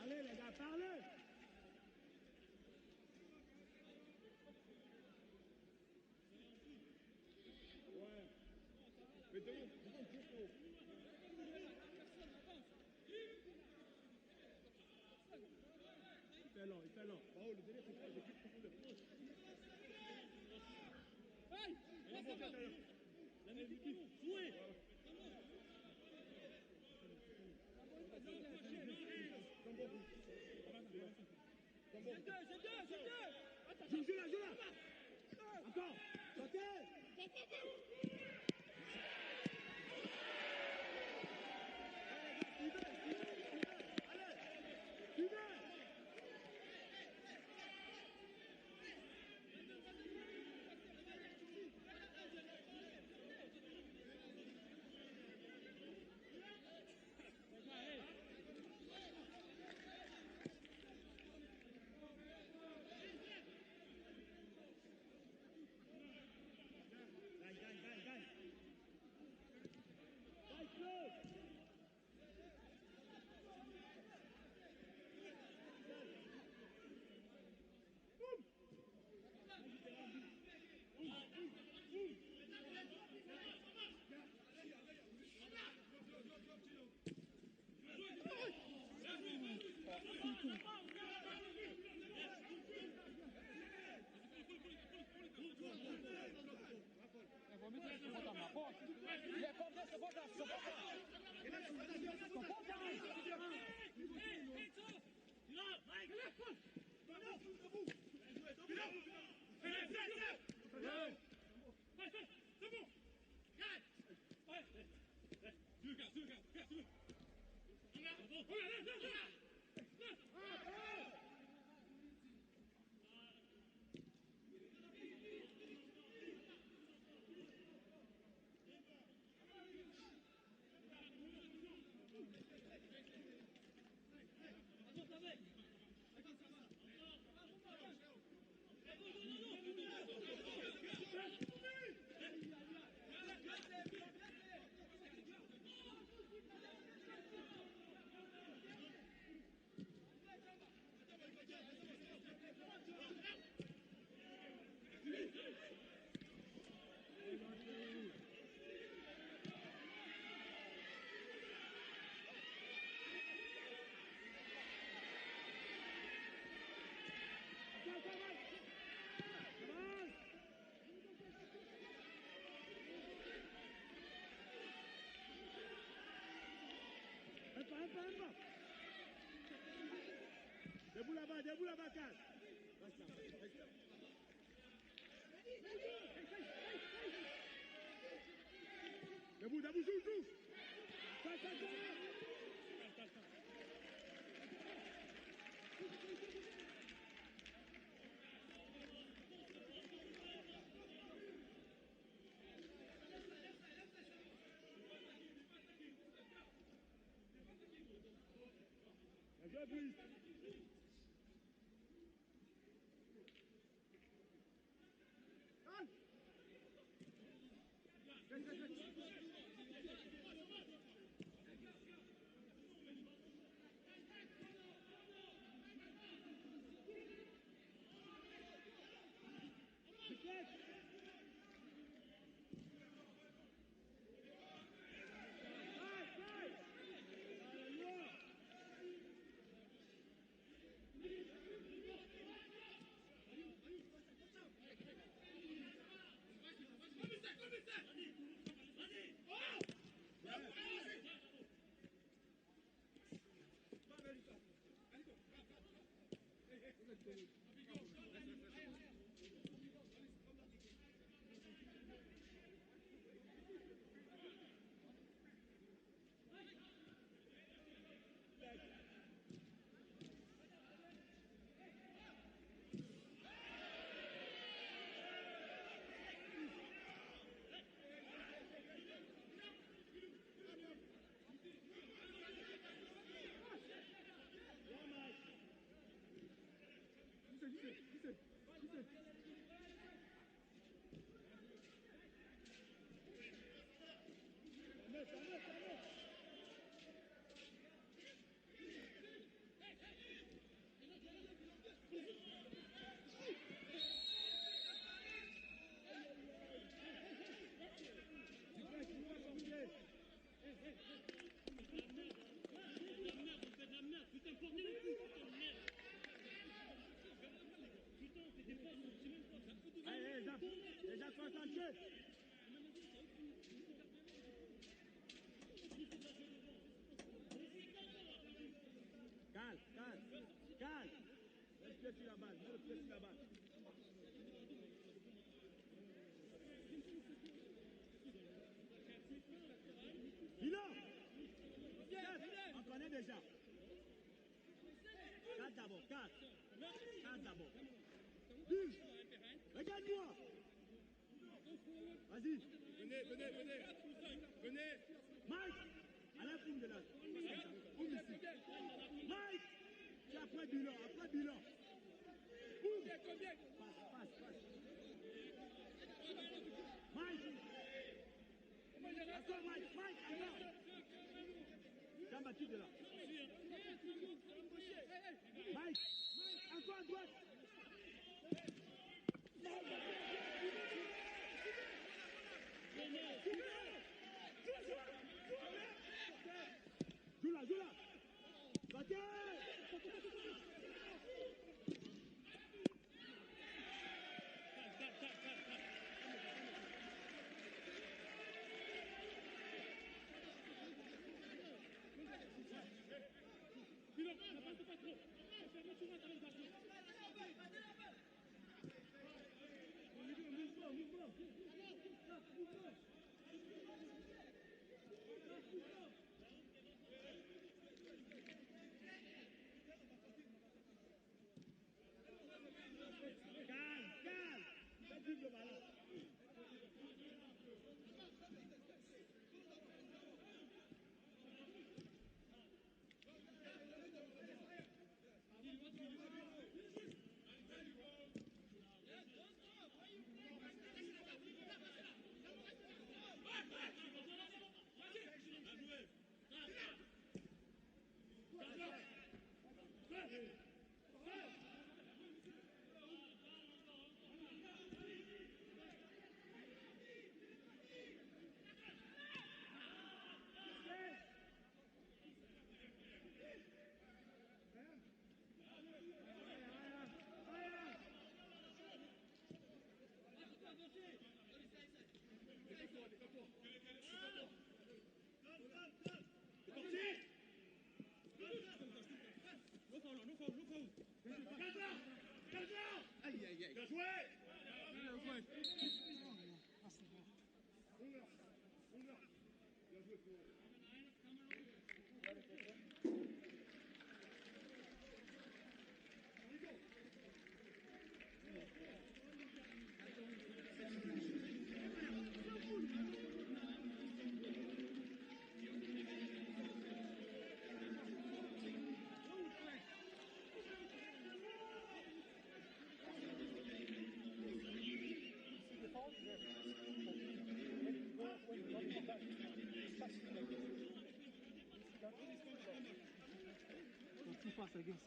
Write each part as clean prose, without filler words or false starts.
Allez les gars, parlez. Ouais. Mais demande juste il fait lent. Oh, le délai, c'est pas, j'ai plus de profondeur. Hey! Jouez! Joue là! Encore! Sortez! Debout là-bas, calme. Debout, joue. Déjà concentré. Calme, calme, calme. Mets le pied sur la balle, mets le pied sur la balle. Bilan. On connaît déjà. 4 d'abord, 4. 4 d'abord. 10. Regarde-moi. Vas-y. Venez, venez, venez. Venez. Mike, à la fin de là. Mike, tu as après bilan, après bilan. Passe, passe, passe. Mike. Encore Mike, Mike, encore. T'as battu de là. Mike, encore à droite. Joue là, joue là. Battez. Too fast, I guess.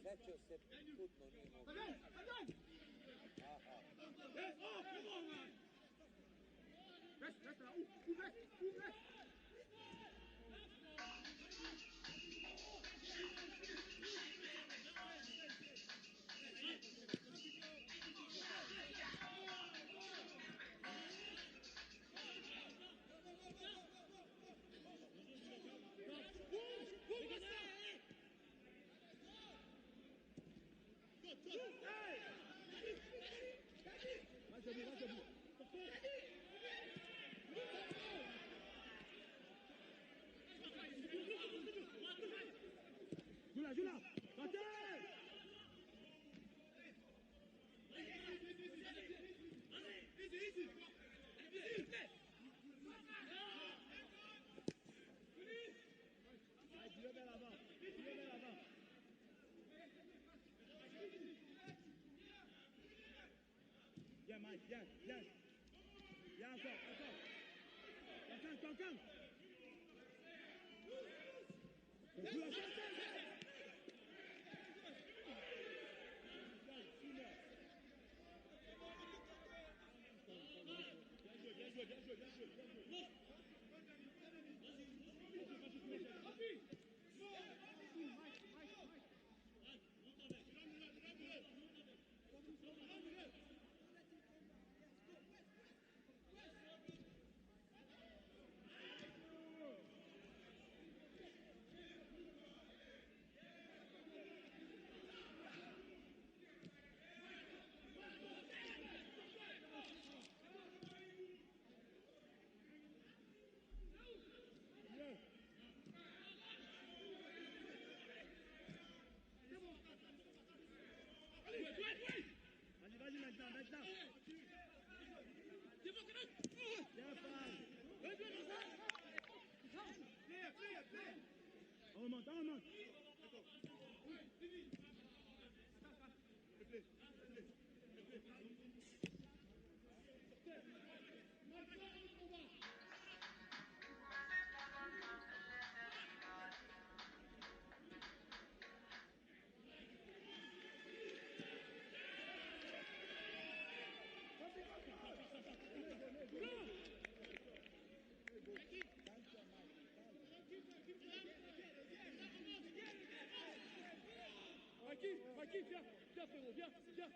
Vecchio se tutto Nimo. Reste là, ouvre. Joue là, Viens, Mike, viens. Viens encore. Calme. Vas-y maintenant. On remonte. Maki, viens, frérot, viens.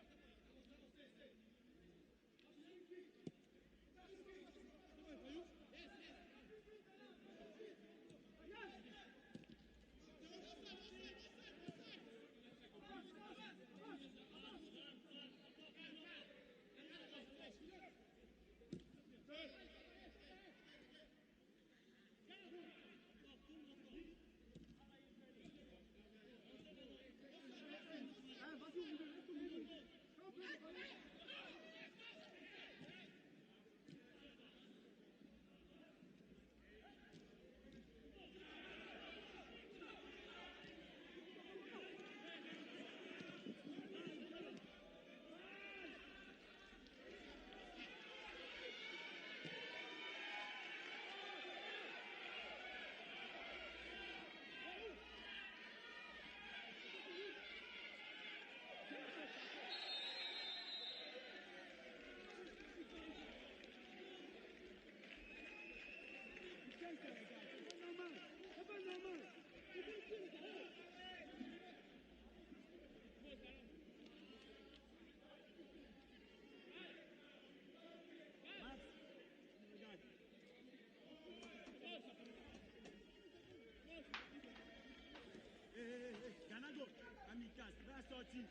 Ganago, amical, va sortir.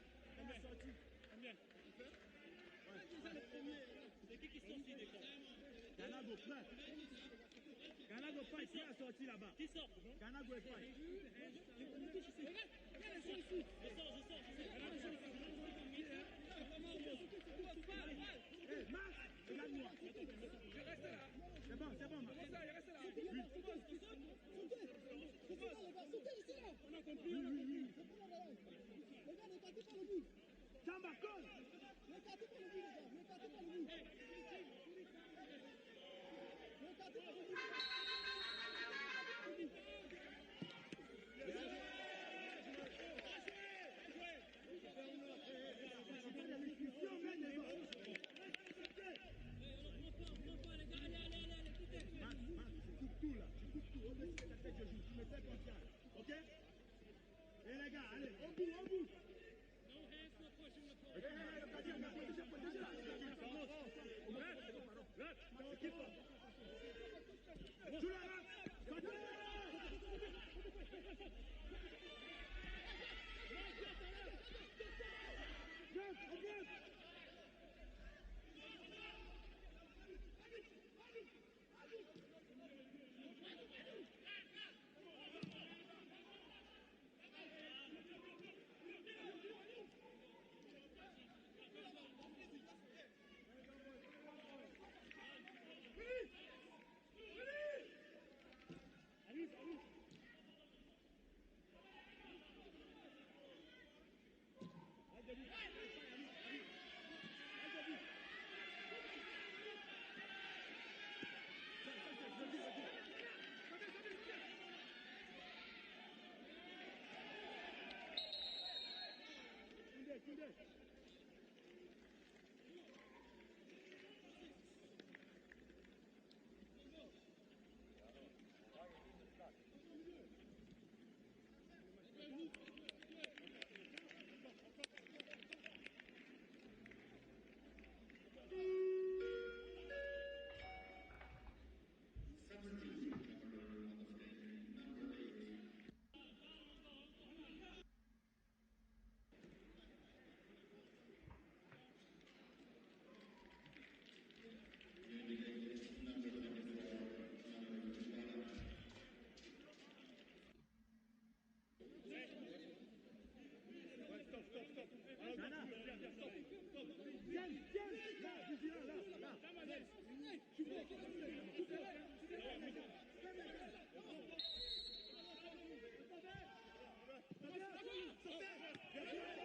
C'est qui sont sortis des camps? Ganago, prêt. Ganago, fight, qui a sorti là-bas? Qui sort? Ganago est fight. Hey, Max, regarde-moi. Je reste là. C'est bon, Max. Il reste là. Sautez ici là. On a compris. Oui. Les gars, ne partez pas le but. Samba, colle. Ne partez pas le but, les gars. Ne partez pas le but.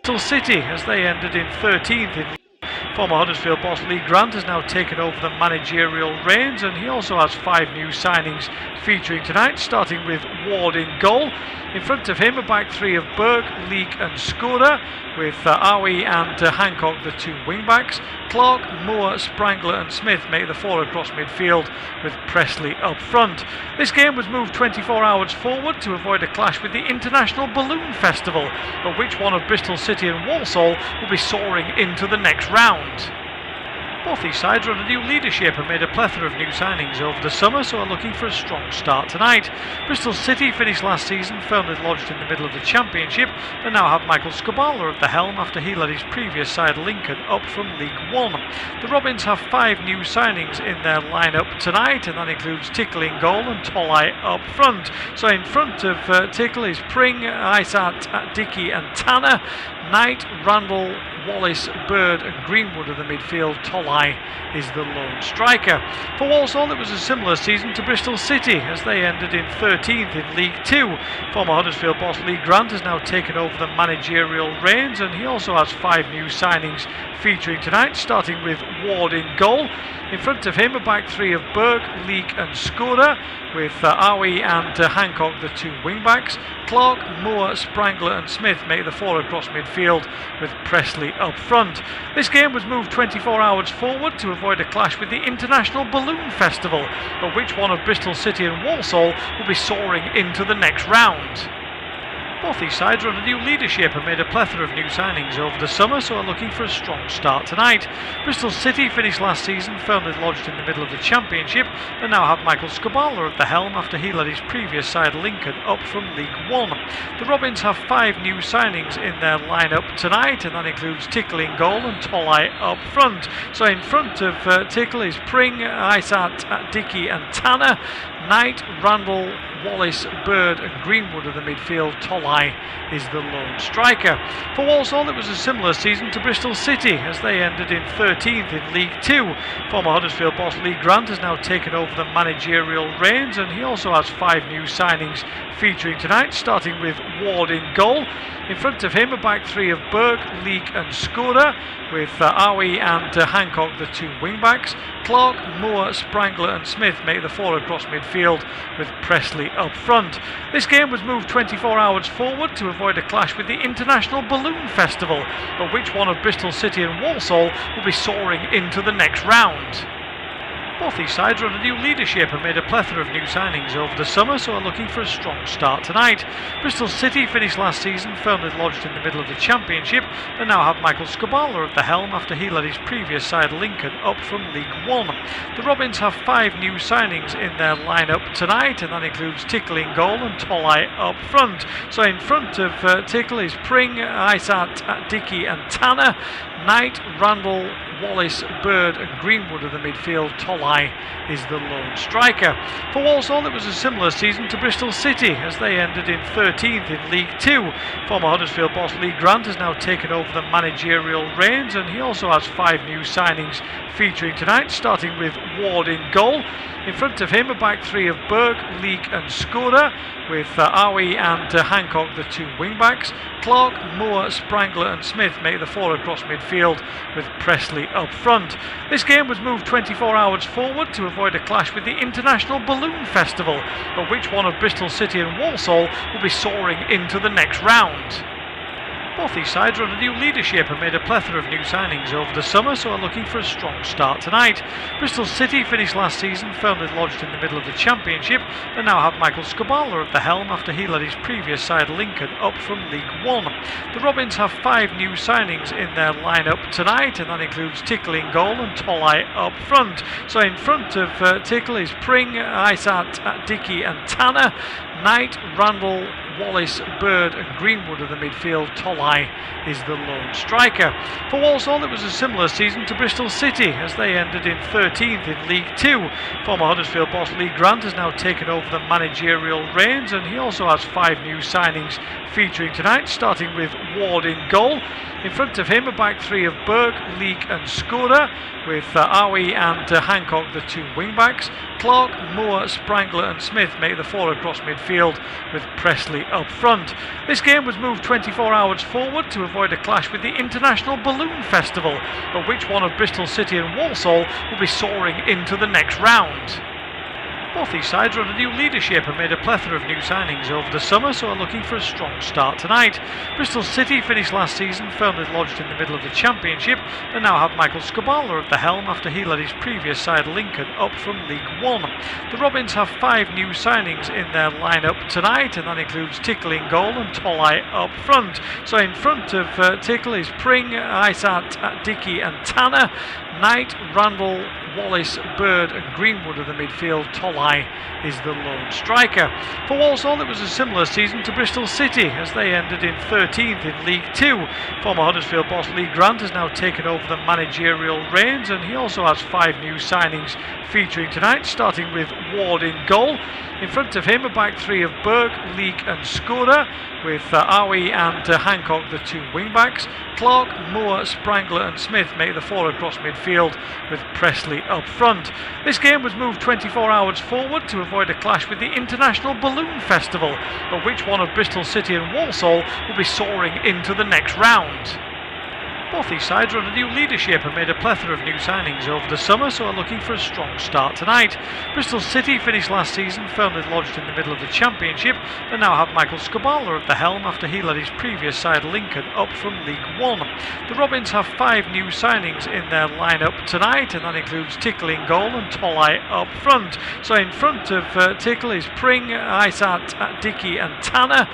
Bristol City, as they ended in 13th in former Huddersfield boss Lee Grant has now taken over the managerial reins, and he also has 5 new signings featuring tonight, starting with Ward in goal. In front of him, a back three of Burke, Leake and Skoda, with Awi and Hancock the 2 wing-backs. Clark, Moore, Sprangler and Smith make the 4 across midfield, with Presley up front. This game was moved 24 hours forward to avoid a clash with the International Balloon Festival, but which one of Bristol City and Walsall will be soaring into the next round? Both these sides are under new leadership and made a plethora of new signings over the summer, so are looking for a strong start tonight. Bristol City finished last season firmly lodged in the middle of the Championship, but now have Michael Scabala at the helm after he led his previous side Lincoln up from League One. The Robins have 5 new signings in their lineup tonight, and that includes Tickle in goal and Tolai up front. So in front of Tickle is Pring, Isat, Dickey and Tanner. Knight, Randall, Wallace, Bird and Greenwood in the midfield. Tolai is the lone striker. For Walsall, it was a similar season to Bristol City, as they ended in 13th in League 2. Former Huddersfield boss Lee Grant has now taken over the managerial reins, and he also has 5 new signings featuring tonight, starting with Ward in goal. In front of him, a back three of Burke, Leake and Skoda, with Awi and Hancock the 2 wing-backs. Clark, Moore, Sprangler and Smith make the 4 across midfield, with Presley up front. This game was moved 24 hours forward to avoid a clash with the International Balloon Festival, but which one of Bristol City and Walsall will be soaring into the next round? Both these sides are under new leadership and made a plethora of new signings over the summer, so are looking for a strong start tonight. Bristol City finished last season firmly lodged in the middle of the Championship, but now have Michael Scabala at the helm after he led his previous side Lincoln up from League One. The Robins have 5 new signings in their lineup tonight, and that includes Tickle in goal and Tolai up front. So in front of Tickle is Pring, Isat, Dickey and Tanner. Knight, Randall, Wallace, Bird and Greenwood in the midfield. Tolai is the lone striker. For Walsall, it was a similar season to Bristol City, as they ended in 13th in League 2. Former Huddersfield boss Lee Grant has now taken over the managerial reins, and he also has 5 new signings featuring tonight, starting with Ward in goal. In front of him, a back three of Burke, Leake and Skoda, with Awi and Hancock the 2 wing-backs. Clark, Moore, Sprangler and Smith make the 4 across midfield, with Presley up front. This game was moved 24 hours forward to avoid a clash with the International Balloon Festival, but which one of Bristol City and Walsall will be soaring into the next round? Both these sides are under new leadership and made a plethora of new signings over the summer, so are looking for a strong start tonight. Bristol City finished last season firmly lodged in the middle of the Championship, but now have Michael Scabala at the helm after he led his previous side Lincoln up from League One. The Robins have 5 new signings in their lineup tonight, and that includes Tickle in goal and Tolai up front. So in front of Tickle is Pring, Isat, Dickey and Tanner. Knight, Randall, Wallace, Bird and Greenwood of the midfield. Tolai is the lone striker. For Walsall, it was a similar season to Bristol City as they ended in 13th in League 2. Former Huddersfield boss Lee Grant has now taken over the managerial reins, and he also has 5 new signings featuring tonight, starting with Ward in goal. In front of him, a back 3 of Burke, Leek and Skoda, with Awi and Hancock the 2 wing-backs. Clark, Moore, Sprangler and Smith make the 4 across midfield, with Presley up front. This game was moved 24 hours forward to avoid a clash with the International Balloon Festival, but which one of Bristol City and Walsall will be soaring into the next round? Both these sides are under new leadership and made a plethora of new signings over the summer, so are looking for a strong start tonight. Bristol City finished last season firmly lodged in the middle of the Championship, but now have Michael Scabala at the helm after he led his previous side Lincoln up from League One. The Robins have 5 new signings in their lineup tonight, and that includes Tickle in goal and Tolai up front. So in front of Tickle is Pring, Isat, Dickey and Tanner. Knight, Randall, Wallace, Bird and Greenwood of the midfield. Tolai is the lone striker. For Walsall, it was a similar season to Bristol City as they ended in 13th in League 2. Former Huddersfield boss Lee Grant has now taken over the managerial reins, and he also has 5 new signings featuring tonight, starting with Ward in goal. In front of him, a back 3 of Burke, Leek and Skoda, with Awi and Hancock the 2 wing-backs. Clark, Moore, Sprangler and Smith make the 4 across midfield, with Presley up front. This game was moved 24 hours forward to avoid a clash with the International Balloon Festival, but which one of Bristol City and Walsall will be soaring into the next round? Both these sides are under new leadership and made a plethora of new signings over the summer, so are looking for a strong start tonight. Bristol City finished last season firmly lodged in the middle of the Championship, but now have Michael Scabala at the helm after he led his previous side Lincoln up from League One. The Robins have 5 new signings in their lineup tonight, and that includes Tickle in goal and Tolai up front. So in front of Tickle is Pring, Isat, Dickey and Tanner. Knight, Randall, Wallace, Bird and Greenwood of the midfield. Tolai is the lone striker. For Walsall, it was a similar season to Bristol City as they ended in 13th in League 2. Former Huddersfield boss Lee Grant has now taken over the managerial reins, and he also has 5 new signings featuring tonight, starting with Ward in goal. In front of him, a back 3 of Burke, Leek and Skoda, with Awi and Hancock the 2 wing-backs. Clark, Moore, Sprangler and Smith make the 4 across midfield, with Presley up front. This game was moved 24 hours forward to avoid a clash with the International Balloon Festival, but which one of Bristol City and Walsall will be soaring into the next round? Both these sides are under new leadership and made a plethora of new signings over the summer, so are looking for a strong start tonight. Bristol City finished last season firmly lodged in the middle of the Championship, but now have Michael Scabala at the helm after he led his previous side Lincoln up from League One. The Robins have 5 new signings in their lineup tonight, and that includes Tickle in goal and Tolai up front. So in front of Tickle is Pring, Isat, Dickey and Tanner.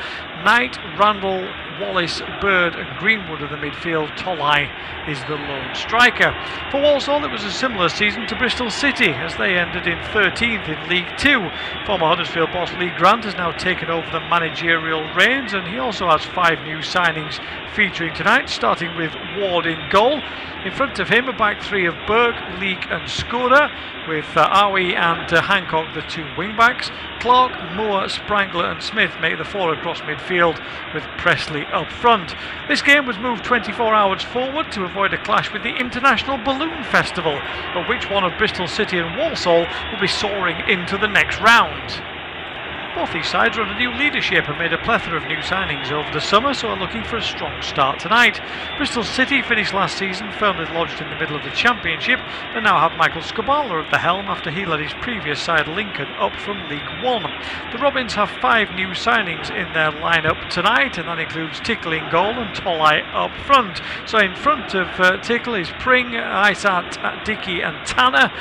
Knight, Randall, Wallace, Bird and Greenwood of the midfield. Tolai is the lone striker. For Walsall, it was a similar season to Bristol City as they ended in 13th in League 2. Former Huddersfield boss Lee Grant has now taken over the managerial reins, and he also has 5 new signings featuring tonight, starting with Ward in goal. In front of him, a back 3 of Burke, Leek and Skoda, with Awi and Hancock the 2 wing-backs. Clark, Moore, Sprangler and Smith make the 4 across midfield, with Presley up front. This game was moved 24 hours forward to avoid a clash with the International Balloon Festival, but which one of Bristol City and Walsall will be soaring into the next round? Both these sides are under new leadership and made a plethora of new signings over the summer, so are looking for a strong start tonight. Bristol City finished last season firmly lodged in the middle of the Championship, but now have Michael Scabala at the helm after he led his previous side Lincoln up from League One. The Robins have 5 new signings in their lineup tonight, and that includes Tickle in goal and Tolai up front. So in front of Tickle is Pring, Isat, Dickey and Tanner.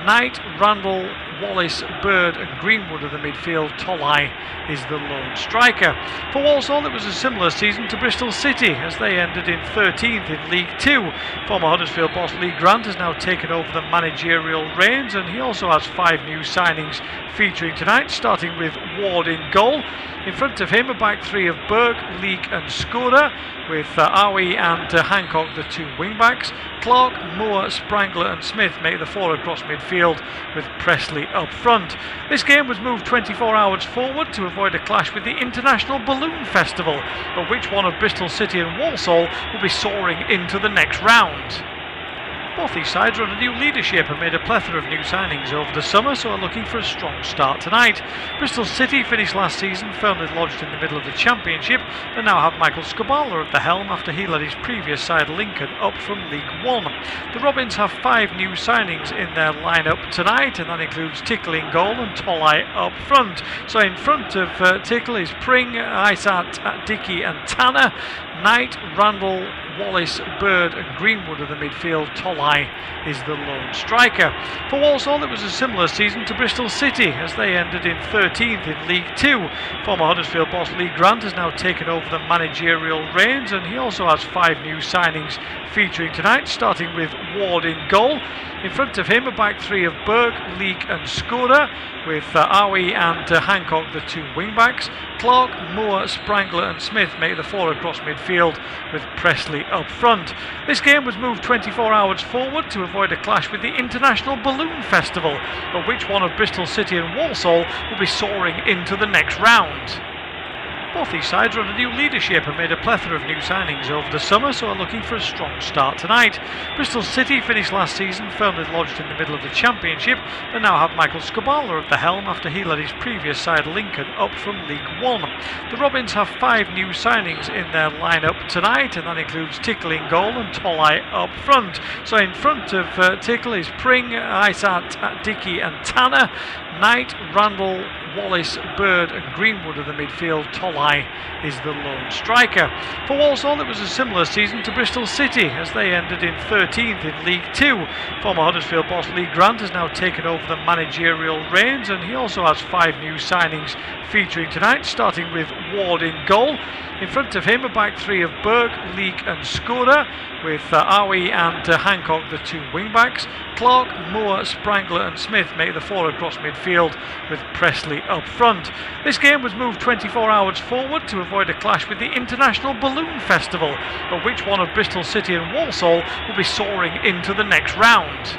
Knight, Randall, Wallace, Bird and Greenwood of the midfield. Tolai is the lone striker. For Walsall, it was a similar season to Bristol City as they ended in 13th in League 2. Former Huddersfield boss Lee Grant has now taken over the managerial reins, and he also has 5 new signings featuring tonight, starting with Ward in goal. In front of him, a back three of Burke, Leake and Skoda, with Awi and Hancock the 2 wing-backs. Clark, Moore, Sprangler and Smith make the 4 across midfield, with Presley up front. This game was moved 24 hours forward to avoid a clash with the International Balloon Festival, but which one of Bristol City and Walsall will be soaring into the next round? Both these sides are under new leadership and made a plethora of new signings over the summer, so are looking for a strong start tonight. Bristol City finished last season firmly lodged in the middle of the Championship and now have Michael Scabala at the helm after he led his previous side Lincoln up from League 1. The Robins have 5 new signings in their lineup tonight, and that includes Tickle in goal and Tolai up front. So in front of Tickle is Pring, Isat, Dickey and Tanner. Knight, Randall, Wallace, Bird and Greenwood of the midfield. Tolai is the lone striker. For Walsall, it was a similar season to Bristol City as they ended in 13th in League 2. Former Huddersfield boss Lee Grant has now taken over the managerial reins, and he also has 5 new signings featuring tonight, starting with Ward in goal. In front of him, a back three of Burke, Leake and Skoda, with Awi and Hancock the 2 wing-backs. Clark, Moore, Sprangler and Smith make the 4 across midfield, with Presley up front. This game was moved 24 hours forward to avoid a clash with the International Balloon Festival, but which one of Bristol City and Walsall will be soaring into the next round? Both these sides are under new leadership and made a plethora of new signings over the summer, so are looking for a strong start tonight. Bristol City finished last season firmly lodged in the middle of the Championship and now have Michael Scabala at the helm after he led his previous side Lincoln up from League 1. The Robins have 5 new signings in their lineup tonight, and that includes Tickle in goal and Tolai up front. So in front of Tickle is Pring, Isat, Dickey and Tanner. Knight, Randall, Wallace, Bird and Greenwood of the midfield. Tolai is the lone striker. For Walsall, it was a similar season to Bristol City as they ended in 13th in League 2. Former Huddersfield boss Lee Grant has now taken over the managerial reins, and he also has 5 new signings featuring tonight, starting with Ward in goal. In front of him, a back three of Burke, Leake and Skoda, with Awi and Hancock the 2 wing-backs. Clark, Moore, Sprangler and Smith make the 4 across midfield, with Presley up front. This game was moved 24 hours forward to avoid a clash with the International Balloon Festival, but which one of Bristol City and Walsall will be soaring into the next round?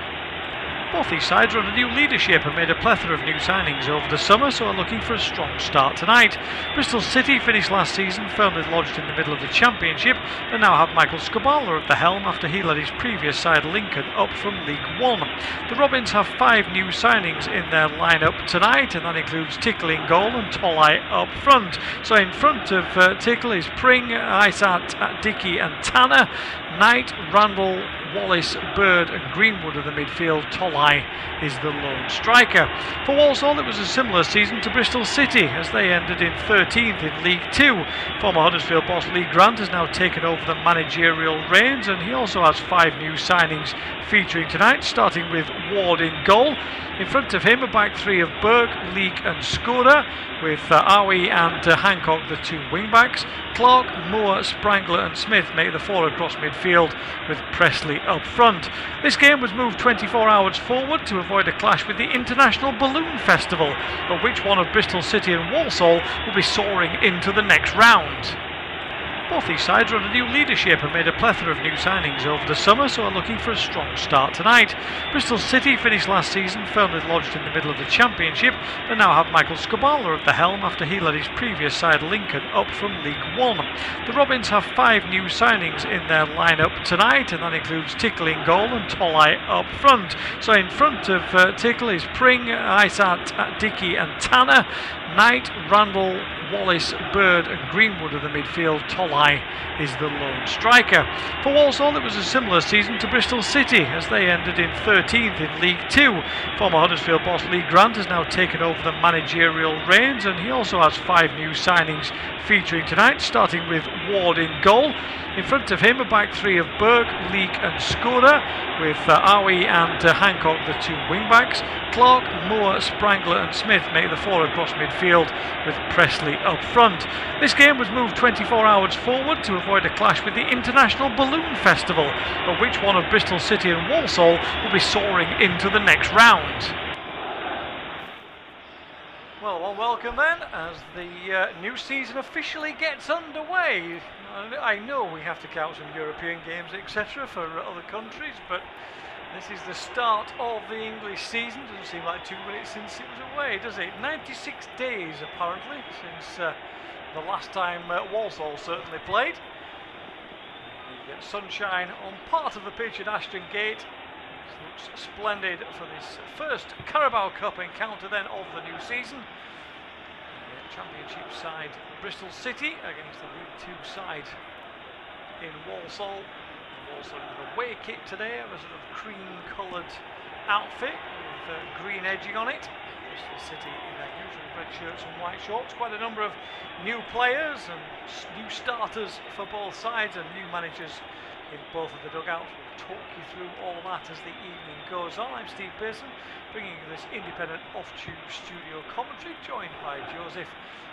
Both these sides are under new leadership and made a plethora of new signings over the summer, so are looking for a strong start tonight. Bristol City finished last season firmly lodged in the middle of the Championship and now have Michael Scabala at the helm after he led his previous side Lincoln up from League 1. The Robins have 5 new signings in their lineup tonight, and that includes Tickle in goal and Tolai up front. So in front of Tickle is Pring, Isat, Dickey and Tanner. Knight, Randall, Wallace, Bird and Greenwood of the midfield. Tolai is the lone striker. For Walsall, it was a similar season to Bristol City as they ended in 13th in League 2. Former Huddersfield boss Lee Grant has now taken over the managerial reins, and he also has 5 new signings featuring tonight, starting with Ward in goal. In front of him, a back three of Burke, Leake and Skoda, with Awi and Hancock the 2 wing-backs. Clark, Moore, Sprangler and Smith make the 4 across midfield, with Presley up front. This game was moved 24 hours forward to avoid a clash with the International Balloon Festival, but which one of Bristol City and Walsall will be soaring into the next round? Both these sides are under new leadership and made a plethora of new signings over the summer, so are looking for a strong start tonight. Bristol City finished last season firmly lodged in the middle of the Championship and now have Michael Scabala at the helm after he led his previous side Lincoln up from League 1. The Robins have 5 new signings in their lineup tonight, and that includes Tickle in goal and Tolai up front. So in front of Tickle is Pring, Isat, Dickey and Tanner. Knight, Randall, Wallace, Bird and Greenwood of the midfield. Tolai Tolai is the lone striker. For Walsall, it was a similar season to Bristol City as they ended in 13th in League 2. Former Huddersfield boss Lee Grant has now taken over the managerial reins, and he also has 5 new signings featuring tonight, starting with Ward in goal. In front of him, a back 3 of Burke, Leek and Skoda, with Awi and Hancock the 2 wing-backs. Clark, Moore, Sprangler and Smith make the 4 across midfield, with Presley up front. This game was moved 24 hours forward to avoid a clash with the International Balloon Festival, but which one of Bristol City and Walsall will be soaring into the next round? Well, welcome then, as the new season officially gets underway. I know we have to count some European games, etc. for other countries, but this is the start of the English season. Doesn't seem like 2 minutes since it was away, does it? 96 days, apparently, since the last time Walsall certainly played. We get sunshine on part of the pitch at Ashton Gate. This looks splendid for this first Carabao Cup encounter then of the new season. The Championship side Bristol City against the League 2 side in Walsall. Walsall in the away kit today, a sort of cream-coloured outfit with green edging on it. Bristol City in their usual red shirts and white shorts. Quite a number of new players and new starters for both sides, and new managers in both of the dugouts. We'll talk you through all that as the evening goes on. I'm Steve Pearson, bringing you this independent off-tube studio commentary, joined by Joseph.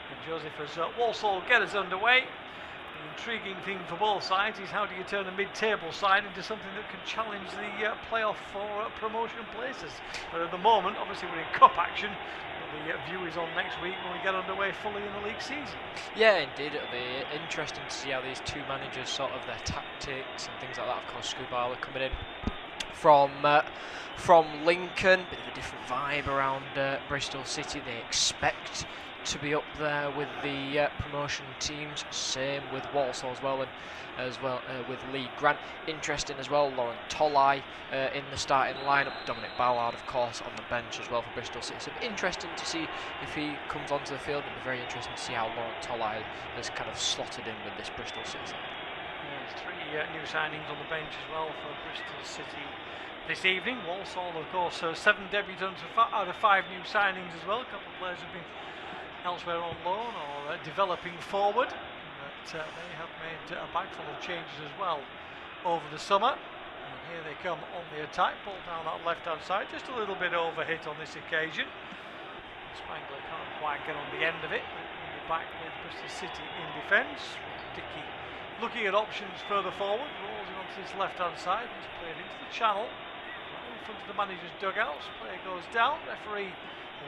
And Joseph, as Walsall get us underway, the intriguing thing for both sides is how do you turn a mid-table side into something that can challenge the playoff for promotion places. But at the moment, obviously we're in cup action. The view is on next week when we get underway fully in the league season. Yeah, indeed, it'll be interesting to see how these two managers sort of their tactics and things like that. Of course, Scubala coming in from Lincoln, bit of a different vibe around Bristol City. They expect to be up there with the promotion teams. Same with Walsall as well, and with Lee Grant. Interesting as well, Laurent Tolai in the starting lineup. Dominic Ballard, of course, on the bench as well for Bristol City. So interesting to see if he comes onto the field. It'll be very interesting to see how Laurent Tolai has kind of slotted in with this Bristol City side. There's 3 new signings on the bench as well for Bristol City this evening. Walsall, of course, 7 debutants out of 5 new signings as well. A couple of players have been elsewhere on loan or developing forward. But they have made a bag full of changes as well over the summer. And here they come on the attack. Ball down that left-hand side, just a little bit overhit on this occasion. Spangler can't quite get on the end of it, but we'll be back with Bristol City in defence. Dickey looking at options further forward, rolls it onto this left-hand side. He's played into the channel, right in front of the manager's dugouts. Player goes down. Referee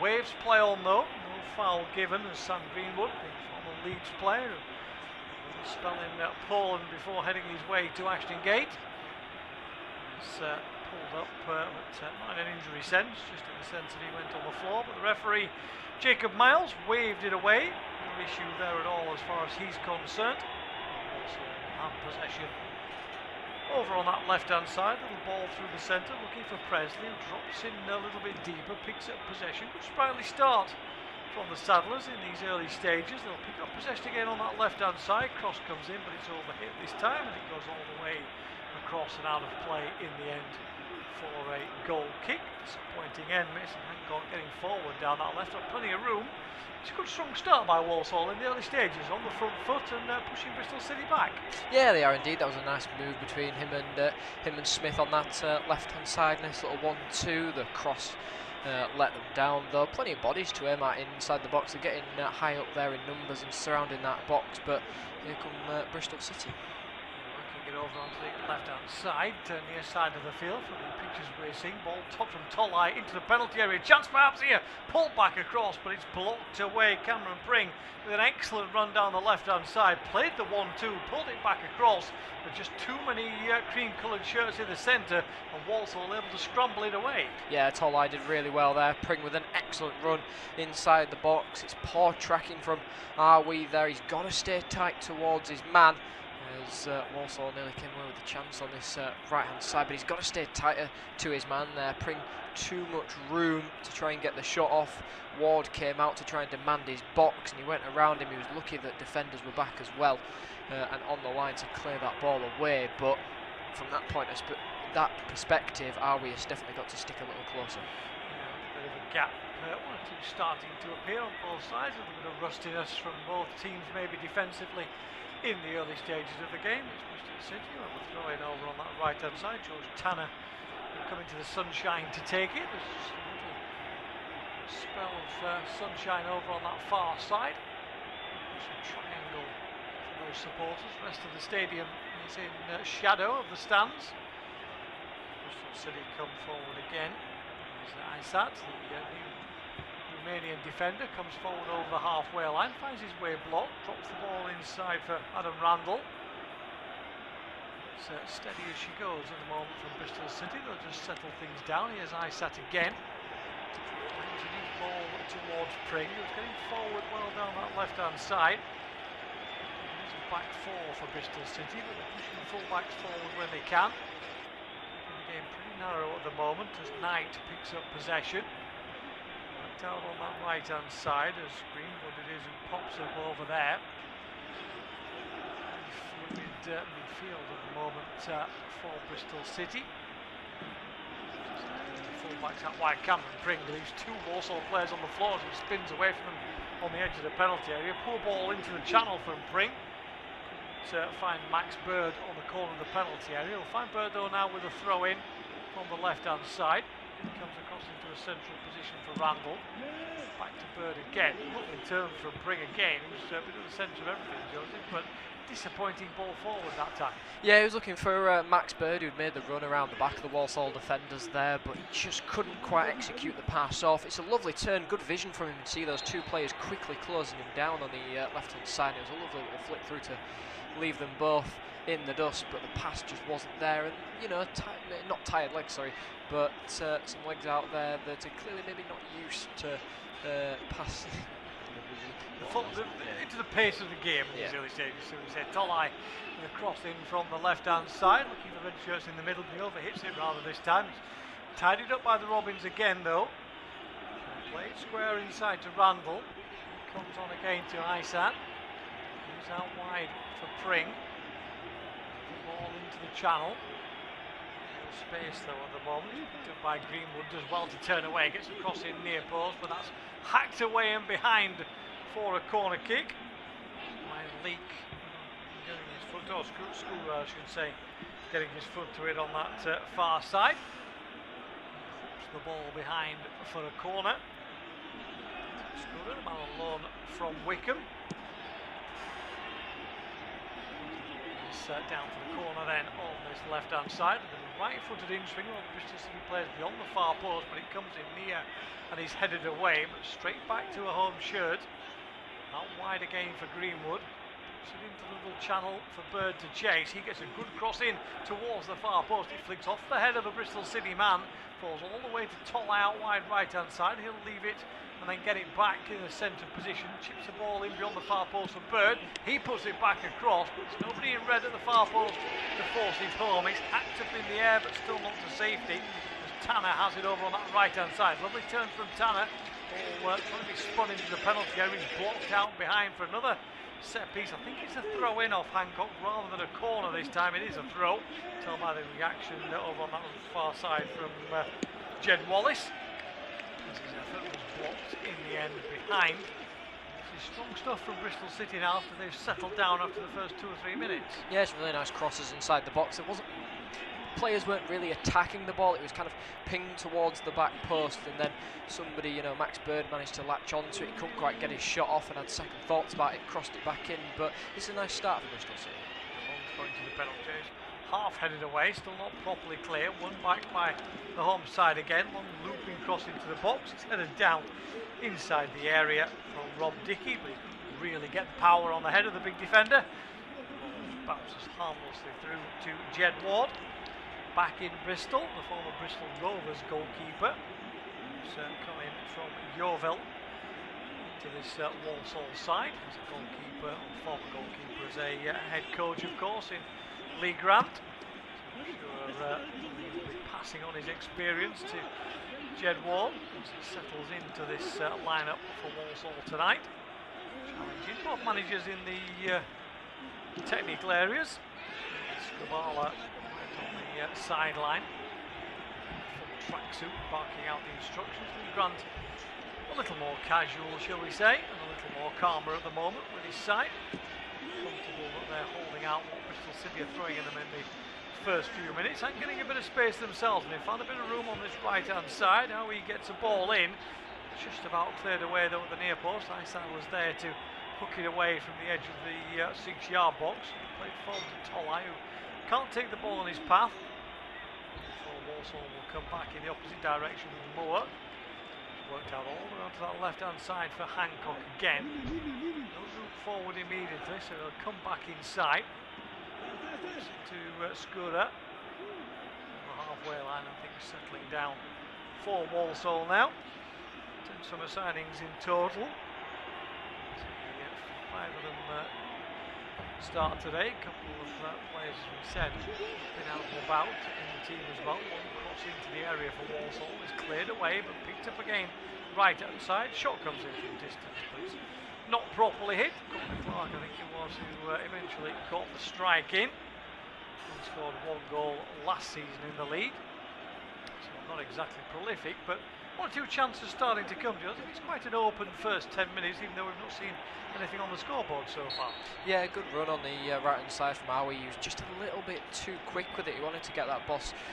waves play on though. No foul given as Sam Greenwood, the former Leeds player, spell in Poland before heading his way to Ashton Gate. He's pulled up, but not in an injury sense, just in the sense that he went on the floor. But the referee, Jacob Miles, waved it away. No issue there at all as far as he's concerned. Also have possession over on that left-hand side. Little ball through the centre, looking for Presley, who drops in a little bit deeper, picks up possession. Good sprightly start from the Saddlers in these early stages. They'll pick up possession again on that left-hand side. Cross comes in, but it's overhit this time, and it goes all the way across and out of play in the end for a goal kick. Disappointing end. Mason Hancock getting forward down that left, got plenty of room. It's a good strong start by Walsall in the early stages, on the front foot and pushing Bristol City back. Yeah, they are indeed. That was a nice move between him and Smith on that left-hand side. Nice little 1-2. The cross let them down, though. Plenty of bodies to aim at inside the box. They're getting high up there in numbers and surrounding that box, but here come Bristol City. Working it over onto the left-hand side, near side of the field from the pictures we're seeing. Ball top from Tolai into the penalty area. Chance perhaps here. Pulled back across, but it's blocked away. Cameron Pring with an excellent run down the left-hand side. Played the 1-2, pulled it back across, but just too many cream-coloured shirts in the centre, and Walsall able to scramble it away. Yeah, Tolai did really well there. Pring with an excellent run inside the box. It's poor tracking from Arwe there. He's got to stay tight towards his man. as Walsall nearly came away with a chance on this right hand side, but he's got to stay tighter to his man there. Pring too much room to try and get the shot off. Ward came out to try and demand his box, and he went around him. He was lucky that defenders were back as well and on the line to clear that ball away, but from that point that perspective, Arwie has definitely got to stick a little closer. Yeah, a bit of a gap. One or two starting to appear on both sides, with a bit of rustiness from both teams, maybe defensively in the early stages of the game. It's Bristol City who will throw in over on that right hand side. George Tanner coming to the sunshine to take it. There's just a little spell of sunshine over on that far side. There's a triangle for those supporters. The rest of the stadium is in shadow of the stands. Bristol City come forward again. There's Aysat, the new Romanian defender, comes forward over the halfway line, finds his way blocked, drops the ball inside for Adam Randall. It's steady as she goes at the moment from Bristol City. They'll just settle things down. Here's Aysat again. Brings a new ball towards Pring, who's getting forward well down that left-hand side. There's a back four for Bristol City, but they're pushing full-backs forward when they can. Keeping the game pretty narrow at the moment as Knight picks up possession. Out on that right hand side as Greenwood it is who pops up over there. Fluid midfield at the moment for Bristol City. Fullbacks out wide. Cameron Pring leaves two Walsall players on the floor as he spins away from them on the edge of the penalty area. Poor ball into the channel from Pring. Couldn't find Max Bird on the corner of the penalty area. He'll find Bird though now with a throw in from the left hand side. He comes across into a central position for Randall. Back to Bird again. Lovely turn from Pring again. He was a bit at the centre of everything, Joseph, but disappointing ball forward that time. Yeah, he was looking for Max Bird, who'd made the run around the back of the Walsall defenders there, but he just couldn't quite execute the pass off. It's a lovely turn, good vision from him to see those two players quickly closing him down on the left-hand side. It was a lovely little flick through to leave them both in the dust, but the pass just wasn't there. And you know, not tired legs, sorry, but some legs out there that are clearly maybe not used to pass. Into the pace of the game in these early stages. So we said Tolai with a cross in from the left-hand side, looking for red shirts in the middle, but he overhits it rather this time. It's tidied up by the Robins again though. Played square inside to Randall. Comes on again to Aysat. He's out wide for Pring. Ball into the channel. No space though at the moment. Picked up by Greenwood, does well to turn away. Gets a cross in near post, but that's hacked away and behind for a corner kick. My Leak getting his foot, I should say, getting his foot to it on that far side. Hooks the ball behind for a corner. Scooter, man on loan from Wickham. Down for the corner then on this left hand side. The right-footed in-swing on the Bristol City players beyond the far post, but it comes in near and he's headed away, but straight back to a home shirt. Out wide again for Greenwood. Puts it into the little channel for Bird to chase. He gets a good cross in towards the far post. It flicks off the head of a Bristol City man. Falls all the way to Tolai out wide right-hand side. He'll leave it and then get it back in the centre position. Chips the ball in beyond the far post for Bird. He puts it back across, but there's nobody in red at the far post to force it home. It's hacked up in the air, but still not to safety. As Tanner has it over on that right-hand side. Lovely turn from Tanner. Ball trying to be spun into the penalty area. He's blocked out behind for another set piece. I think it's a throw in off Hancock rather than a corner this time. It is a throw. Tell by the reaction over on that far side from Jed Wallace. His effort was blocked in the end behind. This is strong stuff from Bristol City now after they've settled down after the first 2 or 3 minutes. Yeah, it's really nice crosses inside the box. It wasn't. Players weren't really attacking the ball. It was kind of pinged towards the back post, and then somebody, you know, Max Bird managed to latch onto it. He couldn't quite get his shot off and had second thoughts about it, crossed it back in. But it's a nice start for Bristol City. Going to the penalty, half headed away, still not properly clear. One back by the home side again. Long looping cross into the box. It's headed down inside the area from Rob Dickey, but he couldn't really get the power on the head of the big defender. Bounces harmlessly through to Jed Ward. Back in Bristol, the former Bristol Rovers goalkeeper, who's come in from Yeovil. to this Walsall side. As a goalkeeper, or former goalkeeper, as a head coach, of course, in Lee Grant. So I'm sure he'll be passing on his experience to Jed Ward as he settles into this lineup for Walsall tonight. Challenging both managers in the technical areas. Skubala right on the sideline, full tracksuit, barking out the instructions. Lee Grant a little more casual, shall we say, and a little more calmer at the moment with his side. Comfortable that they're holding out what Bristol City are throwing in them in the first few minutes and getting a bit of space themselves, and they found a bit of room on this right hand side. How he gets a ball in, just about cleared away though at the near post. Isaac was there to hook it away from the edge of the 6-yard box. Played forward to Tolai, who can't take the ball on his path. So Walsall will come back in the opposite direction with Moore. Worked out all the way onto that left hand side for Hancock again. No route forward immediately, so he'll come back inside to Skura. The halfway line, I think, settling down for Walsall now. 10 summer signings in total. So, 5 of them start today. A couple of players, as we said, been out and about in the team as well. One cross into the area for Walsall is cleared away, but picked up again right outside. Shot comes in from distance, but it's not properly hit. Clark, I think it was, who eventually got the strike in. He scored 1 goal last season in the league, so not exactly prolific, but 1 or 2 chances starting to come to us. It's quite an open first 10 minutes, even though we've not seen anything on the scoreboard so far. Yeah, good run on the right hand side from Howie. He was just a little bit too quick with it. He wanted to get that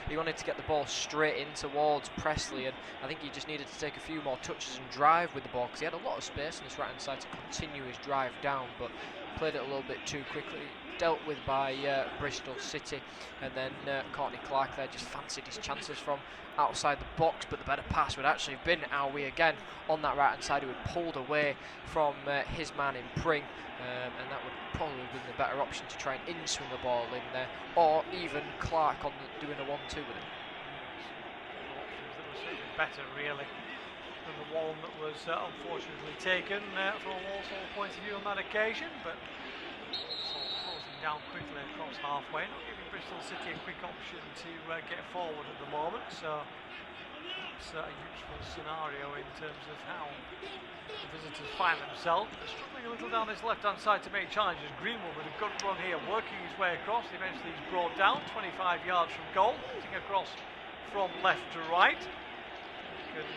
he wanted to get the ball straight in towards Presley, and I think he just needed to take a few more touches and drive with the ball, because he had a lot of space on this right hand side to continue his drive down, but played it a little bit too quickly. Dealt with by Bristol City, and then Courtney Clark there just fancied his chances from outside the box, but the better pass would actually have been Aoi again on that right hand side, who had pulled away from his man in Pring, and that would probably have been the better option to try and in-swing the ball in there, or even Clark on doing a 1-2 with him. Options that were certainly better, really, than the one that was unfortunately taken from a Walsall point of view on that occasion, but closing down quickly across halfway, not giving Bristol City a quick option to get forward at the moment, so it's a useful scenario in terms of how the visitors find themselves. They're struggling a little down this left hand side to make challenges. Greenwood with a good run here, working his way across. Eventually he's brought down 25 yards from goal, cutting across from left to right. You can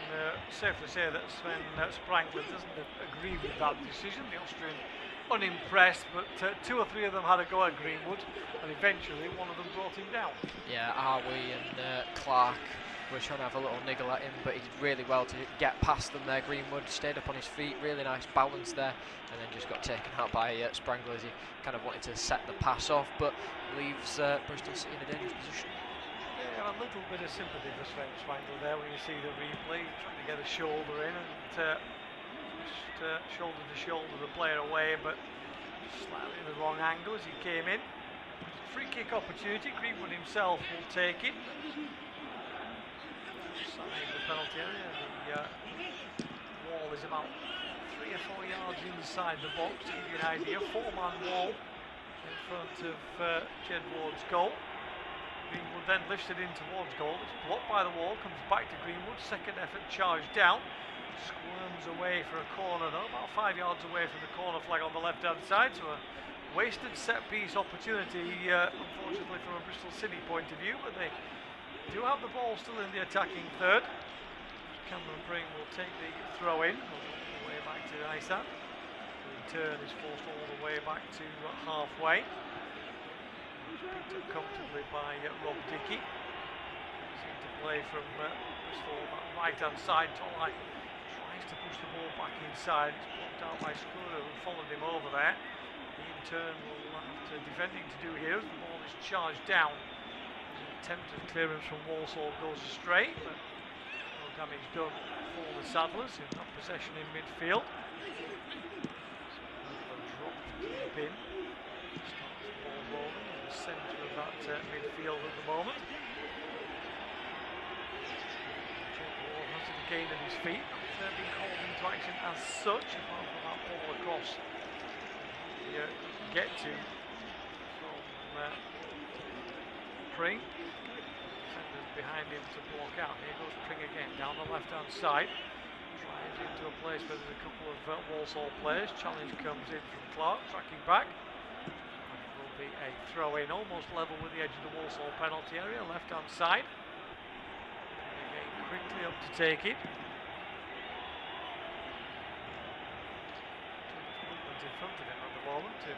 safely say that Sven Sprangler doesn't agree with that decision. The Austrian unimpressed, but 2 or 3 of them had a go at Greenwood, and eventually one of them brought him down. Yeah, Harvey and Clark were trying to have a little niggle at him, but he did really well to get past them there. Greenwood stayed up on his feet, really nice balance there, and then just got taken out by Sprangler as he kind of wanted to set the pass off, but leaves Bristol City in a dangerous position. Yeah, a little bit of sympathy for Sven Sprangler there when you see the replay, trying to get a shoulder in and shoulder to shoulder the player away, but slightly in the wrong angle as he came in. Free kick opportunity. Greenwood himself will take it. Side the penalty area. The wall is about 3 or 4 yards inside the box, to give you an idea. 4-man wall in front of Jed Ward's goal. Greenwood then lifts it in towards goal. It's blocked by the wall, comes back to Greenwood. Second effort charged down. Squirms away for a corner though, about 5 yards away from the corner flag on the left hand side, so a wasted set piece opportunity unfortunately from a Bristol City point of view, but they do have the ball still in the attacking third. Cameron Pring will take the throw in, all the way back to Isaac. The return is forced all the way back to halfway. Picked up comfortably by Rob Dickey. Seemed to play from Bristol on that right hand side. Tolai to push the ball back inside. It's blocked out by Skura, who followed him over there. He in turn will have to defending to do here as the ball is charged down. An attempted clearance from Walsall goes astray, but no damage done for the Saddlers who have possession in midfield. So a drop deep in. Starts the ball rolling in the centre of that midfield at the moment. because of the gain of his feet. Not being called into action as such, apart from that ball across. You get to from Pring. Defenders behind him to block out. Here goes Pring again down the left-hand side. Drives into a place where there's a couple of Walsall players. Challenge comes in from Clark, tracking back. And it will be a throw-in, almost level with the edge of the Walsall penalty area, left-hand side. Again, quickly up to take it. In front of him at the moment to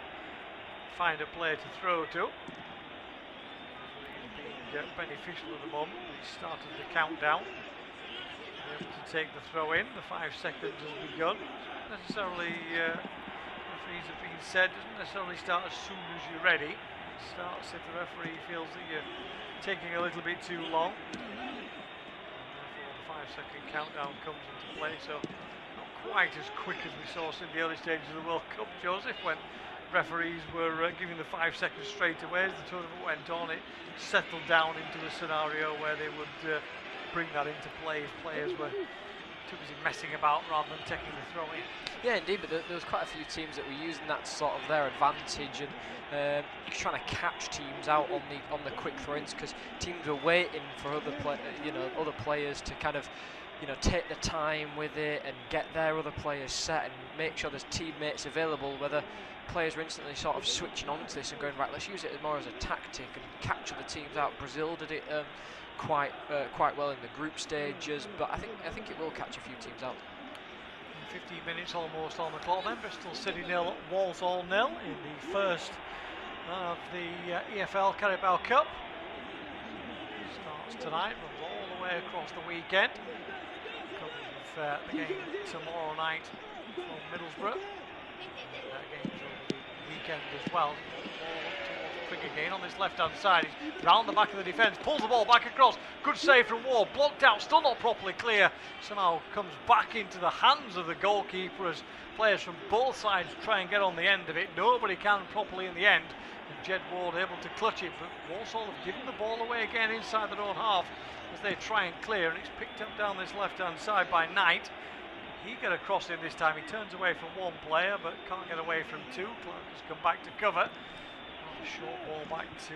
find a player to throw to. He's being beneficial at the moment. He started the countdown. Able to take the throw in. The 5 seconds has begun. Necessarily, referees have been said, doesn't necessarily start as soon as you're ready. It starts if the referee feels that you're taking a little bit too long. And therefore, the 5-second countdown comes into play. So, not quite as quick as we saw in the early stages of the World Cup, Joseph, when referees were giving the 5 seconds straight away. As the tournament went on, it settled down into a scenario where they would bring that into play if players were too busy messing about rather than taking the throw in. Yeah, indeed, but there was quite a few teams that were using that sort of their advantage and trying to catch teams out on the quick throw-ins, because teams were waiting for other players to kind of take the time with it and get their other players set and make sure there's teammates available, whether players were instantly sort of switching on to this and going, right, let's use it more as a tactic and catch other teams out. Brazil did it quite well in the group stages, but I think it will catch a few teams out. 15 minutes almost on the clock then. Bristol City 0, Walsall 0 in the first of the EFL Carabao Cup. Starts tonight, runs all the way across the weekend. Coverage of the game tomorrow night from Middlesbrough. Games over the weekend as well. Ball up towards Pring again on this left-hand side. He's round the back of the defence, pulls the ball back across. Good save from Ward, blocked out, still not properly clear. Somehow comes back into the hands of the goalkeeper as players from both sides try and get on the end of it. Nobody can properly in the end. And Jed Ward able to clutch it, but Walsall have given the ball away again inside their own half as they try and clear, and it's picked up down this left-hand side by Knight. He got across him this time. He turns away from one player but can't get away from two. Clark has come back to cover. A short ball back to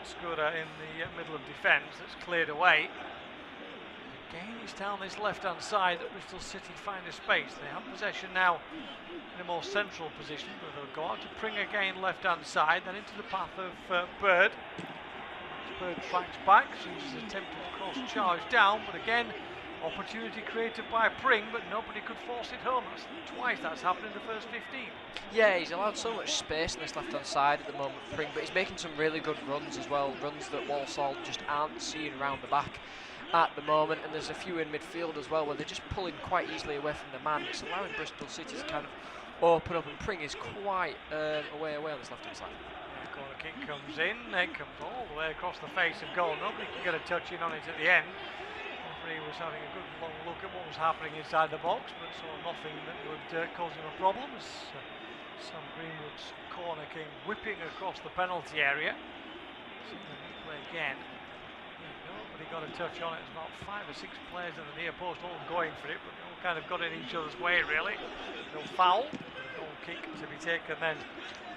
Skoda in the middle of defence. That's cleared away. Again, it's down this left-hand side that Bristol City find a space. They have possession now in a more central position, but they'll go out to Pring again left-hand side, then into the path of Bird. Bird tracks back, sees his attempted cross charge down, but again, opportunity created by Pring, but nobody could force it home. That's twice that's happened in the first 15. Yeah, he's allowed so much space on this left-hand side at the moment, Pring, but he's making some really good runs as well, runs that Walsall just aren't seeing around the back at the moment, and there's a few in midfield as well where they're just pulling quite easily away from the man. It's allowing Bristol City to kind of open up, and Pring is quite away on this left-hand side. Yeah, corner kick comes in, it comes all the way across the face of goal. Nobody can get a touch in on it at the end. He was having a good long look at what was happening inside the box, but saw nothing that would cause him a problem. As Sam Greenwood's corner came whipping across the penalty area. See the replay again. Nobody got a touch on it. There's about 5 or 6 players in the near post, all going for it, but they all kind of got in each other's way, really. No foul. Goal kick to be taken then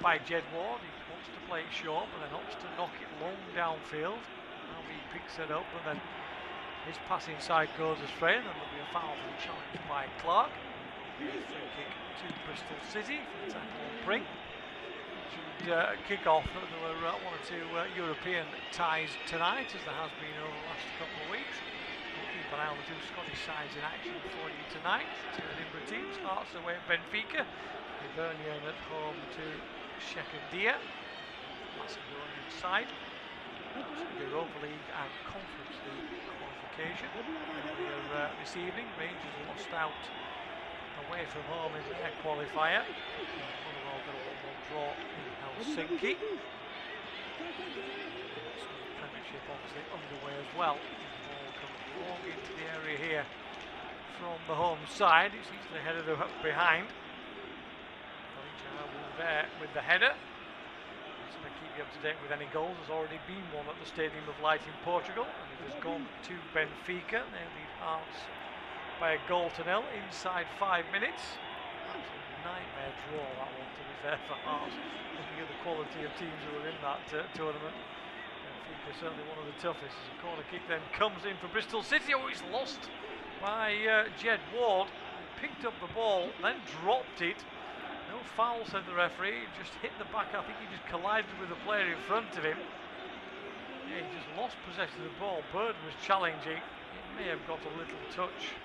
by Jed Ward. He wants to play it short, but then opts to knock it long downfield. Now he picks it up, but then his pass inside goes astray, and then there'll be a foul for the challenge by Clark. Free kick to Bristol City for the tackle on Pring. Should kick off that there were 1 or 2 European ties tonight, as there has been over the last couple of weeks. We'll keep an eye on the 2 Scottish sides in action for you tonight. 2 Edinburgh teams, Hearts away at Benfica, Hibernian at home to Shekindia, Macedonian side. Europa League and Conference League qualification. Earlier this evening, Rangers lost out away from home in their qualifier. Motherwell got a 1-1 draw in Helsinki. Premiership obviously underway as well. The ball comes long into the area here from the home side. It's easily headed up behind. There with the header. To keep you up to date with any goals, there's already been one at the Stadium of Light in Portugal, and it has gone to Benfica. They lead Hearts by a goal to nil inside 5 minutes. Absolute nightmare draw that one, to be fair, for Hearts. Looking at the quality of teams who were in that tournament. Benfica certainly one of the toughest. A corner kick then comes in for Bristol City. Oh, it's lost by Jed Ward. Picked up the ball, then dropped it. No foul, said the referee. He just hit the back. I think he just collided with the player in front of him. Yeah, he just lost possession of the ball. Bird was challenging. It may have got a little touch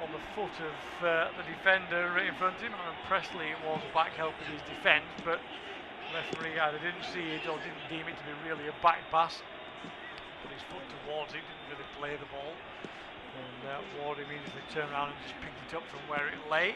on the foot of the defender in front of him. Aaron Presley was back helping his defence, but the referee either didn't see it or didn't deem it to be really a back pass. Put his foot towards it, didn't really play the ball. And Ward immediately turned around and just picked it up from where it lay.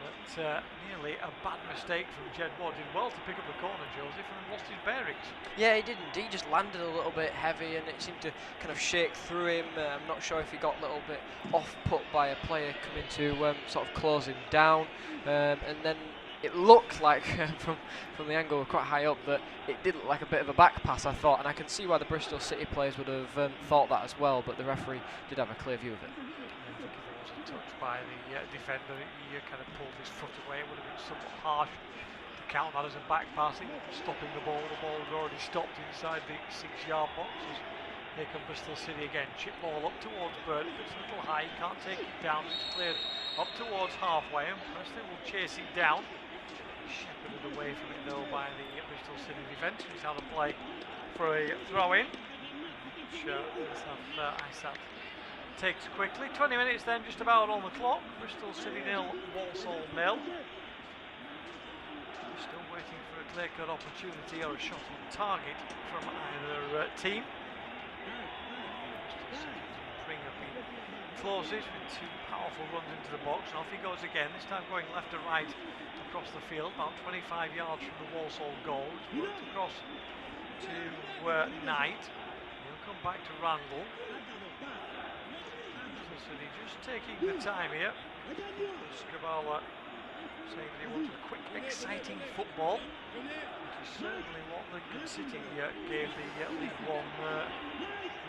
But nearly a bad mistake from Jed Ward. Did well to pick up the corner, Joseph, and then lost his bearings. Yeah, he didn't. He just landed a little bit heavy and it seemed to kind of shake through him. I'm not sure if he got a little bit off-put by a player coming to sort of close him down. And then it looked like, from the angle quite high up, that it did look like a bit of a back pass, I thought. And I can see why the Bristol City players would have thought that as well, but the referee did have a clear view of it. Touched by the defender, he kind of pulled his foot away. It would have been somewhat harsh to count that as a back passing, stopping the ball. The ball had already stopped inside the 6-yard box. Here come Bristol City again. Chip ball up towards Bird. It's a little high, he can't take it down. It's cleared up towards halfway, and Presley will chase it down. Shepherded away from it though by the Bristol City defence. He's had a play for a throw in, which Isat takes quickly. 20 minutes then just about on the clock. Bristol City 0, Walsall 0. Still waiting for a clear-cut opportunity or a shot on target from either team. Bristol City bring up in closes with 2 powerful runs into the box, and off he goes again, this time going left to right across the field, about 25 yards from the Walsall goal. It's worked across to Knight. He'll come back to Randall. City just taking the time here. Skabala saying that he wanted quick, exciting football, which is certainly what Lincoln City gave the League One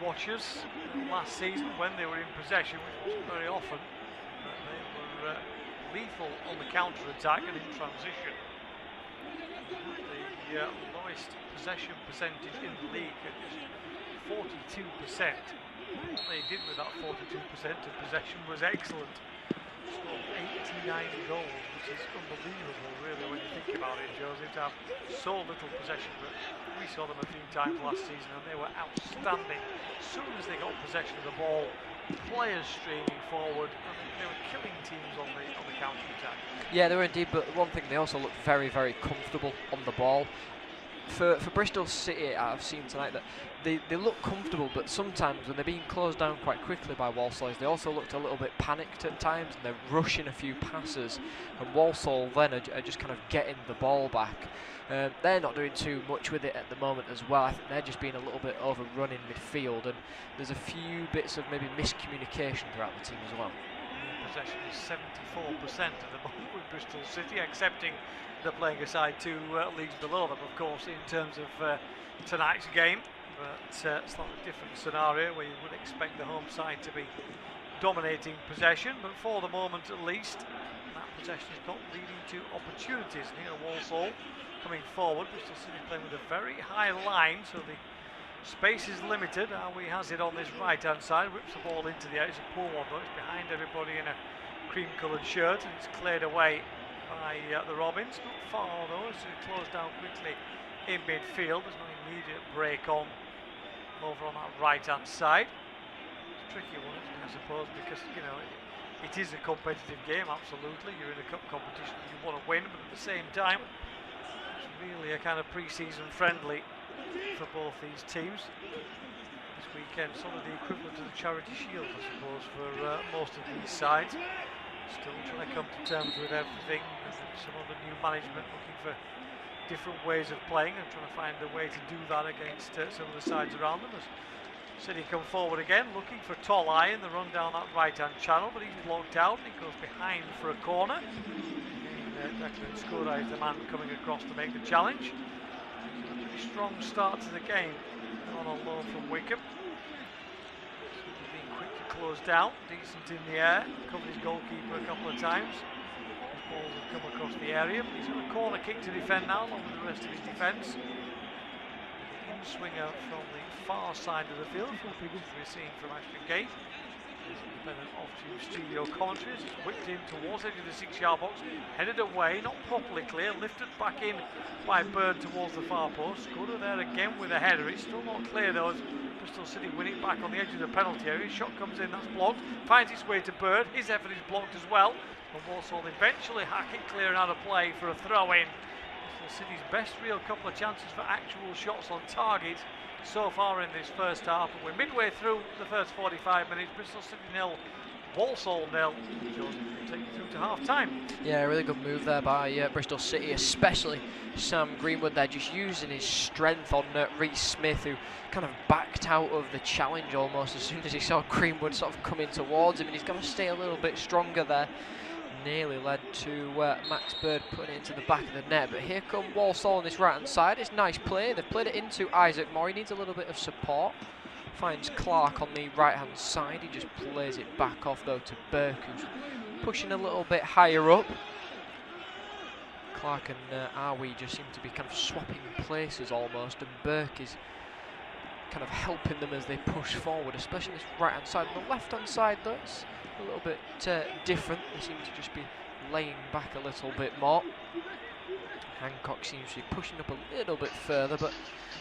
watchers last season when they were in possession, which wasn't very often. They were lethal on the counter-attack and in transition. The lowest possession percentage in the league at just 42%. What they did with that 42% of possession was excellent. Scored 89 goals, which is unbelievable, really, when you think about it, Joseph, to have so little possession. But we saw them a few times last season, and they were outstanding. As soon as they got possession of the ball, players streaming forward, and they were killing teams on the counter-attack. Yeah, they were indeed, but one thing, they also looked very, very comfortable on the ball. For Bristol City, I've seen tonight that they look comfortable, but sometimes when they're being closed down quite quickly by Walsall, they also looked a little bit panicked at times, and they're rushing a few passes, and Walsall then are just kind of getting the ball back. They're not doing too much with it at the moment as well. I think they're just being a little bit overrun in midfield, and there's a few bits of maybe miscommunication throughout the team as well. Possession is 74% at the moment with Bristol City, accepting they're playing aside 2 leagues below them, of course, in terms of tonight's game. But slightly different scenario where you would expect the home side to be dominating possession, but for the moment at least, that possession is not leading to opportunities. And here Walsall coming forward, Bristol City playing with a very high line, so the space is limited. Howie has it on this right-hand side, whips the ball into the air. It's a poor one though, it's behind everybody in a cream-coloured shirt, and it's cleared away by the Robins. Not far though, it's closed down quickly in midfield. There's no immediate break on over on that right-hand side. It's a tricky one, isn't it, I suppose, because, you know, it is a competitive game, absolutely. You're in a cup competition, you want to win, but at the same time, it's really a kind of pre-season friendly for both these teams. This weekend, sort of the equivalent of the Charity Shield, I suppose, for most of these sides. Still trying to come to terms with everything. Some of the new management looking for different ways of playing and trying to find a way to do that against some of the sides around them. As City come forward again, looking for Tolai in the run down that right-hand channel, but he's blocked out and he goes behind for a corner. Declan Skura is the man coming across to make the challenge. A pretty strong start to the game on a loan from Wickham. Being quick to slows down, decent in the air, covered his goalkeeper a couple of times. His balls have come across the area. He's got a corner kick to defend now, along with the rest of his defence. The in-swinger from the far side of the field, which we're seeing from Ashton Gate. Independent off-tube studio commentaries. It's whipped in towards the edge of the 6-yard box, headed away, not properly clear, lifted back in by Bird towards the far post. Scudder there again with a header. It's still not clear though, as Bristol City win it back on the edge of the penalty area. Shot comes in, that's blocked, finds its way to Bird. His effort is blocked as well, and Walsall eventually hack it clear and out of play for a throw-in. Bristol City's best real couple of chances for actual shots on target so far in this first half, and we're midway through the first 45 minutes. Bristol City 0, Walsall 0. Joseph will take you through to half time. Yeah, really good move there by Bristol City, especially Sam Greenwood there, just using his strength on Reece Smith, who kind of backed out of the challenge almost as soon as he saw Greenwood sort of coming towards him, and he's got to stay a little bit stronger there. Nearly led to Max Bird putting it into the back of the net, but here come Walsall on this right hand side. It's nice play, they've played it into Isaac Moore. He needs a little bit of support. Finds Clark on the right hand side, he just plays it back off though to Burke, who's pushing a little bit higher up. Clark and Arwie just seem to be kind of swapping places almost, and Burke is kind of helping them as they push forward, especially this right hand side. On the left hand side though, it's a little bit different. They seem to just be laying back a little bit more. Hancock seems to be pushing up a little bit further, but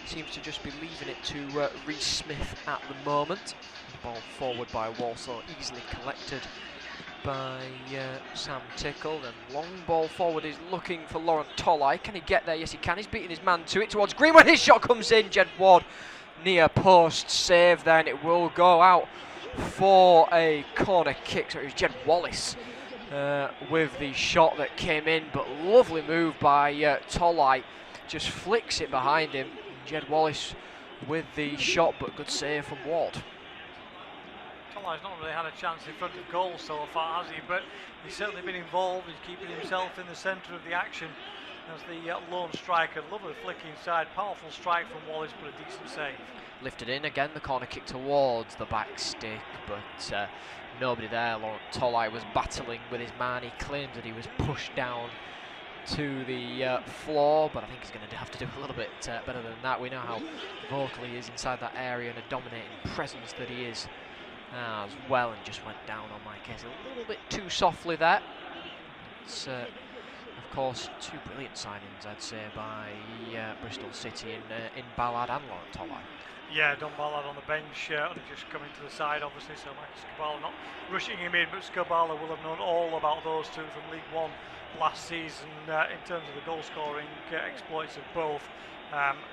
seems to just be leaving it to Reece Smith at the moment. Ball forward by Walsall, easily collected by Sam Tickle. And long ball forward is looking for Laurent Tolai. Can he get there? Yes, he can. He's beating his man to it towards Greenwood. His shot comes in. Jed Ward near post save there, and it will go out for a corner kick. So it was Jed Wallace with the shot that came in, but lovely move by Tolai, just flicks it behind him. Jed Wallace with the shot, but good save from Ward. Tolai's not really had a chance in front of goal so far, has he? But he's certainly been involved. He's keeping himself in the centre of the action as the lone striker. Lovely flick inside, powerful strike from Wallace, but a decent save. Lifted in again, the corner kick towards the back stick, but nobody there. Laurent Tolai was battling with his man. He claims that he was pushed down to the floor, but I think he's going to have to do a little bit better than that. We know how vocal he is inside that area and a dominating presence that he is as well, and just went down on my case a little bit too softly there. It's of course two brilliant signings, I'd say, by Bristol City in Ballard and Laurent Tolai. Yeah, Don Ballard on the bench, only just coming to the side obviously, so Michael Scabala not rushing him in, but Scabala will have known all about those two from League One last season in terms of the goal scoring exploits of both.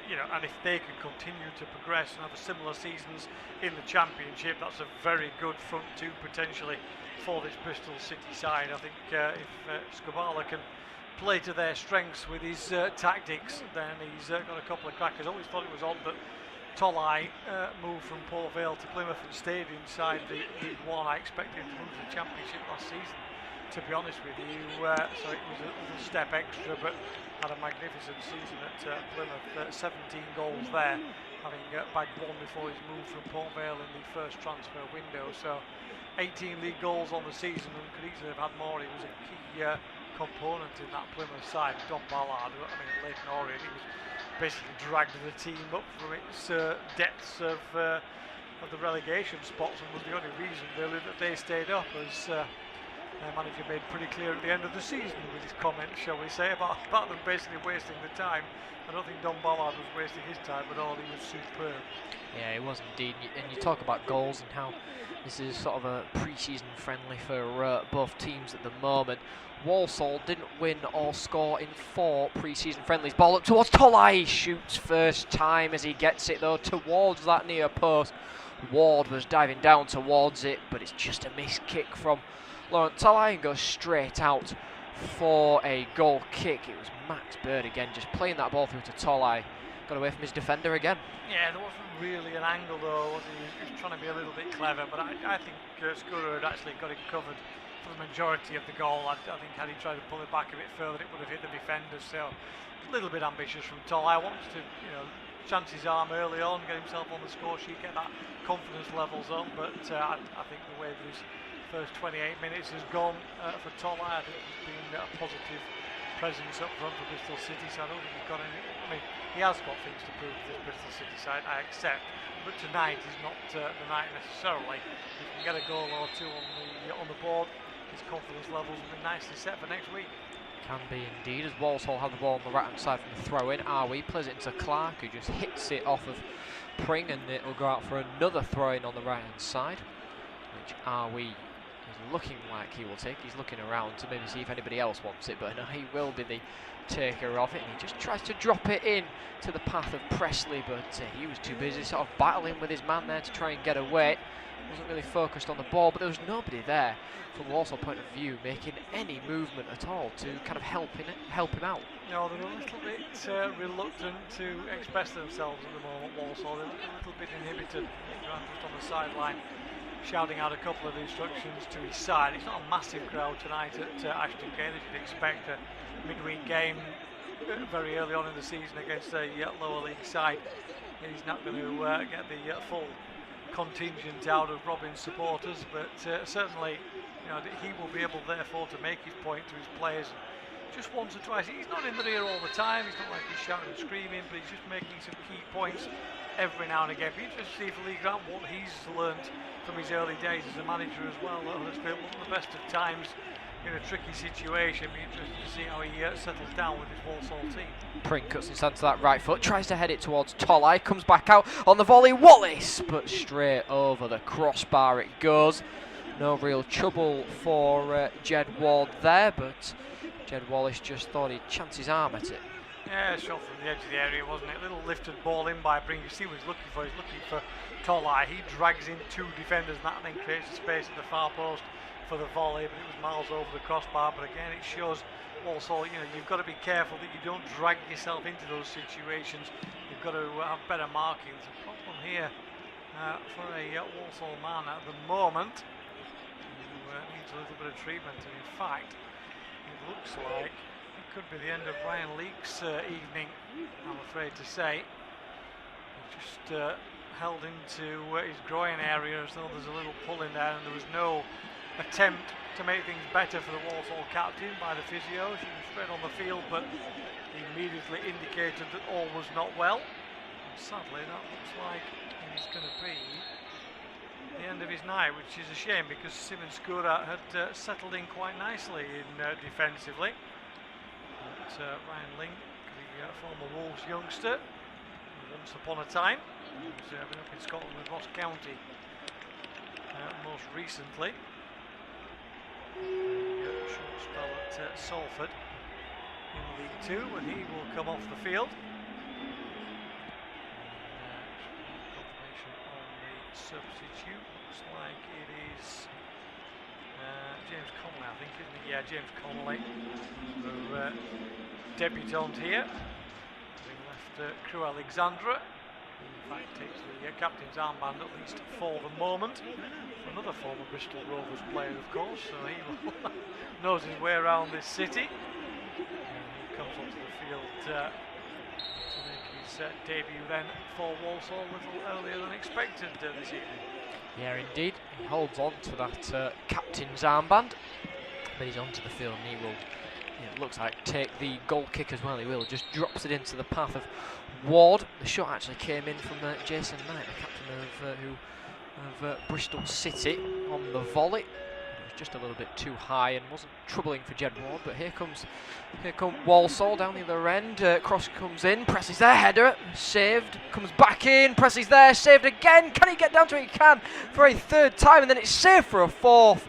You know, and if they can continue to progress and have similar seasons in the Championship, that's a very good front two potentially for this Bristol City side. I think if Scabala can play to their strengths with his tactics, then he's got a couple of crackers. Always thought it was odd that Tolai moved from Port Vale to Plymouth and stayed inside the League One. I expected him to move to the Championship last season, to be honest with you, so it was a little step extra, but had a magnificent season at Plymouth. 17 goals there, having bagged one before his move from Port Vale in the first transfer window. So 18 league goals on the season, and could easily have had more. He was a key component in that Plymouth side. Don Ballard, I mean, at Leighton Orient, he was basically dragged the team up from its depths of the relegation spots, and was the only reason really that they stayed up, as their manager made pretty clear at the end of the season with his comments, shall we say, about them basically wasting the time. I don't think Don Ballard was wasting his time at all. He was superb. Yeah, he was indeed. And you talk about goals and how this is sort of a pre-season friendly for both teams at the moment. Walsall didn't win or score in 4 pre-season friendlies. Ball up towards Tolai, shoots first time as he gets it though towards that near post. Ward was diving down towards it, but it's just a missed kick from Laurent Tolai and goes straight out for a goal kick. It was Max Bird again, just playing that ball through to Tolai. Got away from his defender again. Yeah, there wasn't really an angle though, was he? He was trying to be a little bit clever, but I think Scudder had actually got it covered for the majority of the goal. I think had he tried to pull it back a bit further, it would have hit the defenders. So a little bit ambitious from Tolai. Wants to, you know, chance his arm early on, get himself on the score sheet, get that confidence levels up. But I think the way that his first 28 minutes has gone for Tola, I think he's been a positive presence up front for Bristol City. So I don't think he's got any. I mean, he has got things to prove to this Bristol City side, I accept. But tonight is not the night necessarily. If he can get a goal or two on the board, his confidence levels will be nicely set for next week. Can be indeed, as Walsall have the ball on the right hand side from the throw in. Arwe plays it into Clark, who just hits it off of Pring, and it will go out for another throw in on the right hand side, which Arwe is looking like he will take. He's looking around to maybe see if anybody else wants it, but no, he will be the taker of it, and he just tries to drop it in to the path of Presley, but he was too busy sort of battling with his man there to try and get away. Wasn't really focused on the ball, but there was nobody there from Walsall point of view making any movement at all to kind of help him out. No, they're a little bit reluctant to express themselves at the moment, Walsall. They're a little bit inhibited. Grant just on the sideline shouting out a couple of instructions to his side. It's not a massive crowd tonight at Ashton Gate, as you'd expect. A midweek game very early on in the season against a lower league side. He's not going to get the full contingent out of Robin's supporters, but certainly, he will be able therefore to make his point to his players just once or twice. He's not in the rear all the time, it's not like he's shouting and screaming, but he's just making some key points every now and again. Be interested to see for Lee Grant what he's learned from his early days as a manager as well. Huddersfield wasn't the best of times in a tricky situation. Be interested to see how he settles down with his Walsall team. Pring cuts inside to that right foot, tries to head it towards Tolai, comes back out on the volley. Wallace, but straight over the crossbar it goes. No real trouble for Jed Ward there, but Jed Wallace just thought he'd chance his arm at it. Yeah, shot from the edge of the area, wasn't it? Little lifted ball in by Pring. You see what he's looking for. He's looking for Tolai. He drags in two defenders, and that then creates a space at the far post for the volley, but it was miles over the crossbar. But again, it shows Walsall, you've got to be careful that you don't drag yourself into those situations. You've got to have better marking. There's a problem here for a Walsall man at the moment who needs a little bit of treatment, and in fact it looks like it could be the end of Ryan Leake's evening, I'm afraid to say. He just held into his groin area as though there's a little pull in there, and there was no attempt to make things better for the Walsall captain by the physio. She was straight on the field, but he immediately indicated that all was not well. And sadly, that looks like it's going to be the end of his night, which is a shame because Simon Skura had settled in quite nicely in defensively. But Ryan Link, the former Wolves youngster, once upon a time, was up in Scotland with Ross County most recently. Short spell at Salford in League Two, and he will come off the field. Confirmation on the substitute. Looks like it is James Connolly, I think, isn't it? Yeah, James Connolly, the debutant here, having left Crew Alexandra. In fact, takes the captain's armband at least for the moment. Another former Bristol Rovers player, of course, so he knows his way around this city. And he comes onto the field to make his debut then for Walsall a little earlier than expected this evening. Yeah, indeed. He holds on to that captain's armband, but he's onto the field, and he will, it looks like, take the goal kick as well. He will, just drops it into the path of Ward. The shot actually came in from Jason Knight, the captain of Bristol City, on the volley. It was just a little bit too high and wasn't troubling for Jed Ward, but here comes Walsall down the other end. Cross comes in, Presley's there, header, saved, comes back in, Presley's there, saved again. Can he get down to it? He can for a third time, and then it's saved for a fourth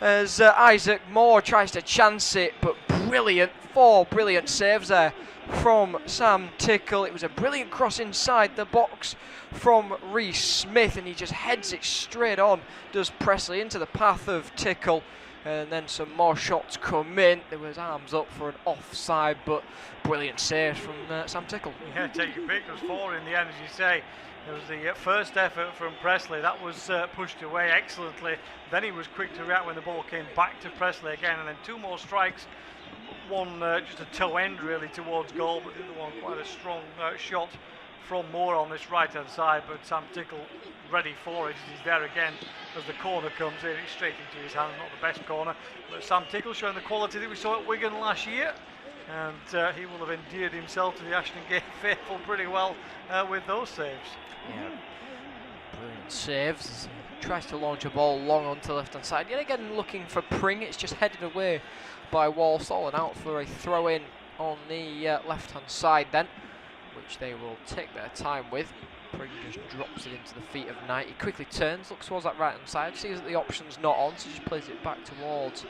as Isaac Moore tries to chance it, but four brilliant saves there from Sam Tickle. It was a brilliant cross inside the box from Reece Smith, and he just heads it straight on, does Presley, into the path of Tickle, and then some more shots come in. There was arms up for an offside, but brilliant saves from Sam Tickle. Yeah, take your pick. There was four in the end, as you say. There was the first effort from Presley, that was pushed away excellently. Then he was quick to react when the ball came back to Presley again, and then two more strikes. One just a toe end really towards goal, but the other one quite a strong shot from more on this right hand side, but Sam Tickle ready for it. He's there again as the corner comes in. It's straight into his hand, not the best corner, but Sam Tickle showing the quality that we saw at Wigan last year, and he will have endeared himself to the Ashton Gate faithful pretty well with those saves. Yeah, brilliant saves as he tries to launch a ball long onto the left hand side. Yet again looking for Pring, it's just headed away by Walsall and out for a throw in on the left hand side then, which they will take their time with. Pring just drops it into the feet of Knight. He quickly turns, looks towards that right hand side, sees that the option's not on, so just plays it back towards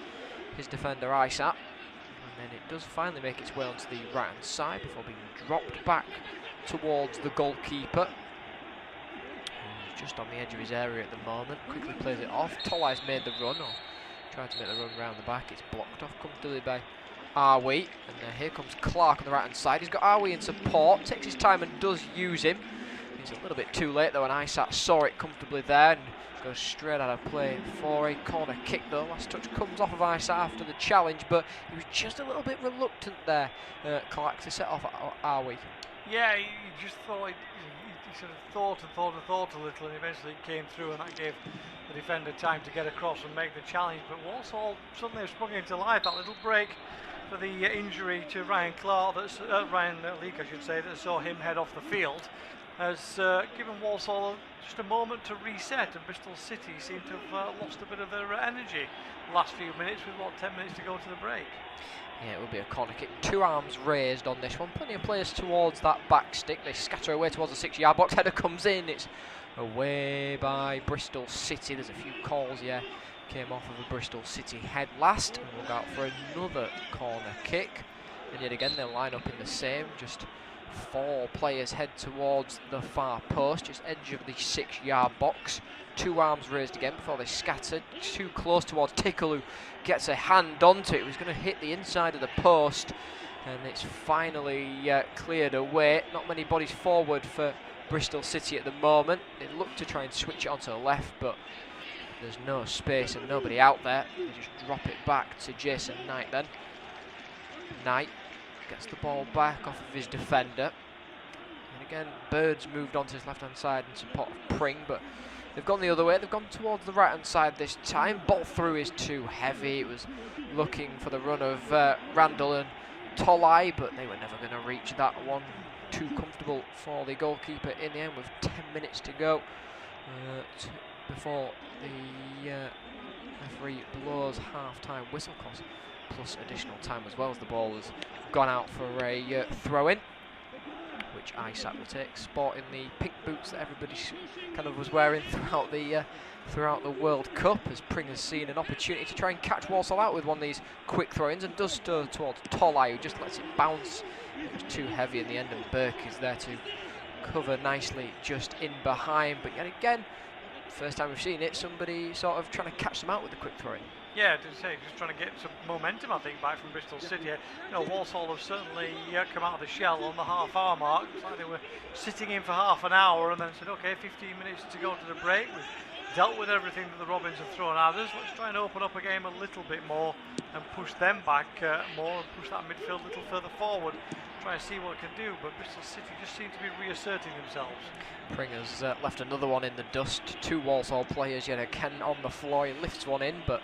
his defender Isat. And then it does finally make its way onto the right hand side before being dropped back towards the goalkeeper. He's just on the edge of his area at the moment. Quickly plays it off. Tolai's made the run, or tried to make the run round the back. It's blocked off comfortably by Arwi. And here comes Clark on the right hand side. He's got Arwi in support, takes his time and does use him. He's a little bit too late though, and Isat saw it comfortably there and goes straight out of play for a corner kick though. Last touch comes off of Isat after the challenge, but he was just a little bit reluctant there, Clark, to set off Arwi. Yeah, he just thought, he sort of thought a little, and eventually it came through, and that gave the defender time to get across and make the challenge. But Walsall suddenly have sprung into life. That little break for the injury to Ryan Clark, Ryan Leake, I should say, that saw him head off the field, has given Walsall just a moment to reset, and Bristol City seem to have lost a bit of their energy the last few minutes with, 10 minutes to go to the break. Yeah, it will be a corner kick. 2 arms raised on this one. Plenty of players towards that back stick. They scatter away towards the 6-yard box. Header comes in. It's away by Bristol City. There's a few calls here. Came off of a Bristol City head last. And we'll go out for another corner kick. And yet again, they'll line up in the same. Just 4 players head towards the far post, just edge of the 6-yard box. 2 arms raised again before they scattered. Too close towards Tickle, who gets a hand onto it. It was going to hit the inside of the post, and it's finally cleared away. Not many bodies forward for Bristol City at the moment. They look to try and switch it onto the left, but there's no space and nobody out there. They just drop it back to Jason Knight then. Knight gets the ball back off of his defender. And again, Bird's moved onto his left-hand side in support of Pring, but they've gone the other way. They've gone towards the right-hand side this time. Ball through is too heavy. It was looking for the run of Randall and Tolai, but they were never going to reach that one. Too comfortable for the goalkeeper in the end with 10 minutes to go before the referee blows half-time whistle, plus additional time as well, as the ball has gone out for a throw-in, which Isat will take, sporting the pink boots that everybody kind of was wearing throughout the World Cup, as Pring has seen an opportunity to try and catch Walsall out with one of these quick throw-ins, and does stir towards Tolai, who just lets it bounce. It was too heavy in the end, and Burke is there to cover nicely just in behind. But yet again, first time we've seen it, somebody sort of trying to catch them out with the quick throw-in. Yeah, to say, just trying to get some momentum, I think, back from Bristol City. Walsall have certainly come out of the shell on the half-hour mark. It's like they were sitting in for half an hour and then said, OK, 15 minutes to go to the break. We've dealt with everything that the Robins have thrown at us. Let's try and open up a game a little bit more and push them back more, and push that midfield a little further forward. Try and see what it can do, but Bristol City just seem to be reasserting themselves. Pring has left another one in the dust. 2 Walsall players yet again on the floor. He lifts one in, but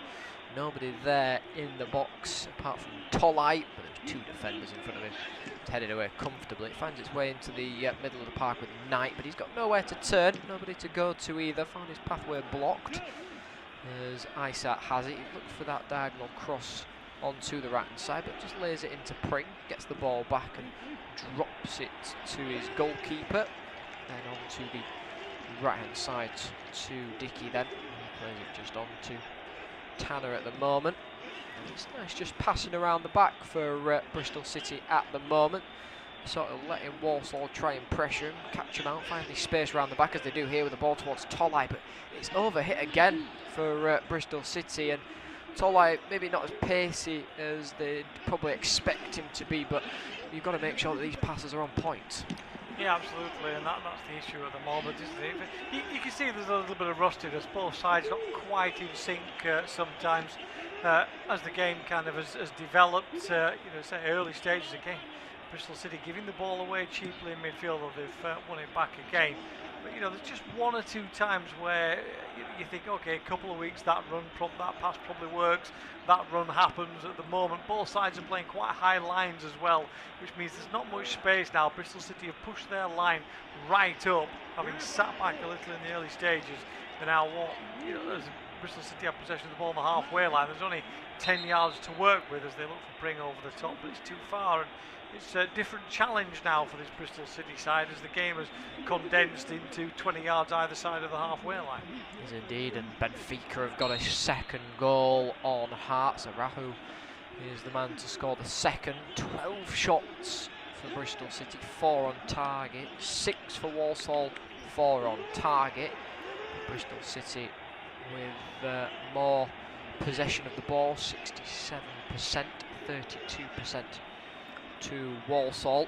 nobody there in the box apart from Tolai, but there's 2 defenders in front of him. It's headed away comfortably. It finds its way into the middle of the park with Knight, but he's got nowhere to turn, nobody to go to either. Found his pathway blocked as Isat has it. He looked for that diagonal cross onto the right hand side, but just lays it into Pring, gets the ball back and drops it to his goalkeeper, then onto the right hand side to Dickey then. He plays it just onto Tanner at the moment. And it's nice just passing around the back for Bristol City at the moment, sort of letting Walsall try and pressure him, catch him out, find the space around the back as they do here with the ball towards Tolai, but it's overhit again for Bristol City, and Tolai maybe not as pacey as they'd probably expect him to be, but you've got to make sure that these passes are on point. Yeah, absolutely, and that's the issue at the moment, isn't it? You can see there's a little bit of rustiness. Both sides not quite in sync sometimes as the game kind of has developed. Say early stages of game, Bristol City giving the ball away cheaply in midfield, or they've won it back again. But you know, there's just one or two times where you think, okay, a couple of weeks that pass probably works, that run happens. At the moment, both sides are playing quite high lines as well, which means there's not much space now. Bristol City have pushed their line right up, having sat back a little in the early stages. They're now as Bristol City have possession of the ball on the halfway line. There's only 10 yards to work with as they look for Pring over the top, but it's too far. And it's a different challenge now for this Bristol City side as the game has condensed into 20 yards either side of the halfway line. Yes, indeed, and Benfica have got a second goal on Hearts. Rahu is the man to score the second. 12 shots for Bristol City, 4 on target, 6 for Walsall, 4 on target. Bristol City with more possession of the ball, 67%, 32% to Walsall.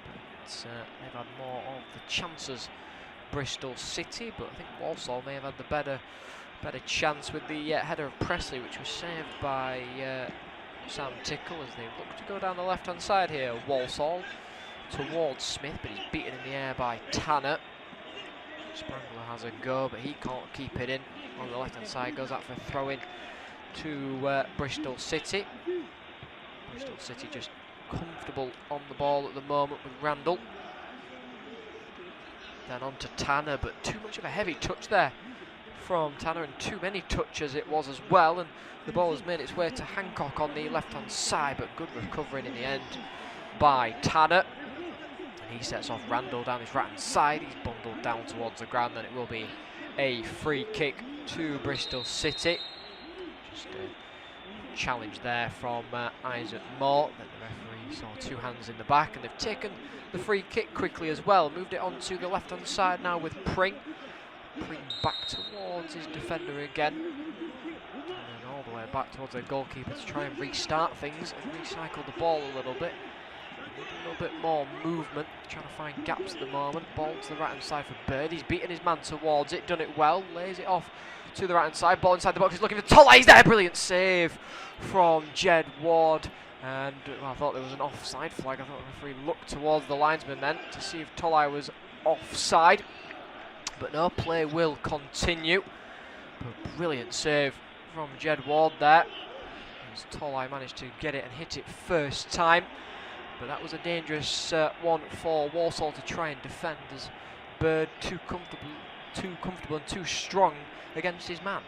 But they've had more of the chances, Bristol City, but I think Walsall may have had the better chance with the header of Presley, which was saved by Sam Tickle as they look to go down the left-hand side here. Walsall towards Smith, but he's beaten in the air by Tanner. Sprangler has a go, but he can't keep it in. On the left-hand side, goes out for a throw-in to Bristol City. Bristol City just comfortable on the ball at the moment with Randall. Then on to Tanner, but too much of a heavy touch there from Tanner, and too many touches it was as well, and the ball has made its way to Hancock on the left-hand side, but good recovering in the end by Tanner. And he sets off Randall down his right-hand side. He's bundled down towards the ground, and it will be a free kick to Bristol City. Just a challenge there from Isaac Moore. Then the referee saw two hands in the back, and they've taken the free kick quickly as well. Moved it onto the left-hand side now with Pring. Pring back towards his defender again. And then all the way back towards their goalkeeper to try and restart things and recycle the ball a little bit. Need a little bit more movement, trying to find gaps at the moment. Ball to the right-hand side for Bird. He's beaten his man towards it, done it well, lays it off to the right-hand side. Ball inside the box, he's looking for Tolley. He's there, brilliant save from Jed Ward. And well, I thought there was an offside flag. I thought the referee looked towards the linesman then to see if Tolley was offside. But no, play will continue. But brilliant save from Jed Ward there, as Tolley managed to get it and hit it first time. But that was a dangerous one for Walsall to try and defend, as Bird too comfortable and too strong against his man.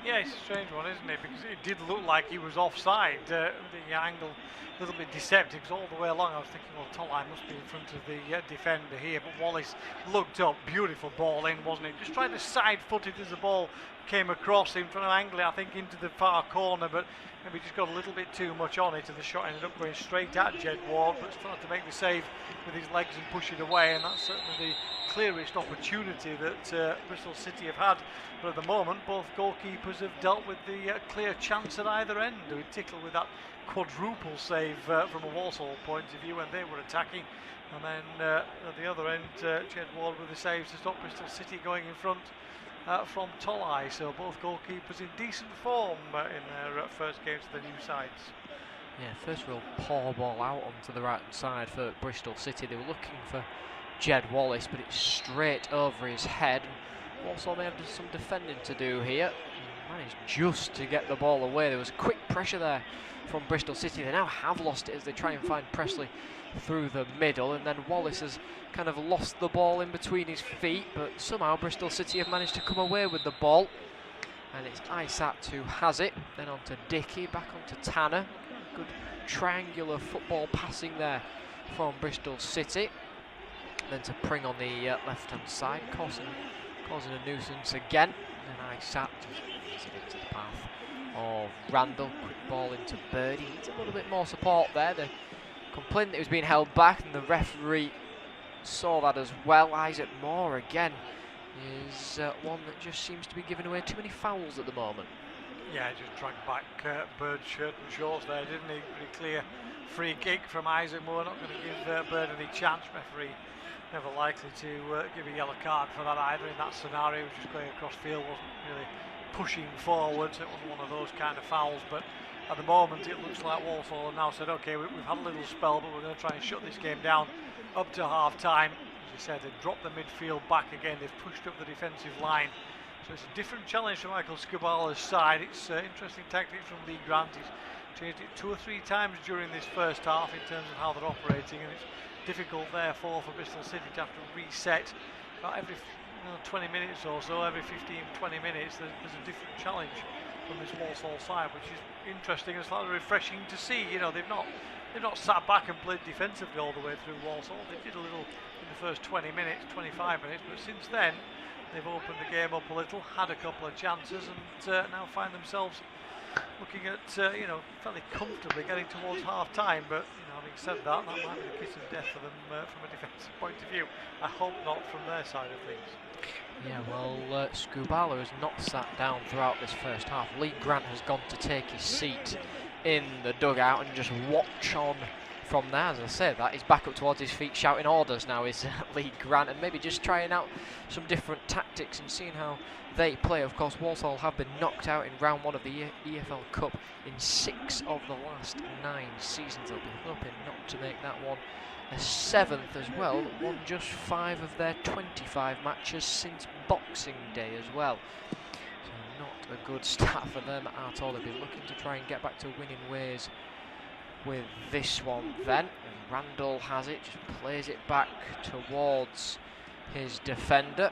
Yeah, it's a strange one, isn't it? Because it did look like he was offside. The angle a little bit deceptive, because all the way along I was thinking, well, Tolley must be in front of the defender here. But Wallace looked up, beautiful ball in, wasn't it? Just tried to side-foot it as the ball came across him, trying to angle it, I think, into the far corner, but maybe just got a little bit too much on it, and the shot ended up going straight at Jed Ward, but started to make the save with his legs and push it away, and that's certainly the clearest opportunity that Bristol City have had. But at the moment, both goalkeepers have dealt with the clear chance at either end. With Tickle with that quadruple save from a Walsall point of view when they were attacking, and then at the other end, Jed Ward with the saves to stop Bristol City going in front from Tolley. So both goalkeepers in decent form in their first games to the new sides. Yeah, first real poor ball out onto the right hand side for Bristol City. They were looking for Jed Wallace, but it's straight over his head. Walsall may have some defending to do here. He managed just to get the ball away. There was quick pressure there from Bristol City. They now have lost it as they try and find Presley through the middle, and then Wallace has kind of lost the ball in between his feet, but somehow Bristol City have managed to come away with the ball, and it's Isat who has it. Then on to Dickey, back onto Tanner. Good triangular football passing there from Bristol City. Then to Pring on the left hand side, causing a nuisance again. And then Isat just into the path of Randall. Quick ball into Bird. He needs a little bit more support there. The complaint that he was being held back, and the referee saw that as well. Isaac Moore again is one that just seems to be giving away too many fouls at the moment. Yeah, just dragged back Bird's shirt and shorts there, didn't he? Pretty clear free kick from Isaac Moore. Not going to give Bird any chance. Referee never likely to give a yellow card for that either in that scenario. He was just going across field, wasn't really pushing forward, so it wasn't one of those kind of fouls. But at the moment it looks like Walsall have now said, okay, we've had a little spell, but we're going to try and shut this game down up to half time. As you said, they've dropped the midfield back again, they've pushed up the defensive line. So it's a different challenge for Michael Scubala's side. It's interesting tactics from Lee Grant. He's changed it 2 or 3 times during this first half in terms of how they're operating, and it's difficult therefore for Bristol City to have to reset about every 20 minutes or so, every 15-20 minutes there's a different challenge from this Walsall side, which is interesting and slightly refreshing to see. They've not sat back and played defensively all the way through Walsall. They did a little in the first 20 minutes, 25 minutes, but since then they've opened the game up a little, had a couple of chances, and now find themselves looking at fairly comfortably getting towards half time. But having said that, that might be the kiss of death for them from a defensive point of view. I hope not from their side of things. Yeah, well, Scubala has not sat down throughout this first half. Lee Grant has gone to take his seat in the dugout and just watch on from there. As I said, that he's back up towards his feet shouting orders now is Lee Grant, and maybe just trying out some different tactics and seeing how they play. Of course, Walsall have been knocked out in round 1 of the EFL Cup in 6 of the last 9 seasons. They'll be hoping not to make that one a 7th as well, won just 5 of their 25 matches since Boxing Day as well. So not a good start for them at all. They'll be looking to try and get back to winning ways with this one then. And Randall has it, just plays it back towards his defender.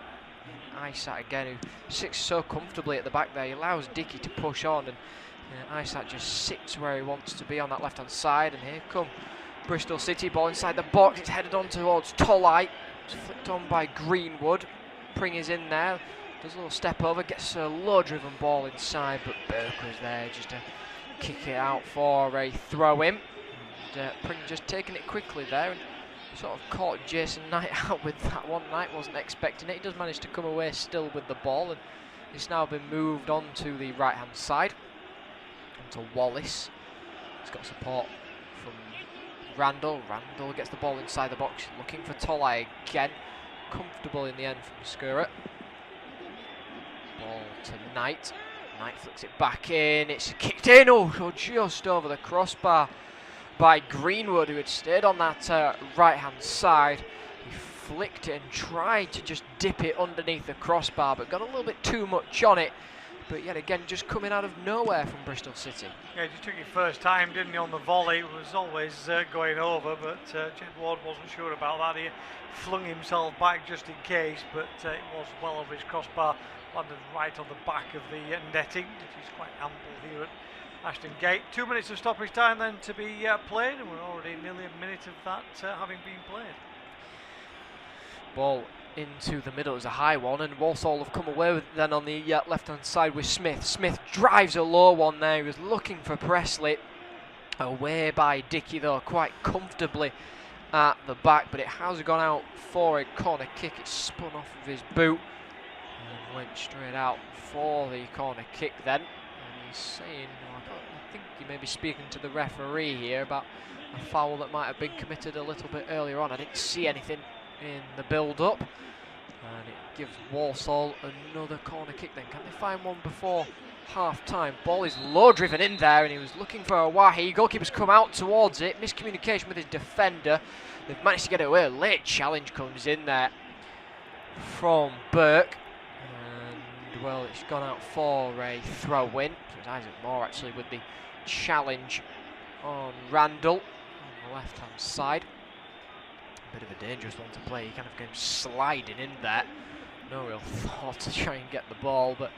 Isaac again, who sits so comfortably at the back there. He allows Dickey to push on, and Isaac just sits where he wants to be on that left-hand side. And here come Bristol City, ball inside the box. It's headed on towards Tolai. It's flicked on by Greenwood. Pring is in there. Does a little step over, gets a low-driven ball inside, but Burke was there just to kick it out for a throw-in. And Pring just taking it quickly there and sort of caught Jason Knight out with that one. Knight wasn't expecting it. He does manage to come away still with the ball, and it's now been moved on to the right-hand side, onto Wallace. He's got support from Randall. Randall gets the ball inside the box, looking for Tolai again. Comfortable in the end from Skura. Ball to Knight. Knight flicks it back in. It's kicked in. Oh, just over the crossbar by Greenwood, who had stayed on that right-hand side. He flicked it and tried to just dip it underneath the crossbar, but got a little bit too much on it. But yet again, just coming out of nowhere from Bristol City. Yeah, he just took it first time, didn't he, on the volley. It was always going over, but Jed Ward wasn't sure about that. He flung himself back just in case, but it was well over his crossbar. Landed right on the back of the netting, which is quite ample here at Ashton Gate. 2 minutes of stoppage time then to be played, and we're already nearly a minute of that having been played. Ball into the middle is a high one, and Walsall have come away with it then on the left-hand side with Smith. Smith drives a low one there. He was looking for Presley. Away by Dickey though, quite comfortably at the back, but it has gone out for a corner kick. It spun off of his boot and went straight out for the corner kick then. And he's saying, I think he may be speaking to the referee here about a foul that might have been committed a little bit earlier on. I didn't see anything in the build-up, and it gives Walsall another corner kick then. Can they find one before half-time? Ball is low-driven in there, and he was looking for Awahi. Goalkeeper's come out towards it. Miscommunication with his defender. They've managed to get it away. A late challenge comes in there from Burke, and well, it's gone out for a throw-in. So it's Isaac Moore actually with the challenge on Randall on the left-hand side. Bit of a dangerous one to play. He kind of came sliding in there. No real thought to try and get the ball, but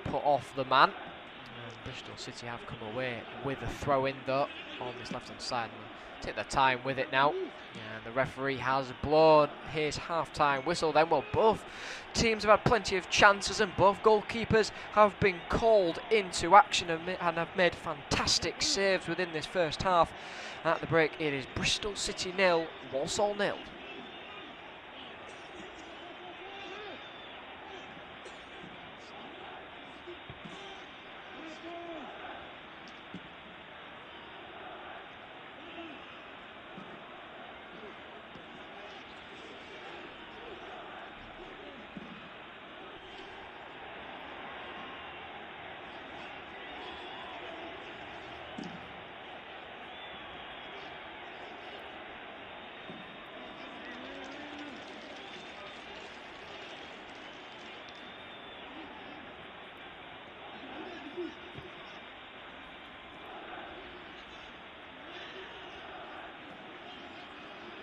put off the man. And Bristol City have come away with a throw-in though on this left-hand side. And they'll take their time with it now. And the referee has blown his half-time whistle then. Well, both teams have had plenty of chances, and both goalkeepers have been called into action and have made fantastic saves within this first half. At the break, it is Bristol City 0, Walsall 0.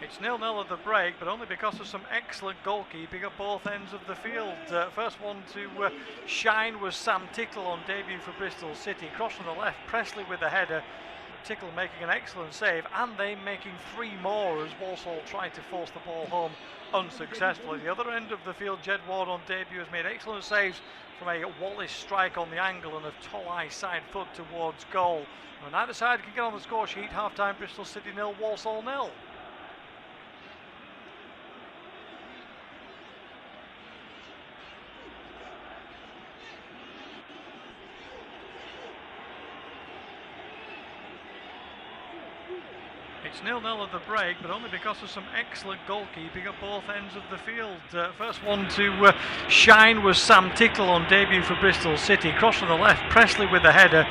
It's 0-0 at the break, but only because of some excellent goalkeeping at both ends of the field. First one to shine was Sam Tickle on debut for Bristol City. Cross from the left, Presley with the header. Tickle making an excellent save, and they making 3 more as Walsall tried to force the ball home unsuccessfully. The other end of the field, Jed Ward on debut has made excellent saves from a Wallace strike on the angle and a Tolai side foot towards goal. And either side can get on the score sheet. Half time, Bristol City 0, Walsall 0. It's 0-0 at the break, but only because of some excellent goalkeeping at both ends of the field. First one to shine was Sam Tickle on debut for Bristol City. Cross from the left, Presley with the header.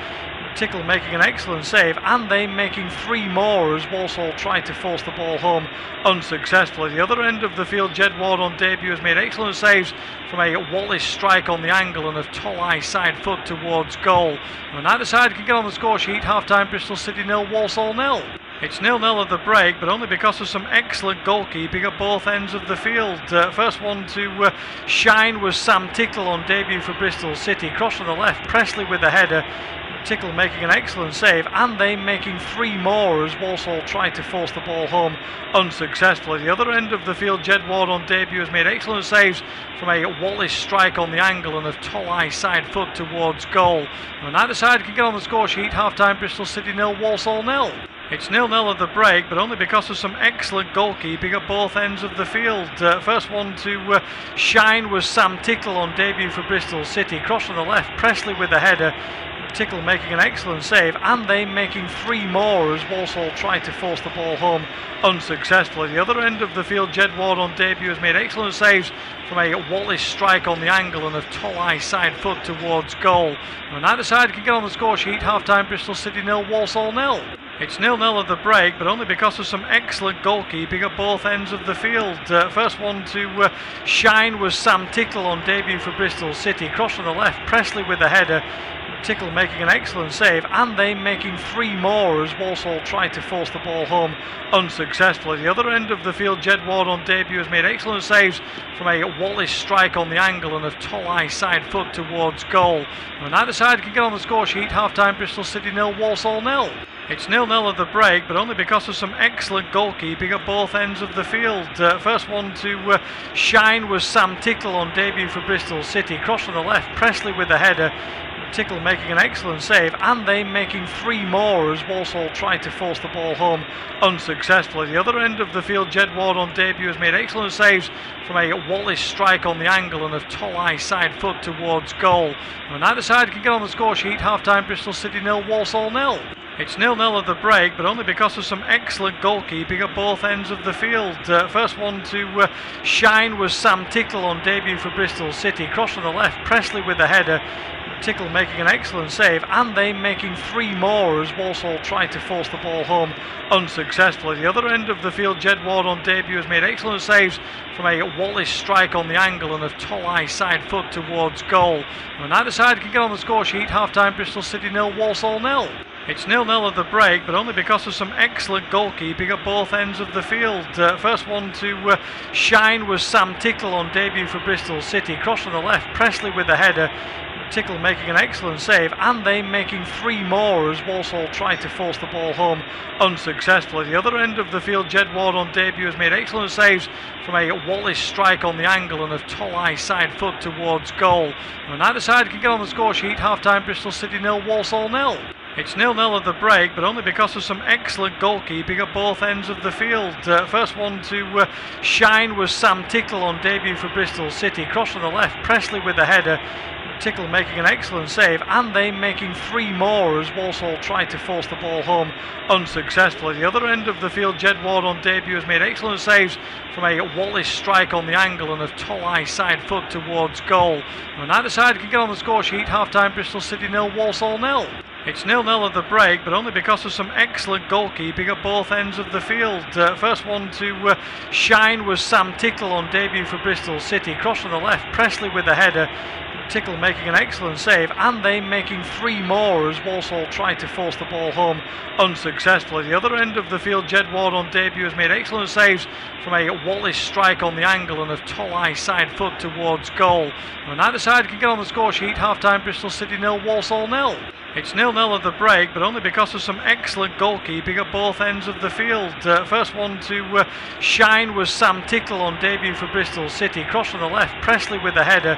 Tickle making an excellent save, and they making 3 more as Walsall tried to force the ball home unsuccessfully. The other end of the field, Jed Ward on debut has made excellent saves from a Wallace strike on the angle and a Tolai side foot towards goal. And either side can get on the score sheet. Half time, Bristol City 0, Walsall 0. It's 0-0 at the break, but only because of some excellent goalkeeping at both ends of the field. First one to shine was Sam Tickle on debut for Bristol City. Cross from the left, Presley with the header. Tickle making an excellent save, and they making 3 more as Walsall tried to force the ball home unsuccessfully. The other end of the field, Jed Ward on debut has made excellent saves from a Wallace strike on the angle and a Tolai side foot towards goal. And either side can get on the score sheet. Half time, Bristol City 0, Walsall 0. It's 0-0 at the break, but only because of some excellent goalkeeping at both ends of the field. First one to shine was Sam Tickle on debut for Bristol City. Cross from the left, Presley with the header. Tickle making an excellent save, and they making 3 more as Walsall tried to force the ball home unsuccessfully. The other end of the field, Jed Ward on debut has made excellent saves from a Wallace strike on the angle and a Tolai side foot towards goal. And either side can get on the score sheet. Half time, Bristol City 0, Walsall 0. It's 0-0 at the break, but only because of some excellent goalkeeping at both ends of the field. First one to shine was Sam Tickle on debut for Bristol City. Cross from the left, Presley with the header. Tickle making an excellent save, and they making 3 more as Walsall tried to force the ball home unsuccessfully. The other end of the field, Jed Ward on debut has made excellent saves from a Wallace strike on the angle and a Tolai side foot towards goal. And either side can get on the score sheet. Half time, Bristol City 0, Walsall 0. It's 0-0 at the break, but only because of some excellent goalkeeping at both ends of the field. First one to shine was Sam Tickle on debut for Bristol City. Cross from the left, Presley with the header. Tickle making an excellent save, and they making 3 more as Walsall tried to force the ball home unsuccessfully. The other end of the field, Jed Ward on debut has made excellent saves from a Wallace strike on the angle and a Tolai side foot towards goal. And either side can get on the score sheet. Half time, Bristol City 0, Walsall 0. It's 0-0 at the break, but only because of some excellent goalkeeping at both ends of the field. First one to shine was Sam Tickle on debut for Bristol City. Cross from the left, Presley with the header. Tickle making an excellent save, and they making 3 more as Walsall tried to force the ball home unsuccessfully. The other end of the field, Jed Ward on debut has made excellent saves from a Wallace strike on the angle and a Tolai side foot towards goal. And either side can get on the score sheet. Half time, Bristol City 0, Walsall 0. It's 0-0 at the break, but only because of some excellent goalkeeping at both ends of the field. First one to shine was Sam Tickle on debut for Bristol City. Cross from the left, Presley with the header. Tickle making an excellent save, and they making 3 more as Walsall tried to force the ball home unsuccessfully. The other end of the field, Jed Ward on debut has made excellent saves from a Wallace strike on the angle and a Tolai side foot towards goal. And either side can get on the score sheet. Half time, Bristol City 0, Walsall 0. It's 0-0 at the break, but only because of some excellent goalkeeping at both ends of the field. First one to shine was Sam Tickle on debut for Bristol City. Cross from the left, Presley with the header. Tickle making an excellent save, and they making 3 more as Walsall tried to force the ball home unsuccessfully. The other end of the field, Jed Ward on debut has made excellent saves from a Wallace strike on the angle and a Tolai side foot towards goal. And either side can get on the score sheet. Half time, Bristol City 0, Walsall 0. It's 0-0 at the break, but only because of some excellent goalkeeping at both ends of the field. First one to shine was Sam Tickle on debut for Bristol City. Cross from the left, Presley with the header. Tickle making an excellent save, and they making 3 more as Walsall tried to force the ball home unsuccessfully. The other end of the field, Jed Ward on debut has made excellent saves from a Wallace strike on the angle and a Tolai side foot towards goal. And neither side can get on the score sheet. Half-time Bristol City 0, Walsall 0. It's 0-0 at the break, but only because of some excellent goalkeeping at both ends of the field. First one to shine was Sam Tickle on debut for Bristol City. Cross from the left, Presley with the header.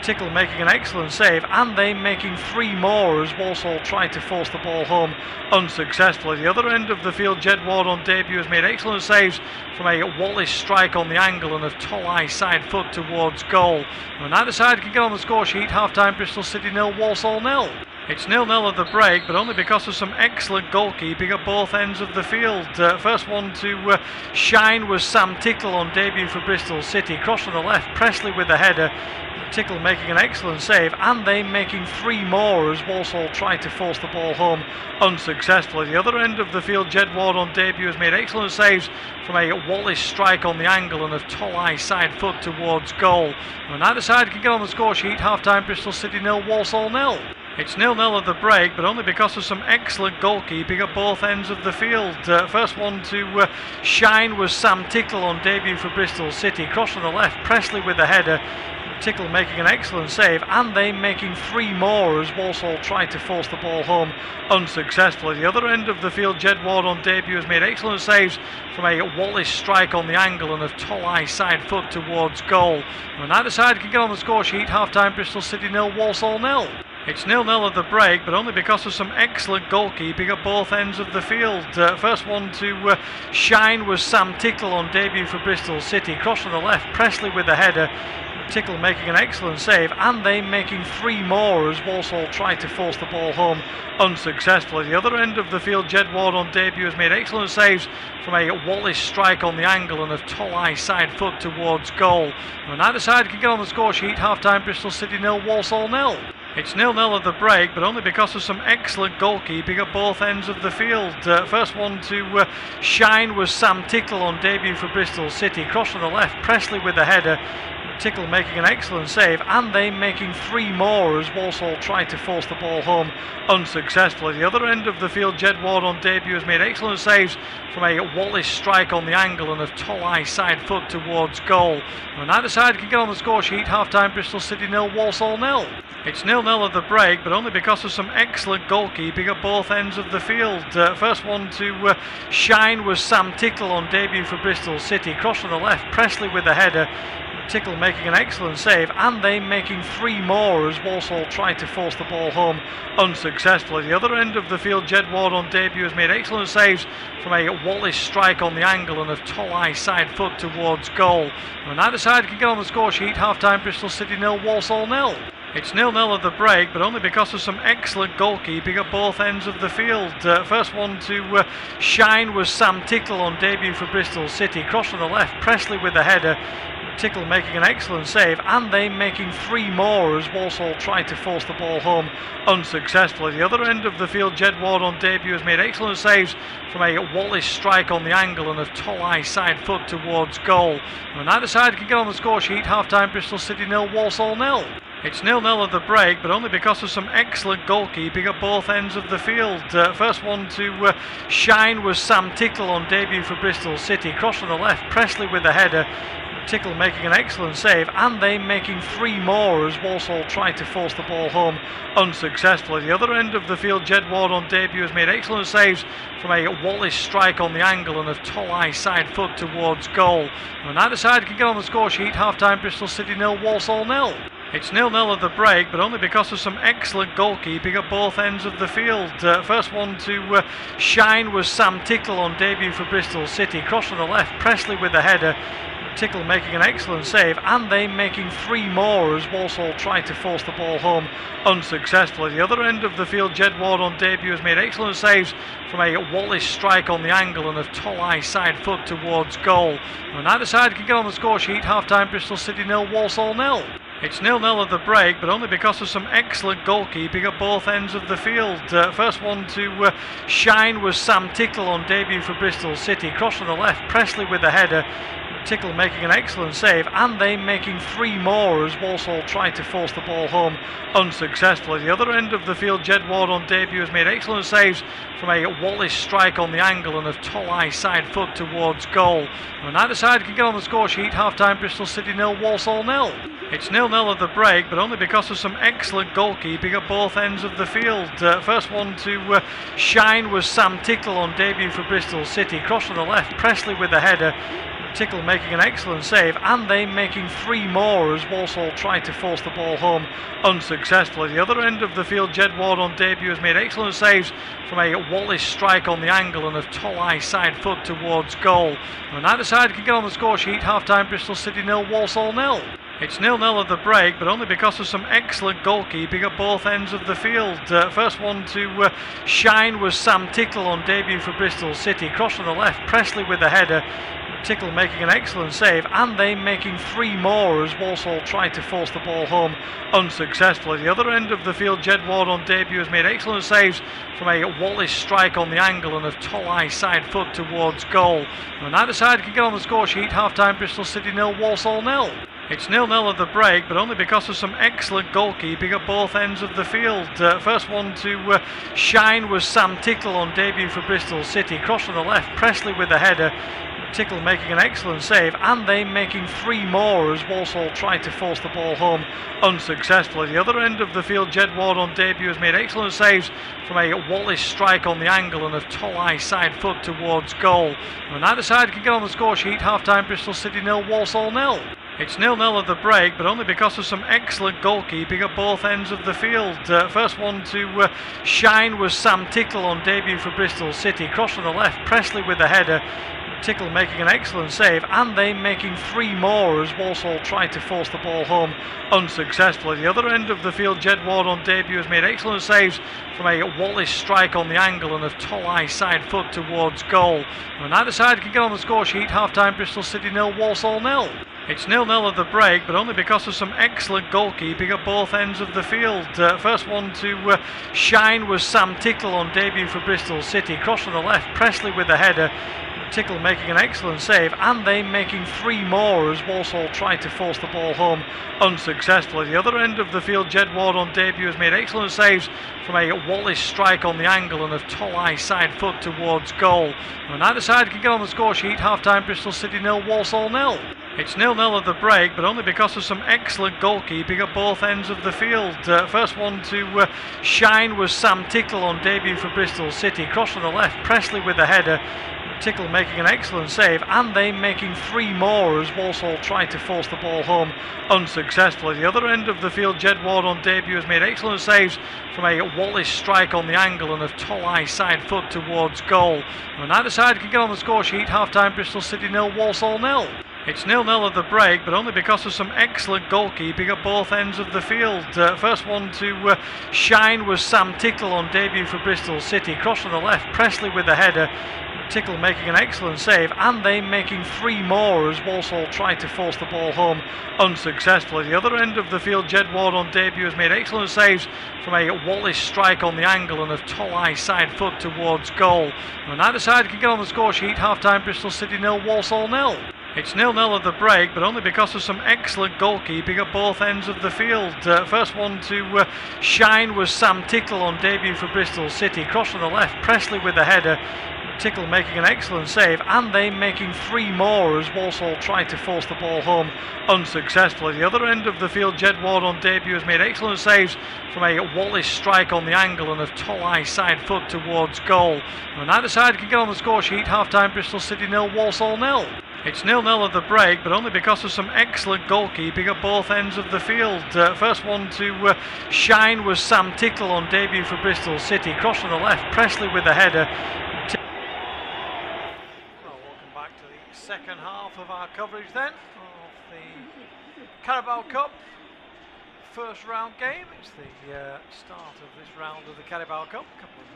Tickle making an excellent save, and they making 3 more as Walsall tried to force the ball home unsuccessfully. The other end of the field, Jed Ward on debut has made excellent saves from a Wallace strike on the angle and a Tolai side foot towards goal. And neither side can get on the score sheet. Half-time Bristol City 0, Walsall 0. It's 0-0 at the break, but only because of some excellent goalkeeping at both ends of the field. First one to shine was Sam Tickle on debut for Bristol City. Cross from the left, Presley with the header. Tickle making an excellent save, and they making 3 more as Walsall tried to force the ball home unsuccessfully. The other end of the field, Jed Ward on debut has made excellent saves from a Wallace strike on the angle and a Tolai side foot towards goal. And neither side can get on the score sheet. Half-time Bristol City 0, Walsall 0. It's 0-0 at the break, but only because of some excellent goalkeeping at both ends of the field. First one to shine was Sam Tickle on debut for Bristol City. Cross from the left, Presley with the header. Tickle making an excellent save, and they making 3 more as Walsall tried to force the ball home unsuccessfully. The other end of the field, Jed Ward on debut has made excellent saves from a Wallace strike on the angle and a Tolai side foot towards goal. And neither side can get on the score sheet. Half-time Bristol City 0, Walsall 0. It's 0-0 at the break, but only because of some excellent goalkeeping at both ends of the field. First one to shine was Sam Tickle on debut for Bristol City. Cross from the left, Presley with the header. Tickle making an excellent save, and they making 3 more as Walsall tried to force the ball home unsuccessfully. The other end of the field, Jed Ward on debut has made excellent saves from a Wallace strike on the angle and a Tolai side foot towards goal. And neither side can get on the score sheet. Half-time Bristol City 0, Walsall 0. It's 0-0 at the break, but only because of some excellent goalkeeping at both ends of the field. First one to shine was Sam Tickle on debut for Bristol City. Cross from the left, Presley with the header. Tickle making an excellent save, and they making 3 more as Walsall tried to force the ball home unsuccessfully. The other end of the field, Jed Ward on debut has made excellent saves from a Wallace strike on the angle and a Tolai side foot towards goal. And neither side can get on the score sheet. Half-time Bristol City 0, Walsall 0. It's 0-0 at the break, but only because of some excellent goalkeeping at both ends of the field. First one to shine was Sam Tickle on debut for Bristol City. Cross from the left, Presley with the header. Tickle making an excellent save, and they making 3 more as Walsall tried to force the ball home unsuccessfully. The other end of the field, Jed Ward on debut has made excellent saves from a Wallace strike on the angle and a Tolai side foot towards goal. And neither side can get on the score sheet. Half-time Bristol City 0, Walsall 0. It's 0-0 at the break, but only because of some excellent goalkeeping at both ends of the field. First one to shine was Sam Tickle on debut for Bristol City. Cross from the left, Presley with the header. Tickle making an excellent save, and they making 3 more as Walsall tried to force the ball home unsuccessfully. The other end of the field, Jed Ward on debut has made excellent saves from a Wallace strike on the angle and a Tolai side foot towards goal. And neither side can get on the score sheet. Half-time Bristol City 0, Walsall 0. It's 0-0 at the break, but only because of some excellent goalkeeping at both ends of the field. First one to shine was Sam Tickle on debut for Bristol City. Cross from the left, Presley with the header. Tickle making an excellent save, and they making 3 more as Walsall tried to force the ball home unsuccessfully. The other end of the field, Jed Ward on debut has made excellent saves from a Wallace strike on the angle and a Tolai side foot towards goal. And neither side can get on the score sheet. Half-time Bristol City 0, Walsall 0. It's 0-0 at the break, but only because of some excellent goalkeeping at both ends of the field. First one to shine was Sam Tickle on debut for Bristol City. Cross from the left, Presley with the header. Tickle making an excellent save, and they making 3 more as Walsall tried to force the ball home unsuccessfully. The other end of the field, Jed Ward on debut has made excellent saves from a Wallace strike on the angle and a Tolai side foot towards goal. And neither side can get on the score sheet. Half-time Bristol City 0, Walsall 0. It's 0-0 at the break, but only because of some excellent goalkeeping at both ends of the field. First one to shine was Sam Tickle on debut for Bristol City. Cross from the left, Presley with the header. Tickle making an excellent save, and they making 3 more as Walsall tried to force the ball home unsuccessfully. The other end of the field, Jed Ward on debut has made excellent saves from a Wallace strike on the angle and a Tolai side foot towards goal. And either side can get on the score sheet. Half-time Bristol City 0, Walsall 0. It's 0-0 at the break, but only because of some excellent goalkeeping at both ends of the field. First one to shine was Sam Tickle on debut for Bristol City. Cross from the left, Presley with the header. Tickle making an excellent save, and they making 3 more as Walsall tried to force the ball home unsuccessfully. The other end of the field, Jed Ward on debut has made excellent saves from a Wallace strike on the angle and a Tolai side foot towards goal. And either side can get on the score sheet. Half-time Bristol City 0, Walsall 0. It's 0-0 at the break, but only because of some excellent goalkeeping at both ends of the field. First one to shine was Sam Tickle on debut for Bristol City. Cross from the left, Presley with the header. Tickle making an excellent save, and they making 3 more as Walsall tried to force the ball home unsuccessfully. The other end of the field, Jed Ward on debut has made excellent saves from a Wallace strike on the angle and a Tolai side foot towards goal. And either side can get on the score sheet. Half-time Bristol City 0, Walsall 0. It's 0-0 at the break, but only because of some excellent goalkeeping at both ends of the field. First one to shine was Sam Tickle on debut for Bristol City. Cross from the left, Presley with the header. Tickle making an excellent save, and they making 3 more as Walsall tried to force the ball home unsuccessfully. The other end of the field, Jed Ward on debut has made excellent saves from a Wallace strike on the angle and a Tolai side foot towards goal. And either side can get on the score sheet. Half-time Bristol City 0, Walsall 0. It's 0-0 at the break, but only because of some excellent goalkeeping at both ends of the field. First one to shine was Sam Tickle on debut for Bristol City. Cross from the left, Presley with the header. Tickle making an excellent save, and they making 3 more as Walsall tried to force the ball home unsuccessfully. The other end of the field, Jed Ward on debut has made excellent saves from a Wallace strike on the angle and a Tolai side foot towards goal. And either side can get on the score sheet. Half-time Bristol City 0, Walsall 0. It's 0-0 at the break, but only because of some excellent goalkeeping at both ends of the field. First one to shine was Sam Tickle on debut for Bristol City. Cross from the left, Presley with the header. Tickle making an excellent save, and they making 3 more as Walsall tried to force the ball home unsuccessfully. The other end of the field, Jed Ward on debut has made excellent saves from a Wallace strike on the angle and a Tolai side foot towards goal. And either side can get on the score sheet. Half-time Bristol City 0, Walsall 0. It's 0-0 at the break, but only because of some excellent goalkeeping at both ends of the field. First one to shine was Sam Tickle on debut for Bristol City. Cross from the left, Presley with the header. Tickle making an excellent save, and they making 3 more as Walsall tried to force the ball home unsuccessfully. The other end of the field, Jed Ward on debut has made excellent saves from a Wallace strike on the angle and a Tolai side foot towards goal. And either side can get on the score sheet. Half-time Bristol City 0, Walsall 0. It's 0-0 at the break, but only because of some excellent goalkeeping at both ends of the field. First one to shine was Sam Tickle on debut for Bristol City. Cross from the left, Presley with the header. Tickle making an excellent save, and they making 3 more as Walsall tried to force the ball home unsuccessfully. The other end of the field, Jed Ward on debut has made excellent saves from a Wallace strike on the angle and a Tolai side foot towards goal. And either side can get on the score sheet. Half-time Bristol City 0, Walsall 0. It's 0-0 at the break, but only because of some excellent goalkeeping at both ends of the field. First one to shine was Sam Tickle on debut for Bristol City. Cross from the left, Presley with the header. Tickle making an excellent save, and they making 3 more as Walsall tried to force the ball home unsuccessfully. The other end of the field, Jed Ward on debut has made excellent saves from a Wallace strike on the angle and a Tolai side foot towards goal. And either side can get on the score sheet. Half-time Bristol City 0, Walsall 0. It's 0-0 at the break, but only because of some excellent goalkeeping at both ends of the field. First one to shine was Sam Tickle on debut for Bristol City. Cross from the left, Presley with the header. Welcome back to the second half of our coverage then of the Carabao Cup First Round game. It's the start of this round of the Carabao Cup. A couple of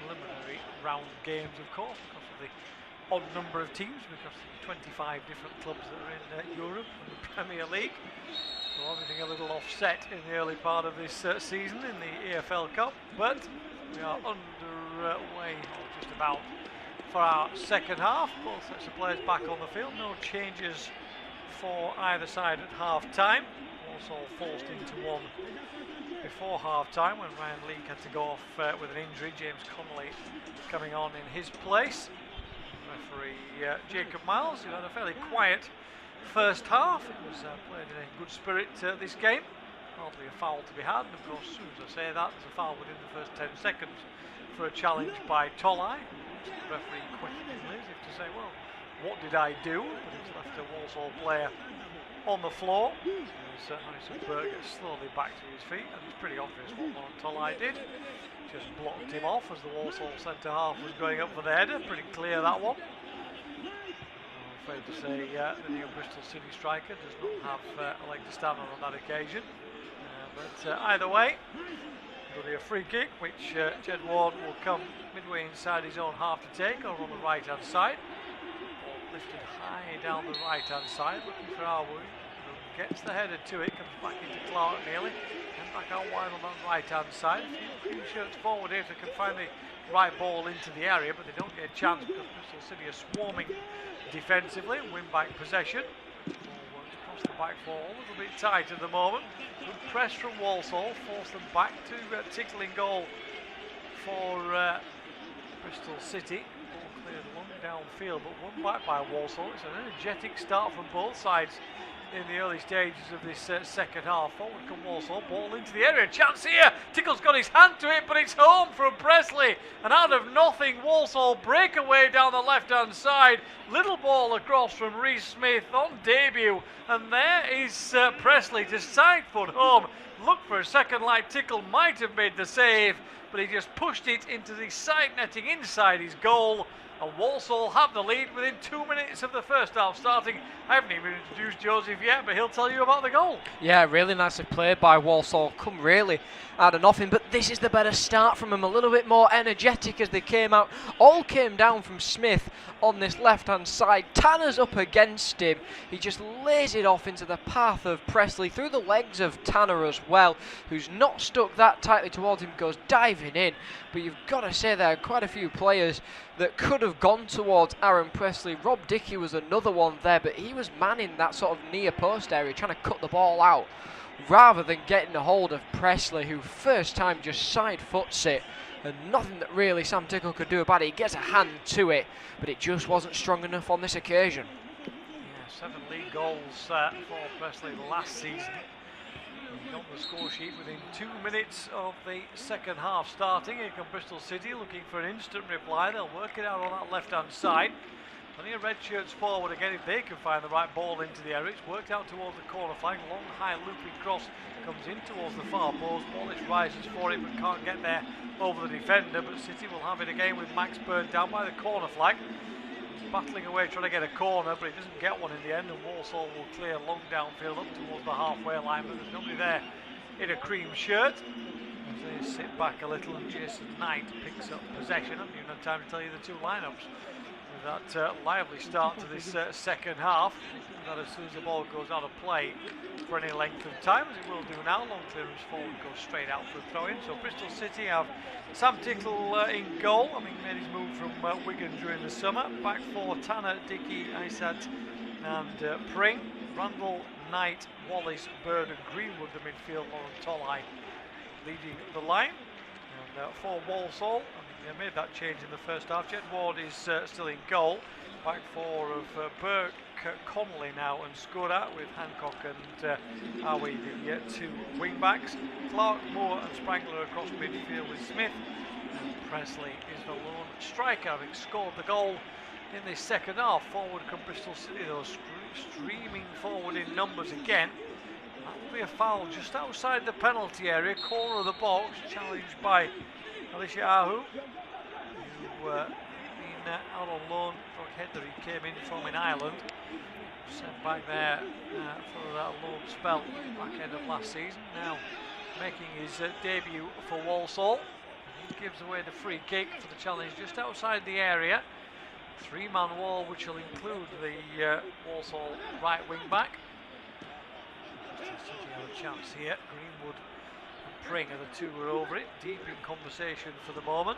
preliminary round games, of course, because of the odd number of teams, because of the 25 different clubs that are in Europe and the Premier League. So everything a little offset in the early part of this season in the AFL Cup, but we are underway, or just about, for our second half. Both sets of players back on the field, no changes for either side at half time. Also forced into one before half time when Ryan Leake had to go off with an injury. James Connolly coming on in his place. Referee Jacob Miles, who had a fairly quiet first half. It was played in a good spirit this game. Hardly a foul to be had, and of course, as soon as I say that, there's a foul within the first 10 seconds for a challenge by Tolai. The referee questioningly, as if to say, well, what did I do? But he's left a Walsall player on the floor. As Harrison Burke gets slowly back to his feet, and it's pretty obvious what Lauren Tolai did. Just blocked him off as the Walsall centre half was going up for the header. Pretty clear, that one. I'm afraid to say the new Bristol City striker does not have a leg to stand on that occasion. But either way, it'll be a free kick, which Jed Ward will come midway inside his own half to take, over on the right-hand side. Ball lifted high down the right-hand side, looking for Arwood. Gets the header to it, comes back into Clark nearly, and back out wide on that right-hand side. A few shirts forward here if they can find the right ball into the area, but they don't get a chance because Bristol City are swarming defensively and win back possession. Ball works across the back four, a little bit tight at the moment. Good press from Walsall, force them back to tickling goal for Bristol City. Ball cleared long downfield, but won back by Walsall. It's an energetic start from both sides in the early stages of this second half. Forward come Walsall, ball into the area, chance here, Tickle's got his hand to it, but it's home from Presley, and out of nothing Walsall break away down the left hand side, little ball across from Reece Smith on debut, and there is Presley to side foot home. Look for a second like Tickle might have made the save, but he just pushed it into the side netting inside his goal. And Walsall have the lead within 2 minutes of the first half starting. I haven't even introduced Joseph yet, but he'll tell you about the goal. Yeah, really nicely played by Walsall. Come really out of nothing, but this is the better start from him. A little bit more energetic as they came out. All came down from Smith on this left-hand side. Tanner's up against him. He just lays it off into the path of Presley through the legs of Tanner as well, who's not stuck that tightly towards him, goes diving in. But you've got to say there are quite a few players that could have gone towards Aaron Presley. Rob Dickey was another one there, but he was manning that sort of near post area, trying to cut the ball out, rather than getting a hold of Presley, who first time just side foots it, and nothing that really Sam Tickle could do about it. He gets a hand to it, but it just wasn't strong enough on this occasion. Yeah, 7 league goals for Presley last season. He got the score sheet within 2 minutes of the second half starting. Here come Bristol City looking for an instant reply. They'll work it out on that left-hand side. Plenty of red shirts forward again if they can find the right ball into the area. It's worked out towards the corner flag. Long, high, looping cross comes in towards the far post. Wallace rises for it but can't get there over the defender. But City will have it again with Max Bird down by the corner flag. He's battling away trying to get a corner, but he doesn't get one in the end. And Walsall will clear long downfield up towards the halfway line. But there's nobody there in a cream shirt. As they sit back a little and Jason Knight picks up possession. I haven't even had time to tell you the two lineups. That lively start to this second half, that as soon as the ball goes out of play for any length of time, as it will do now, long clearance forward goes straight out for a throw-in. So Bristol City have Sam Tickle in goal. I mean, he made his move from Wigan during the summer. Back four, Tanner, Dickey, Isat and Pring. Randall, Knight, Wallace, Bird and Greenwood the midfield. Lauren Tolai leading the line. And for Walsall, they made that change in the first half. Jed Ward is still in goal. Back four of Burke, Connolly now and Skora, with Hancock and Awi the two wing backs. Clark, Moore and Sprangler across midfield with Smith. And Presley is the lone striker, having scored the goal in the second half. Forward come Bristol City, though, streaming forward in numbers again. That will be a foul just outside the penalty area, corner of the box, challenged by Alicia Ahu, who been out on loan for Heather. He came in from Ireland, sent back there for that loan spell back end of last season. Now making his debut for Walsall. He gives away the free kick for the challenge just outside the area. 3-man wall, which will include the Walsall right wing back. City no chance here. Greenwood and Pring are the two who are over it, deep in conversation for the moment.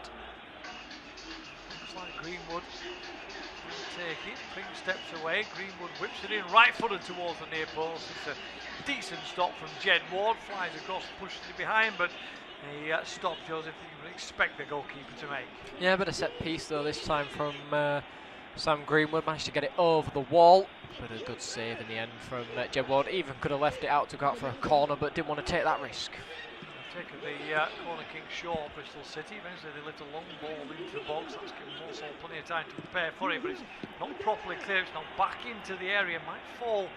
Looks like Greenwood will take it. Pring steps away. Greenwood whips it in, right-footed towards the near post. It's a decent stop from Jed Ward. Flies across, pushes it behind, but he stopped Joseph. You would expect the goalkeeper to make. Yeah, a bit of set piece though this time from Sam Greenwood. Managed to get it over the wall, but a good save in the end from Jed Ward. Even could have left it out to go out for a corner, but didn't want to take that risk. Taking the corner kick short, Bristol City. Eventually they lift a long ball into the box. That's given Walsall plenty of time to prepare for it, but it's not properly clear. It's not back into the area. Might fall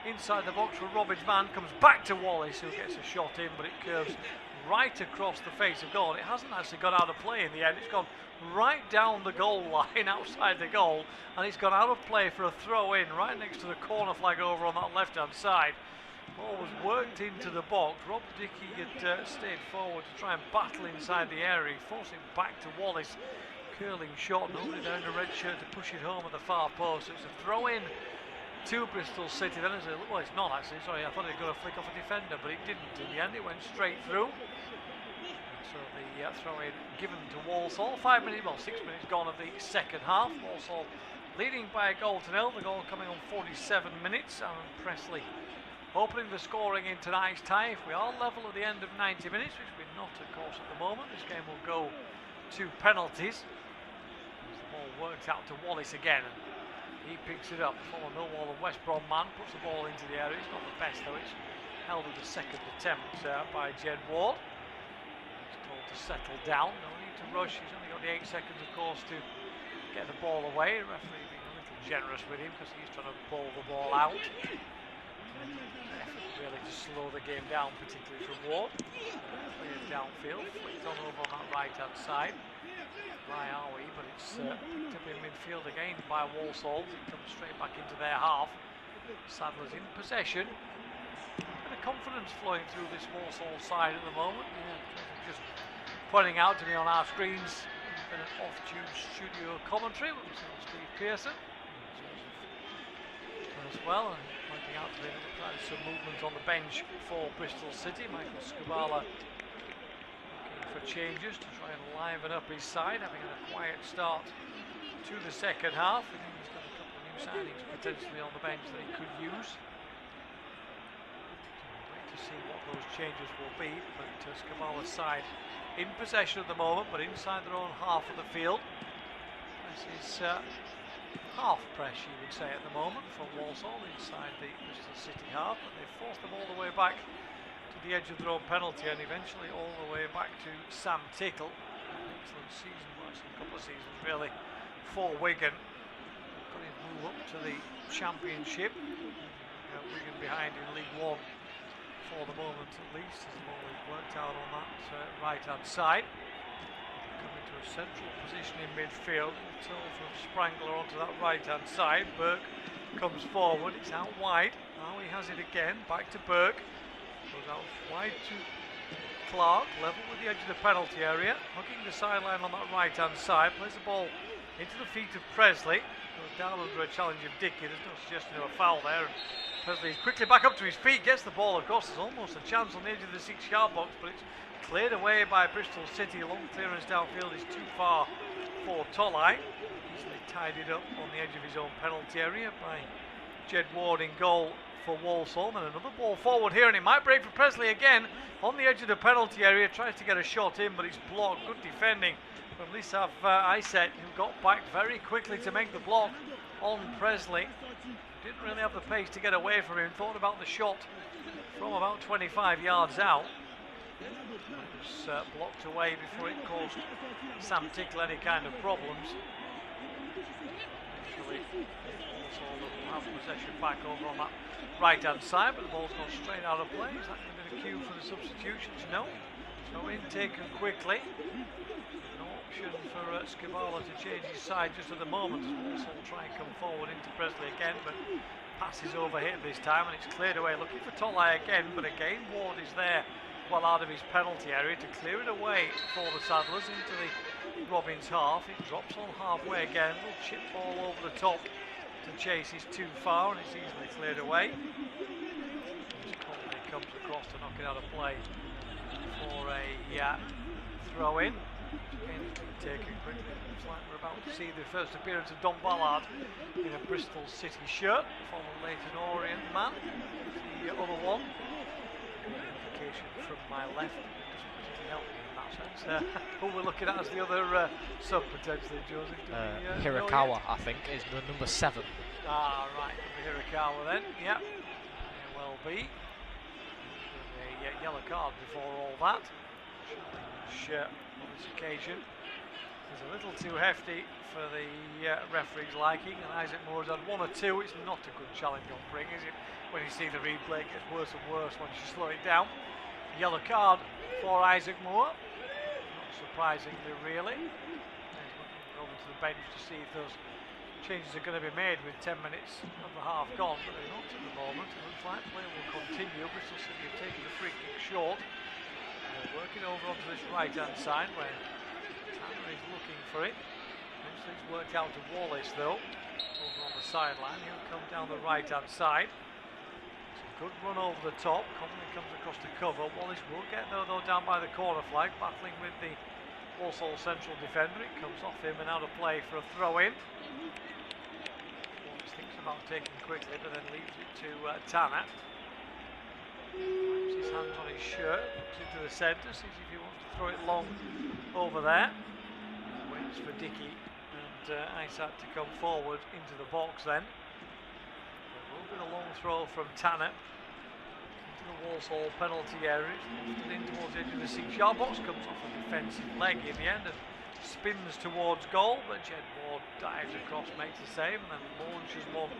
inside the box for Robin's man. Comes back to Wallace, who gets a shot in, but it curves right across the face of goal. It hasn't actually got out of play in the end. It's gone right down the goal line outside the goal, and it's gone out of play for a throw in right next to the corner flag over on that left hand side. Ball was worked into the box. Rob Dickey had stayed forward to try and battle inside the area. He forced it back to Wallace. Curling shot, nobody there in a red shirt to push it home at the far post. It was a throw in to Bristol City. Then well, it's not actually, sorry, I thought it was going to flick off a defender, but it didn't. In the end, it went straight through. So the throw in given to Walsall. 6 minutes gone of the second half. Walsall leading by a goal to nil. The goal coming on 47 minutes. Aaron Presley opening the scoring in tonight's tie. If we are level at the end of 90 minutes, which we're not, of course, at the moment, this game will go to penalties. As the ball worked out to Wallace again, and he picks it up. The former Millwall and West Brom man puts the ball into the area. It's not the best, though. It's held at the second attempt by Jed Ward. He's told to settle down. No need to rush. He's only got the 8 seconds, of course, to get the ball away. The referee being a little generous with him because he's trying to ball the ball out. Really to slow the game down, particularly from Ward. Cleared downfield, flicked on over on that right hand side. Why are we? But it's picked up in midfield again by Walsall. It comes straight back into their half. Sadler's in possession. Bit of confidence flowing through this Walsall side at the moment. Yeah, just pointing out to me on our screens, been an off-tube studio commentary with Steve Pearson as well, and pointing out to me that there's some movement on the bench for Bristol City. Michael Skubala looking for changes to try and liven up his side, having a quiet start to the second half. I think he's got a couple of new signings potentially on the bench that he could use. So we'll wait to see what those changes will be, but Skubala's side in possession at the moment, but inside their own half of the field. This is half press, you would say, at the moment from Walsall inside the Bristol City half, but they've forced them all the way back to the edge of their own penalty and eventually all the way back to Sam Tickle. An excellent season, well, actually a couple of seasons really, for Wigan. Got his move up to the Championship. Wigan behind in League One for the moment at least, as the ball is worked out on that right hand side. Coming to a central position in midfield, told from Sprangler onto that right hand side. Burke comes forward, it's out wide. Now he has it again, back to Burke. Goes out wide to Clark, level with the edge of the penalty area. Hugging the sideline on that right hand side, plays the ball into the feet of Presley. Goes down under a challenge of Dickey. There's no suggestion of a foul there. And Presley's quickly back up to his feet, gets the ball across. There's almost a chance on the edge of the 6-yard box, but it's cleared away by Bristol City. Long clearance downfield is too far for Tolai. Easily tidied up on the edge of his own penalty area by Jed Ward in goal for Walsall. And another ball forward here, and it might break for Presley again on the edge of the penalty area. Tries to get a shot in, but it's blocked. Good defending from Lissav Iset, who got back very quickly to make the block on Presley. Didn't really have the pace to get away from him. Thought about the shot from about 25 yards out. It was blocked away before it caused Sam Tickle any kind of problems. Eventually, Walsall will have possession back over on that right hand side, but the ball's gone straight out of play. Is that going to be the cue for the substitutions? No. So in taken quickly. No option for Skubala to change his side just at the moment. Walsall will try and come forward into Presley again, but pass is overhit this time and it's cleared away. Looking for Tolai again, but again Ward is there, well out of his penalty area to clear it away for the Saddlers into the Robins half. It drops on halfway again. Little chip ball over the top to chase is too far and it's easily cleared away. Colby comes across to knock it out of play for a throw in. Again, it's been taken quickly. Looks like we're about to see the first appearance of Don Ballard in a Bristol City shirt, former Leyton Orient man. The other one, indication from my left, doesn't particularly help me in that sense. Who we're looking at as the other sub potentially, Joseph? Hirakawa, I think, is the number 7. Ah, right, Hirakawa then. Yep, may well be. A yellow card before all that. Shirt on this occasion is a little too hefty for the referee's liking, and Isaac Moore's had 1 or 2. It's not a good challenge on Pring, is it? When you see the replay, it gets worse and worse once you slow it down. Yellow card for Isaac Moore, not surprisingly really. He's looking over to the bench to see if those changes are going to be made with 10 minutes of the half gone, but they're not at the moment. It looks like play will continue. Bristol City have taken the free kick short. They're working over onto this right-hand side where Tanner is looking for it. Eventually it's worked out to Wallace though, over on the sideline. He'll come down the right-hand side. It's a good run over the top. Conley comes across the cover. Wallace will get there though down by the corner flag, battling with the Walsall central defender. It comes off him and out of play for a throw-in. Wallace thinks about taking quickly, but then leaves it to Tanner. Wipes his hands on his shirt, looks into the centre, sees if he wants to throw it long over there. Waits for Dickey and Isaac to come forward into the box then. There will be a long throw from Tanner into the Walsall penalty area. It's lifted in towards the edge of the 6-yard box, comes off a defensive leg in the end and spins towards goal, but Jed Ward dives across, makes the save, and then launches one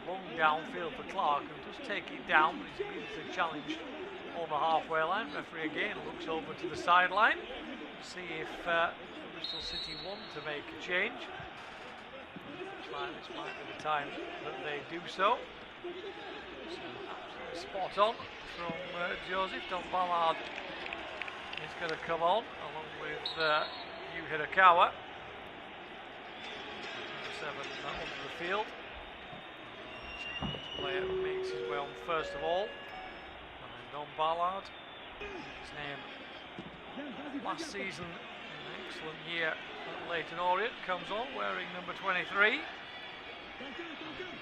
long downfield for Clark, and does take it down, but he's immediately challenged on the halfway line. Referee again looks over to the sideline, see if Bristol City want to make a change. Looks like this might be the time that they do so. Absolutely spot on from Joseph. Don Ballard is going to come on along with Hirakawa. 7 onto the field. Player makes his way on first of all. And then Don Ballard, his name last season, an excellent year at Leyton Orient, comes on wearing number 23.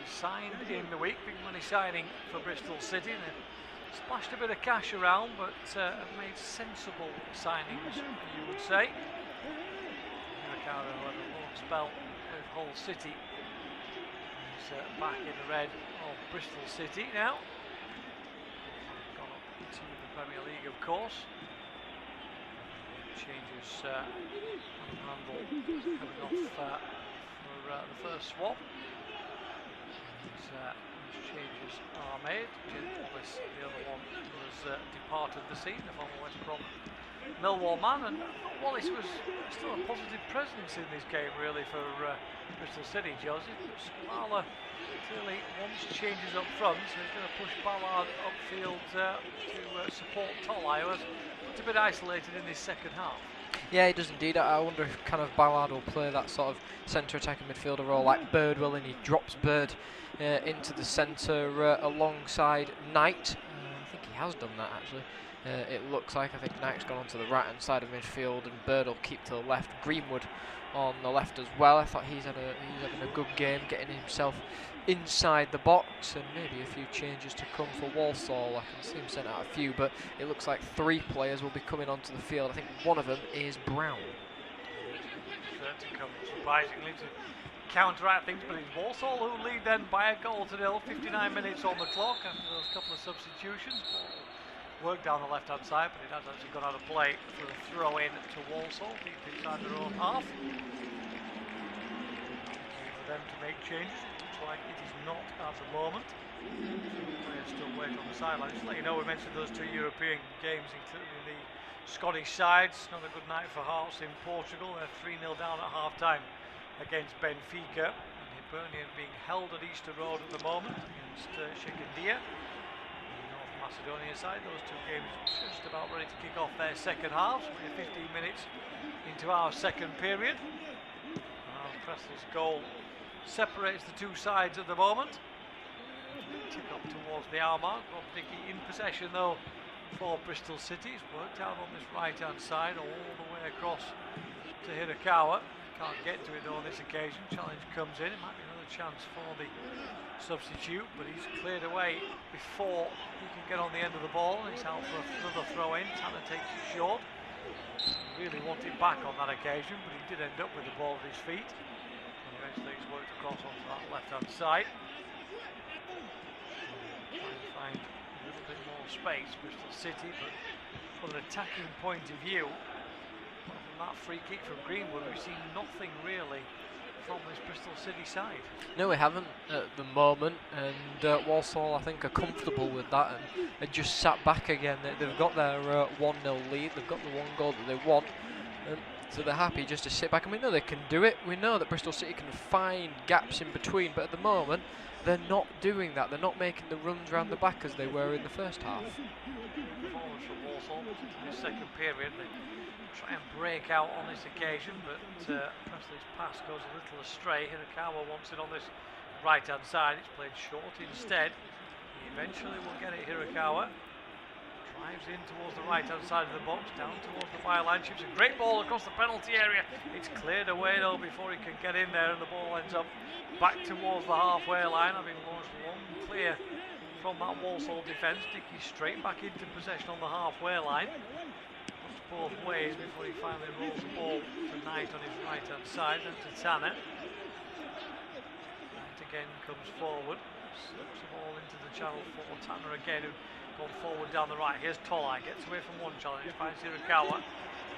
Signed in the week, big money signing for Bristol City. They splashed a bit of cash around, but have made sensible signings, you would say. Hirakawa had a long spell with Hull City. He's back in the red of Bristol City now. Gone up to the Premier League, of course. Changes Randall coming off for the first swap. These changes are made. Jim Wallace, the other one, was departed the scene, the former West Brom Millwall man, and Wallace was still a positive presence in this game really for Bristol City, Joseph. Scala clearly wants changes up front, so he's going to push Ballard upfield to support Tolai, who has looked a bit isolated in this second half. Yeah, he does indeed. I wonder if kind of Ballard will play that sort of centre attacking midfielder role like Bird will, and he drops Bird into the centre alongside Knight. I think he has done that actually. It looks like, I think Knight's gone onto the right hand side of midfield and Bird will keep to the left. Greenwood on the left as well. I thought he's having a good game, getting himself inside the box, and maybe a few changes to come for Walsall. I can see him sent out a few, but it looks like 3 players will be coming onto the field. I think one of them is Brown. To come surprisingly to counteract things, but it's Walsall who lead then by a goal to 0. 59 minutes on the clock after those couple of substitutions. Work down the left-hand side, but it has actually gone out of play for a throw-in to Walsall, deep inside their own half. For them to make changes, it looks like it is not at the moment. Players still waiting on the sideline. Just to let you know, we mentioned those 2 European games, including the Scottish sides. Not a good night for Hearts in Portugal. They're 3-0 down at half-time against Benfica. And Hibernian being held at Easter Road at the moment against Shekindia. Macedonian side, those 2 games just about ready to kick off their second halves. We're 15 minutes into our second period. Pressley's goal separates the 2 sides at the moment. Took up towards the hour mark. Rob Dickey in possession though for Bristol City. It's worked out on this right hand side all the way across to Hirakawa. Can't get to it though on this occasion. Challenge comes in. It might be another chance for the substitute, but he's cleared away before he can get on the end of the ball. He's out for another throw in. Tanner takes it short. Really wanted back on that occasion, but he did end up with the ball at his feet. And eventually he's worked across onto that left hand side. Trying to find a little bit more space, Bristol City, but from an attacking point of view, from that free kick from Greenwood, we've seen nothing really from this Bristol City side. No, we haven't at the moment, and Walsall, I think, are comfortable with that and just sat back again. They've got their 1-0 lead, they've got the one goal that they want, so they're happy just to sit back. And we know they can do it. We know that Bristol City can find gaps in between, but at the moment, they're not doing that. They're not making the runs round the back as they were in the first half. Performance from Walsall in the second period. They try and break out on this occasion, but Presley's pass goes a little astray. Hirakawa wants it on this right hand side. It's played short instead. He eventually will get it. Hirakawa drives in towards the right hand side of the box, down towards the byline, chips a great ball across the penalty area. It's cleared away though before he can get in there, and the ball ends up back towards the halfway line, having launched long clear from that Walsall defence. Dickey straight back into possession on the halfway line. Both ways before he finally rolls the ball to Knight on his right hand side, then to Tanner. Knight again comes forward, slips the ball into the channel for Tanner again, who gone forward down the right. Here's Tolai, gets away from one challenge, finds Hirakawa,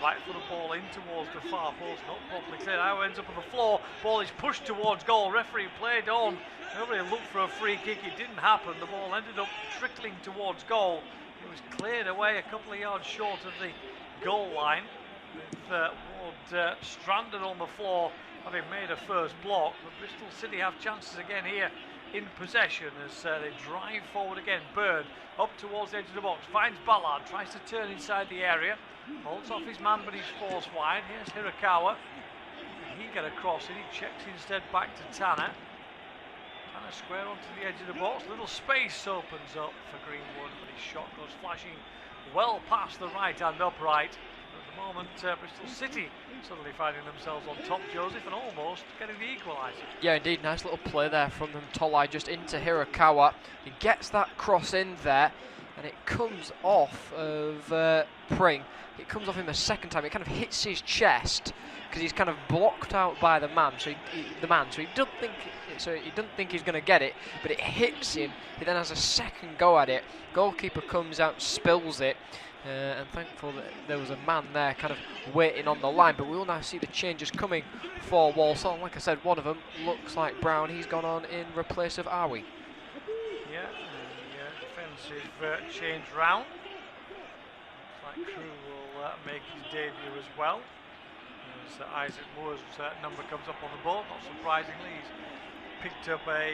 right for the ball in towards the far post, not properly cleared. Now ends up on the floor, ball is pushed towards goal, referee played on. Nobody looked for a free kick, it didn't happen. The ball ended up trickling towards goal. It was cleared away a couple of yards short of the goal line, with Ward stranded on the floor, having made a first block. But Bristol City have chances again here in possession as they drive forward again. Bird up towards the edge of the box, finds Ballard, tries to turn inside the area, holds off his man but he's forced wide. Here's Hirakawa, he get across and he checks instead back to Tanner. Tanner square onto the edge of the box, little space opens up for Greenwood, but his shot goes flashing well past the right hand upright. At the moment, Bristol City suddenly finding themselves on top, Joseph, and almost getting the equaliser. Yeah, indeed, nice little play there from them. Tolai just into Hirakawa. He gets that cross in there, and it comes off of Pring. It comes off him the second time. It kind of hits his chest because he's kind of blocked out by the man. So he doesn't think he's going to get it, but it hits him. He then has a second go at it. Goalkeeper comes out, spills it, and thankful that there was a man there kind of waiting on the line. But we will now see the changes coming for Walsall. Like I said, one of them looks like Brown. He's gone on in replace of Arwi. Yeah, the defensive change round. Looks like Crew will make his debut as well. As Isaac Moore's number comes up on the board, not surprisingly, he's picked up a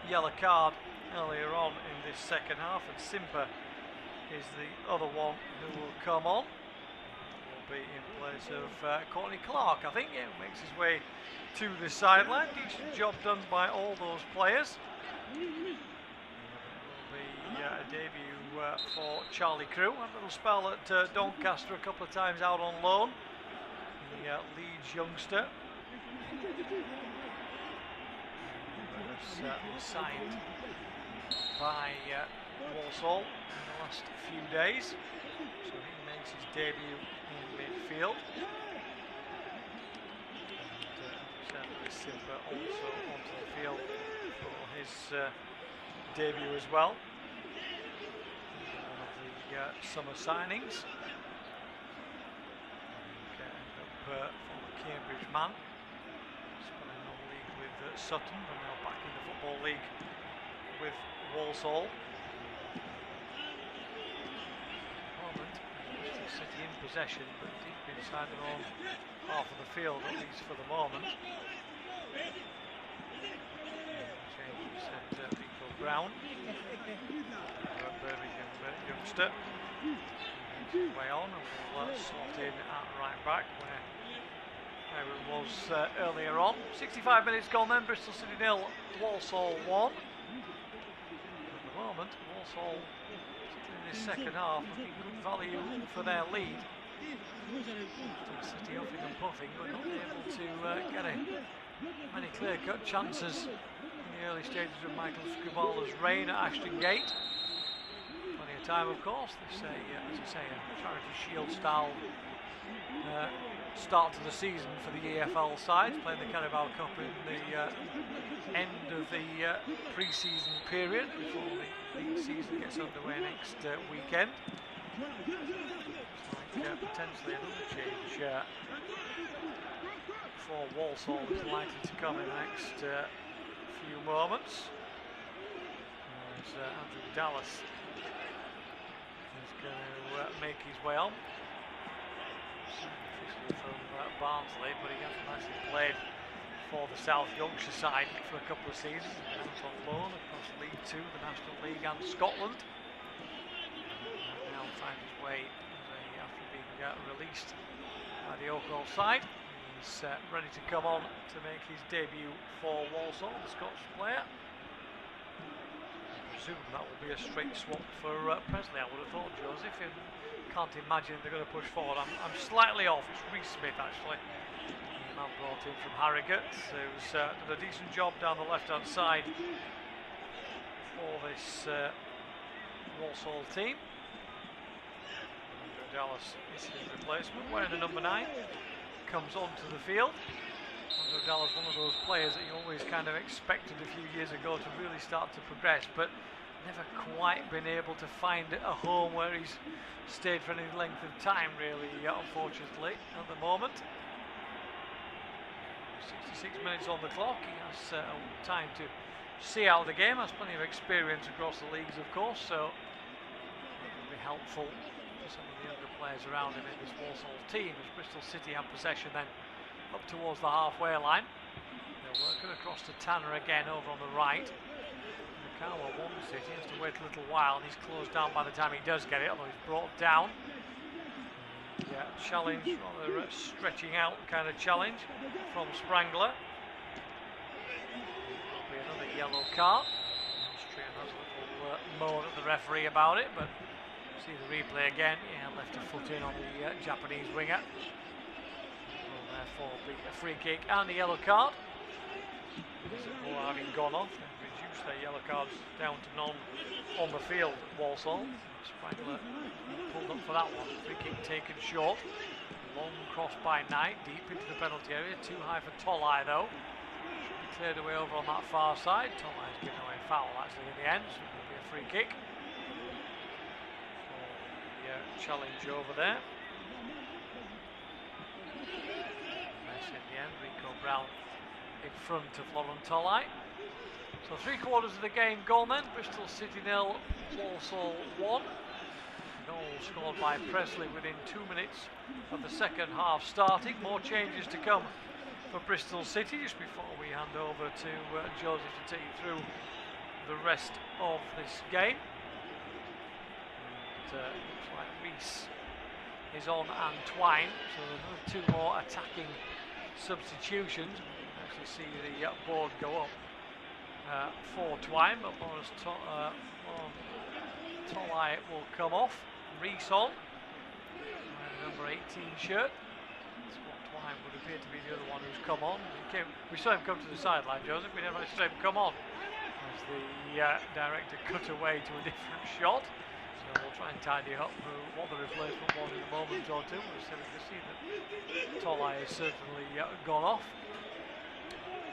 yellow card earlier on in this second half, and Simper is the other one who will come on. Will be in place of Courtney Clark, I think. Yeah, makes his way to the sideline. Decent job done by all those players. It will be a debut for Charlie Crew. A little spell at Doncaster a couple of times out on loan. The Leeds youngster. Was signed by Walsall in the last few days, so he makes his debut in midfield. And Simper also onto the field for his debut as well. One of the summer signings. Former Cambridge man, spelling non-league with Sutton, but now back in the Football League with Walsall. Moment, Bristol City in possession, but deep inside their own half of the field, at least for the moment. Changes at Rico Brown, Birmingham youngster. Way on, and we'll slot in at right back where it was earlier on. 65 minutes gone then, Bristol City 0, Walsall 1. Walsall, in the second half, looking good value for their lead. City huffing and puffing, but not able to get many clear-cut chances in the early stages of Michael Scribala's reign at Ashton Gate. Plenty of time, of course. This, as you say, a Charity Shield style start to the season for the EFL sides, playing the Carabao Cup in the end of the pre-season period before the league season gets underway next weekend. Looks like potentially another change for Walsall is likely to come in the next few moments. As Andrew Dallas is going to make his way on. From Barnsley, but he hasn't actually played for the South Yorkshire side for a couple of seasons. He's on loan across League 2, the National League and Scotland. Now finds his way after being released by the Oakwell side. He's ready to come on to make his debut for Walsall, the Scottish player. I presume that will be a straight swap for Presley, I would have thought, Joseph. Can't imagine they're going to push forward. I'm slightly off. It's Reece Smith actually. The man brought in from Harrogate, who's done a decent job down the left-hand side for this Walsall team. Andrew Dallas is his replacement, wearing the number 9. Comes onto the field. Andrew Dallas, one of those players that you always kind of expected a few years ago to really start to progress, but never quite been able to find a home where he's stayed for any length of time, really, unfortunately, at the moment. 66 minutes on the clock. He has time to see out the game, has plenty of experience across the leagues, of course, so it will be helpful for some of the younger players around him in this Walsall team as Bristol City have possession then up towards the halfway line. They're working across to Tanner again over on the right. Carabao wants it, he has to wait a little while and he's closed down by the time he does get it, although he's brought down. Yeah, challenge, rather stretching out kind of challenge from Sprangler. There'll be another yellow card. Sttream has a little moan at the referee about it, but see the replay again. Yeah, left a foot in on the Japanese winger. Will therefore be a free kick and a yellow card. Or having gone off, they've reduced their yellow cards down to none on the field. Walsall. Sprangler pulled up for that one. Free kick taken short. Long cross by Knight, deep into the penalty area. Too high for Tolai though. Should be cleared away over on that far side. Tolai's given away a foul actually in the end, so it will be a free kick. So the challenge over there. Nice in the end. Rico Brown in front of Lauren Tolai. So 3/4 of the game gone then. Bristol City 0, Walsall 1. Goal scored by Presley within 2 minutes of the second half starting. More changes to come for Bristol City just before we hand over to Joseph to take you through the rest of this game. And, looks like Reece is on and Twine. So there's 2 more attacking substitutions. You see the board go up for Twine, but Lawrence Tolai will come off. Reece on, number 18 shirt. That's what Twine would appear to be the other one who's come on. We saw him come to the sideline, Joseph. We never actually saw him come on as the director cut away to a different shot. So we'll try and tidy up what the replacement was in a moment or two. We can see that Tolai has certainly gone off.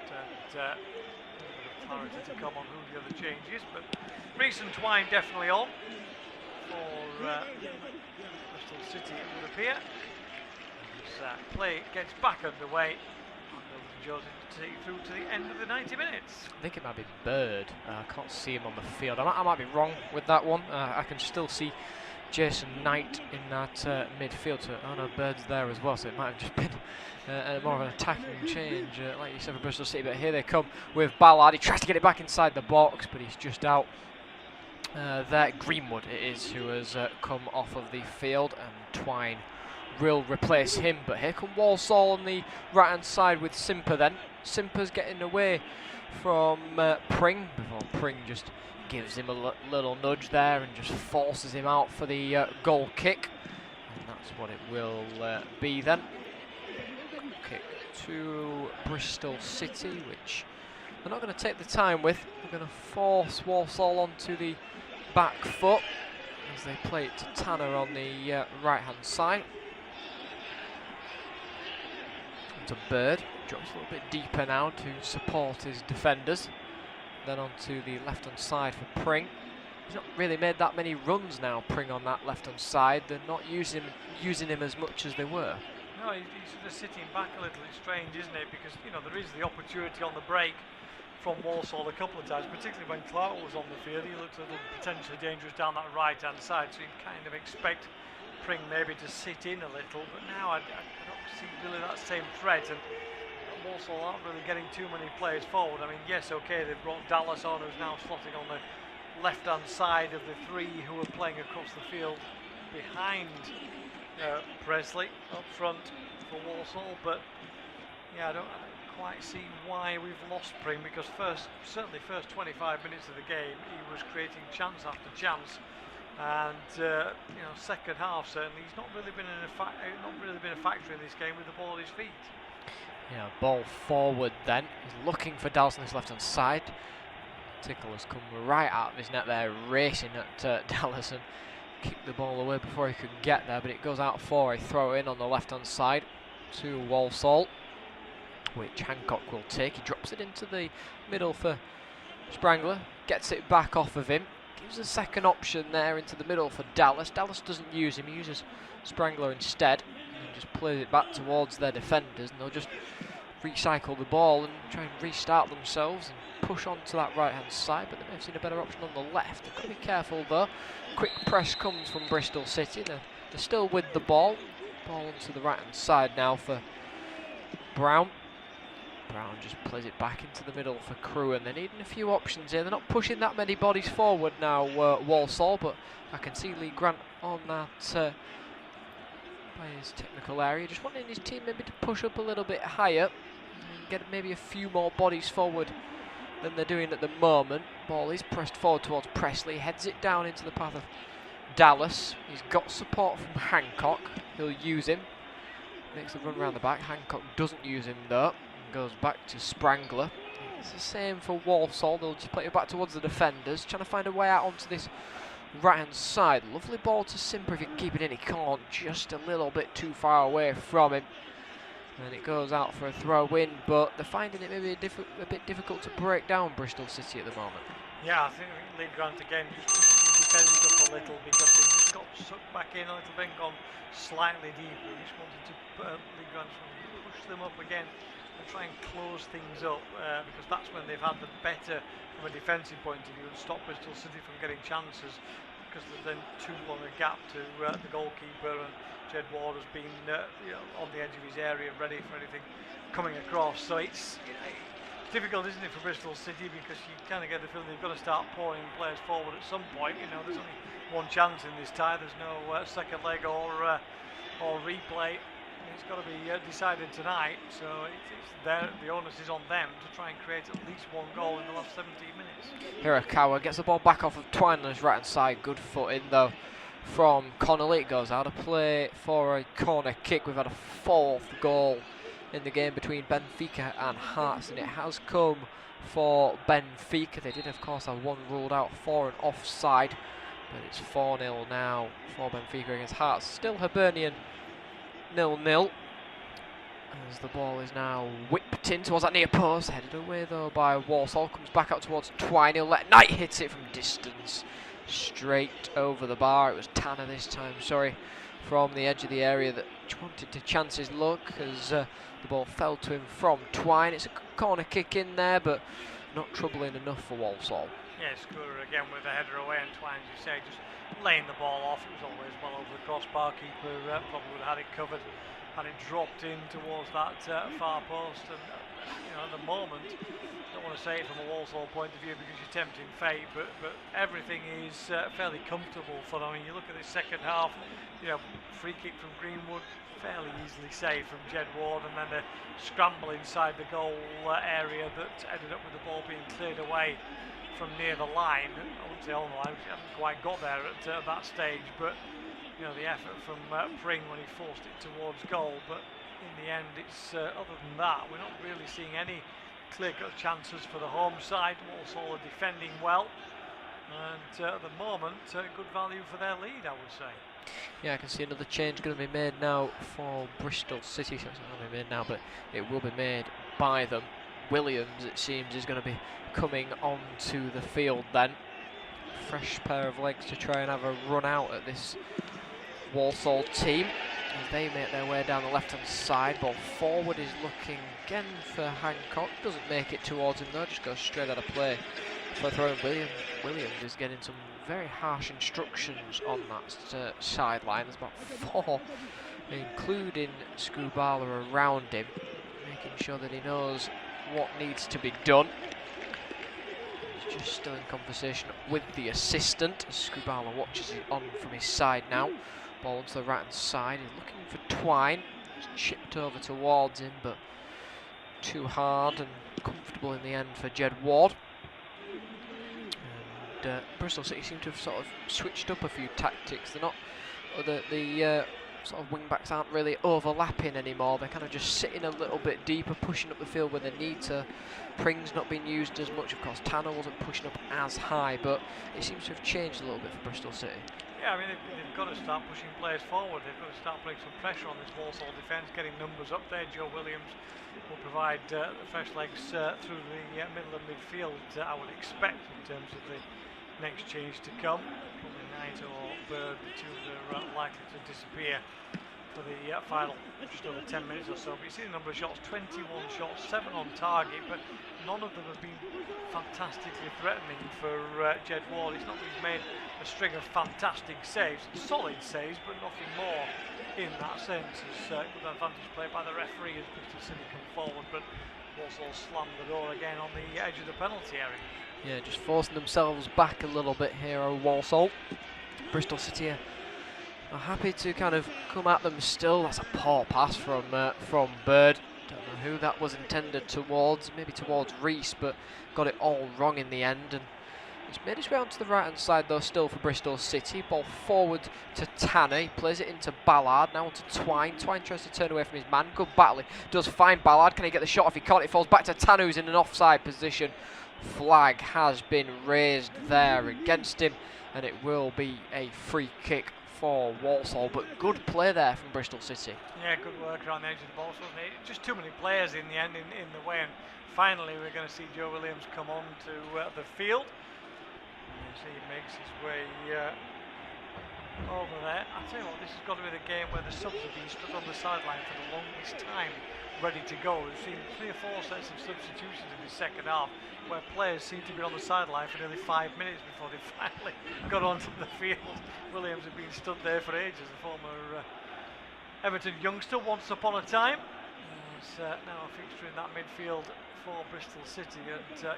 And a bit of clarity to come on who the other change is, but Reece and Twine definitely on for Bristol City, it would appear. As play gets back underway, and Joseph to take you through to the end of the 90 minutes. I think it might be Bird. I can't see him on the field. I might be wrong with that one. I can still see Jason Knight in that midfield. So, oh no, Bird's there as well, so it might have just been more of an attacking change, like you said, for Bristol City. But here they come with Ballard. He tries to get it back inside the box, but he's just out. There, Greenwood it is who has come off of the field, and Twine will replace him. But here come Walsall on the right hand side with Simper then. Simper's getting away from Pring before Pring just gives him a little nudge there and just forces him out for the goal kick. And that's what it will be then. Kick to Bristol City, which they're not going to take the time with. They're going to force Walsall onto the back foot as they play it to Tanner on the right-hand side. To Bird, drops a little bit deeper now to support his defenders. Then onto the left-hand side for Pring. He's not really made that many runs now, Pring, on that left-hand side. They're not using him as much as they were. No, he's sort of sitting back a little. It's strange, isn't it? Because, you know, there is the opportunity on the break from Walsall a couple of times, particularly when Clark was on the field. He looked a little potentially dangerous down that right-hand side, so you'd kind of expect Pring maybe to sit in a little, but now I don't see really that same threat, and Walsall aren't really getting too many players forward. I mean, yes, okay, they've brought Dallas on, who's now slotting on the left-hand side of the three who are playing across the field behind Presley up front for Walsall, but yeah, I don't quite see why we've lost Pring, because certainly first 25 minutes of the game he was creating chance after chance. And you know, second half certainly he's not really been a factor in this game with the ball at his feet. Yeah, ball forward then. He's looking for Dallas on his left hand side. Tickle has come right out of his net there, racing at Dallas and kicked the ball away before he could get there, but it goes out for a throw in on the left hand side to Walsall, which Hancock will take. He drops it into the middle for Sprangler, gets it back off of him. Gives a second option there into the middle for Dallas. Dallas doesn't use him, he uses Sprangler instead, and just plays it back towards their defenders, and they'll just recycle the ball and try and restart themselves and push on to that right hand side, but they may have seen a better option on the left. They've got to be careful though. Quick press comes from Bristol City. They're still with the ball. Ball onto the right hand side now for Brown. Brown just plays it back into the middle for Crew, and they're needing a few options here. They're not pushing that many bodies forward now, Walsall, but I can see Lee Grant on that by his technical area, just wanting his team maybe to push up a little bit higher and get maybe a few more bodies forward than they're doing at the moment. Ball is pressed forward towards Presley, heads it down into the path of Dallas. He's got support from Hancock, he'll use him, makes the run around the back. Hancock doesn't use him though. Goes back to Sprangler. It's the same for Walsall. They'll just play it back towards the defenders, trying to find a way out onto this right hand side. Lovely ball to Simper if he can keep it in. He can't, just a little bit too far away from him, and it goes out for a throw in, but they're finding it maybe a bit difficult to break down Bristol City at the moment. Yeah, I think Lee Grant again just pushing his defence up a little, because they just got sucked back in a little bit and gone slightly deeper. He just wanted to Lee Grant push them up again and try and close things up, because that's when they've had the better from a defensive point of view and stop Bristol City from getting chances, because there's then too long a gap to the goalkeeper, and Jed Ward has been you know, on the edge of his area ready for anything coming across. So it's difficult, isn't it, for Bristol City, because you kind of get the feeling they've got to start pouring players forward at some point. You know, there's only one chance in this tie. There's no second leg or replay. It's got to be decided tonight, so the onus is on them to try and create at least one goal in the last 17 minutes. Hirakawa gets the ball back off of Twine on his right hand side. Good foot in though from Connolly. It goes out of play for a corner kick. We've had a fourth goal in the game between Benfica and Hearts, and it has come for Benfica. They did of course have one ruled out for an offside, but it's 4-0 now for Benfica against Hearts. Still Hibernian 0-0, as the ball is now whipped in towards that near post, headed away though by Walsall. Comes back out towards Twine. He'll let Knight hit it from distance, straight over the bar. It was Tanner this time, sorry, from the edge of the area that wanted to chance his luck as the ball fell to him from Twine. It's a corner kick in there, but not troubling enough for Walsall. Yeah, Scooter again with a header away, and Twine, as you say, just laying the ball off. It was always well over the crossbar. Keeper probably would have had it covered, had it dropped in towards that far post. And you know, at the moment, I don't want to say it from a Walsall point of view because you're tempting fate, but everything is fairly comfortable for them. I mean, you look at this second half, you know, free kick from Greenwood, fairly easily saved from Jed Ward, and then a scramble inside the goal area that ended up with the ball being cleared away from near the line. I wouldn't say on the line, we haven't quite got there at that stage, but you know, the effort from Pring when he forced it towards goal. But in the end, it's other than that, we're not really seeing any clear-cut chances for the home side. Walsall are defending well, and at the moment, good value for their lead, I would say. Yeah, I can see another change going to be made now for Bristol City. So it's not going to be made now, but it will be made by them. Williams, it seems, is going to be coming onto the field then. Fresh pair of legs to try and have a run out at this Walsall team as they make their way down the left-hand side. Ball forward is looking again for Hancock. Doesn't make it towards him though, just goes straight out of play for throwing. Williams is getting some very harsh instructions on that sideline. There's about 4, including Skubala, around him, making sure that he knows what needs to be done. He's just still in conversation with the assistant. Skubala watches it on from his side now. Ball onto the right hand side. He's looking for Twine. It's chipped over towards him, but too hard and comfortable in the end for Jed Ward. And Bristol City seem to have sort of switched up a few tactics. They're not the sort of wing backs aren't really overlapping anymore. They're kind of just sitting a little bit deeper, pushing up the field where they need to. Pring's not being used as much. Of course, Tanner wasn't pushing up as high, but it seems to have changed a little bit for Bristol City. Yeah, I mean, they've got to start pushing players forward. They've got to start putting some pressure on this Walsall defence, getting numbers up there. Joe Williams will provide fresh legs through the middle of midfield, I would expect, in terms of the next change to come. Probably Knight or Bird, the two that are likely to disappear for the final just over 10 minutes or so. But you see the number of shots, 21 shots, 7 on target, but none of them have been fantastically threatening for Jed Ward. It's not that he's made a string of fantastic saves, solid saves, but nothing more in that sense. It's good advantage played by the referee as Bristol City come forward, but Walsall slammed the door again on the edge of the penalty area. Yeah, just forcing themselves back a little bit here at Walsall. Bristol City are happy to kind of come at them still. That's a poor pass from Bird. Don't know who that was intended towards, maybe towards Reese, but got it all wrong in the end. And it's made its way onto the right-hand side though, still for Bristol City. Ball forward to Tanner. He plays it into Ballard. Now onto Twine. Twine tries to turn away from his man. Good battle. Does find Ballard. Can he get the shot? If he can't, it falls back to Tanner, who's in an offside position. Flag has been raised there against him, and it will be a free kick for Walsall, but good play there from Bristol City. Yeah, good work around the edge of the box, wasn't it? Just too many players in the end in the way, and finally we're going to see Joe Williams come on to the field. You see he makes his way over there. I tell you what, this has got to be the game where the subs have been stood on the sideline for the longest time, ready to go. We've seen 3 or 4 sets of substitutions in the second half, where players seem to be on the sideline for nearly 5 minutes before they finally got onto the field. Williams had been stood there for ages, the former Everton youngster once upon a time. He's now a fixture in that midfield for Bristol City, and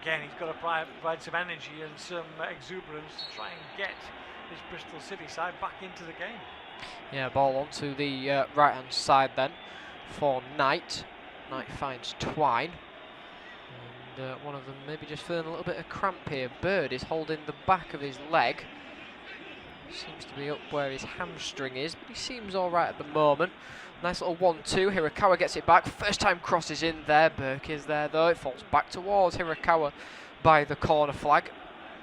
again he's got to provide some energy and some exuberance to try and get this Bristol City side back into the game. Yeah, ball onto the right hand side then for Knight. Knight finds Twine. And one of them maybe just feeling a little bit of cramp here. Bird is holding the back of his leg. Seems to be up where his hamstring is, but he seems alright at the moment. Nice little 1-2. Hirakawa gets it back. First time crosses in there. Burke is there though. It falls back towards Hirakawa by the corner flag.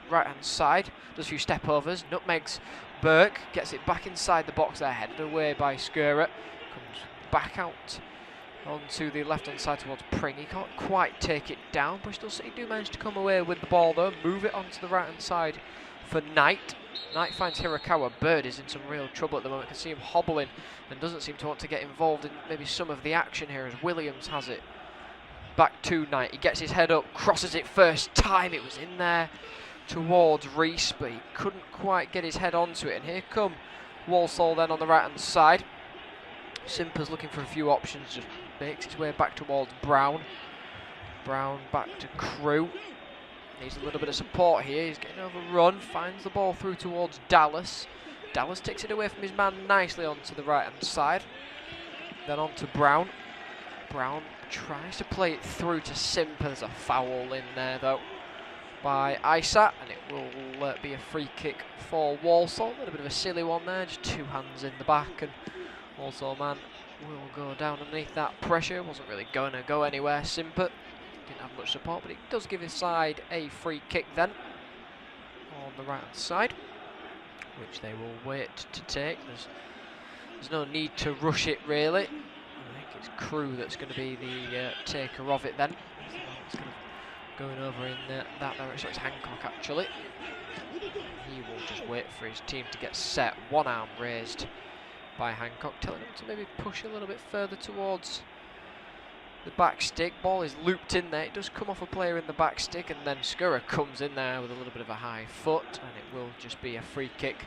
Right hand side. Does a few step overs. Nutmegs Burke. Gets it back inside the box there. Headed away by Skura. Comes back out onto the left hand side towards Pring. He can't quite take it down. Bristol City do manage to come away with the ball though. Move it onto the right hand side for Knight. Knight finds Hirakawa. Bird is in some real trouble at the moment. You can see him hobbling and doesn't seem to want to get involved in maybe some of the action here as Williams has it. Back to Knight. He gets his head up, crosses it first time. It was in there towards Reese, but he couldn't quite get his head onto it. And here come Walsall then on the right hand side. Simper's looking for a few options, just makes his way back towards Brown. Brown back to Crew. Needs a little bit of support here. He's getting overrun, finds the ball through towards Dallas. Dallas takes it away from his man nicely onto the right hand side. Then on to Brown. Brown tries to play it through to Simper. There's a foul in there though. by Isat, and it will be a free kick for Walsall. A little bit of a silly one there, just two hands in the back, and Walsall man will go down underneath that pressure. Wasn't really going to go anywhere, Simpert. Didn't have much support, but it does give his side a free kick then on the right hand side, which they will wait to take. There's no need to rush it really. I think it's Crew that's going to be the taker of it then. It's kind of going over in that direction. It's Hancock actually. He will just wait for his team to get set. One arm raised by Hancock, telling him to maybe push a little bit further towards the back stick. Ball is looped in there. It does come off a player in the back stick, and then Scurra comes in there with a little bit of a high foot, and it will just be a free kick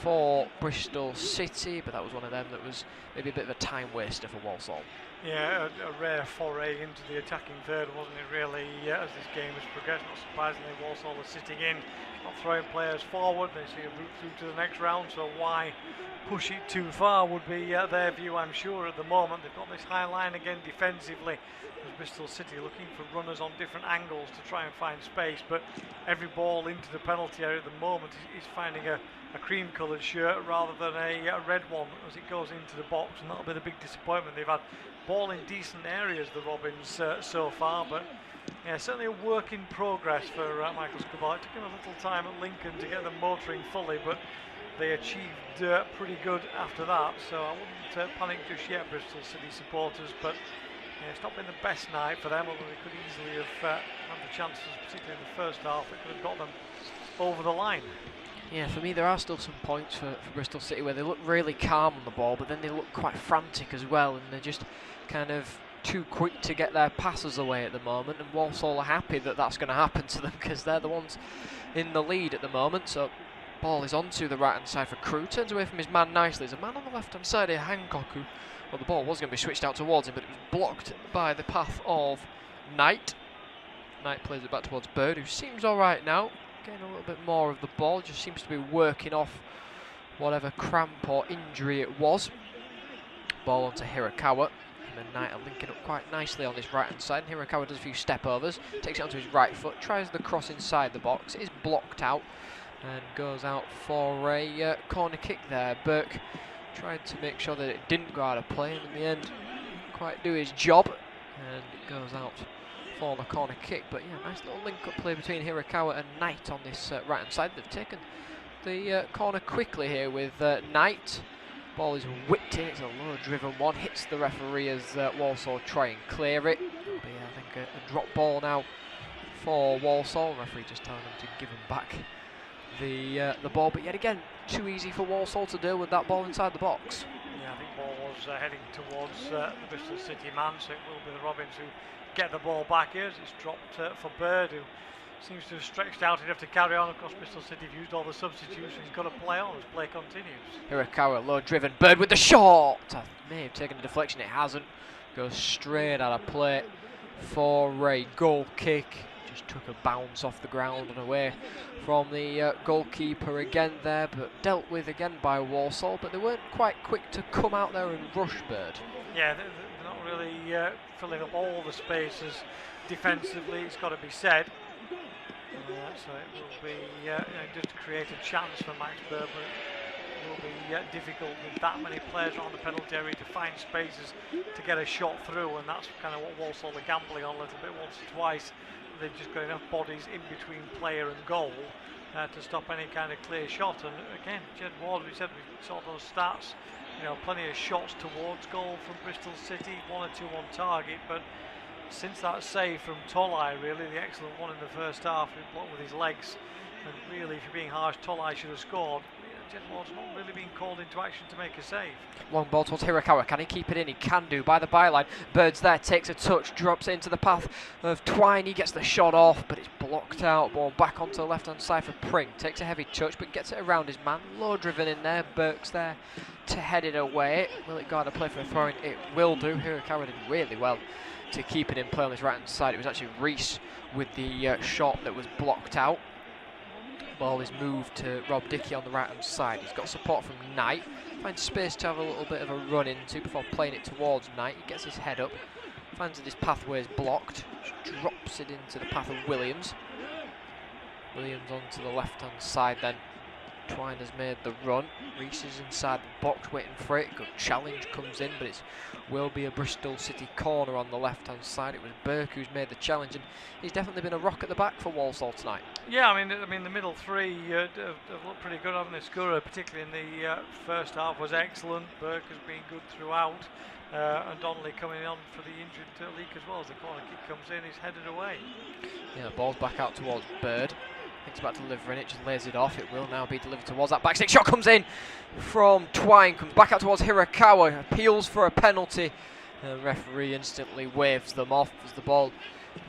for Bristol City. But that was one of them that was maybe a bit of a time waster for Walsall. Yeah, a rare foray into the attacking third, wasn't it really, as this game has progressed. Not surprisingly, Walsall are sitting in, not throwing players forward. They see a route through to the next round, so why push it too far would be their view, I'm sure, at the moment. They've got this high line again defensively, as Bristol City looking for runners on different angles to try and find space, but every ball into the penalty area at the moment is finding a cream coloured shirt rather than a red one as it goes into the box, and that'll be the big disappointment. They've had ball in decent areas, the Robins, so far, but yeah, certainly a work in progress for Michael Scriball. It took him a little time at Lincoln to get them motoring fully, but they achieved pretty good after that, so I wouldn't panic just yet, Bristol City supporters, but yeah, it's not been the best night for them, although they could easily have had the chances, particularly in the first half, that could have got them over the line. Yeah, for me there are still some points for Bristol City where they look really calm on the ball, but then they look quite frantic as well, and they're just kind of too quick to get their passes away at the moment, and Walsall are happy that that's going to happen to them because they're the ones in the lead at the moment. So ball is onto the right hand side for Crew, turns away from his man nicely. There's a man on the left hand side here, Hancock, who, well, the ball was going to be switched out towards him, but it was blocked by the path of Knight. Knight plays it back towards Bird, who seems alright now, getting a little bit more of the ball, just seems to be working off whatever cramp or injury it was. Ball onto Hirakawa. And Knight are linking up quite nicely on this right hand side. And Hirakawa does a few step overs, takes it onto his right foot, tries the cross inside the box. It is blocked out and goes out for a corner kick there. Burke tried to make sure that it didn't go out of play, and in the end didn't quite do his job, and it goes out for the corner kick. But yeah, nice little link up play between Hirakawa and Knight on this right hand side. They've taken the corner quickly here with Knight. Ball is whipped in, it's a low driven one, hits the referee as Walsall try and clear it. It'll be, I think, a drop ball now for Walsall. Referee just telling them to give him back the ball, but yet again, too easy for Walsall to deal with that ball inside the box. Yeah, I think ball was heading towards the Bristol City man, so it will be the Robins who get the ball back here as it's dropped for Bird, who seems to have stretched out enough to carry on. Of course, Bristol City have used all the substitutions. He's got to play on as play continues. Hirakawa, low driven, Bird with the shot. May have taken a deflection, it hasn't. Goes straight out of play for a goal kick. Just took a bounce off the ground and away from the goalkeeper again there, but dealt with again by Walsall. But they weren't quite quick to come out there and rush Bird. Yeah, they're not really filling up all the spaces defensively, it's got to be said. So it will be just to create a chance for Max Bird, but it will be difficult with that many players on the penalty area to find spaces to get a shot through, and that's kind of what Walsall are gambling on a little bit once or twice. They've just got enough bodies in between player and goal to stop any kind of clear shot. And again, Jed Ward, we said we saw those stats, plenty of shots towards goal from Bristol City, 1 or 2 on target, but since that save from Tolai, really, the excellent one in the first half, he blocked with his legs, and really, if you're being harsh, Tolai should have scored. Jed Ward's not really been called into action to make a save. Long ball towards Hirakawa, can he keep it in? He can do, by the byline. Bird's there, takes a touch, drops it into the path of Twine, he gets the shot off, but it's blocked out. Ball back onto the left hand side for Pring, takes a heavy touch, but gets it around his man. Low driven in there, Burke's there to head it away. Will it go out of play for a throw-in? It will do. Hirakawa did really well to keep it in play on his right hand side. It was actually Reese with the shot that was blocked out. Ball is moved to Rob Dickey on the right hand side. He's got support from Knight, finds space to have a little bit of a run into before playing it towards Knight. He gets his head up, finds that his pathway is blocked, just drops it into the path of Williams. Williams onto the left-hand side then. Twine has made the run. Reese is inside the box waiting for it. Good challenge comes in, but it will be a Bristol City corner on the left-hand side. It was Burke who's made the challenge, and he's definitely been a rock at the back for Walsall tonight. Yeah, I mean the middle three have looked pretty good, haven't they? Scurra, particularly in the first half, was excellent. Burke has been good throughout, and Donnelly coming on for the injured Leak as well. As the corner kick comes in, he's headed away. Yeah, the ball's back out towards Bird. Thinks about delivering it, just lays it off. It will now be delivered towards that back stick. Shot comes in from Twine, comes back out towards Hirakawa, appeals for a penalty. The referee instantly waves them off as the ball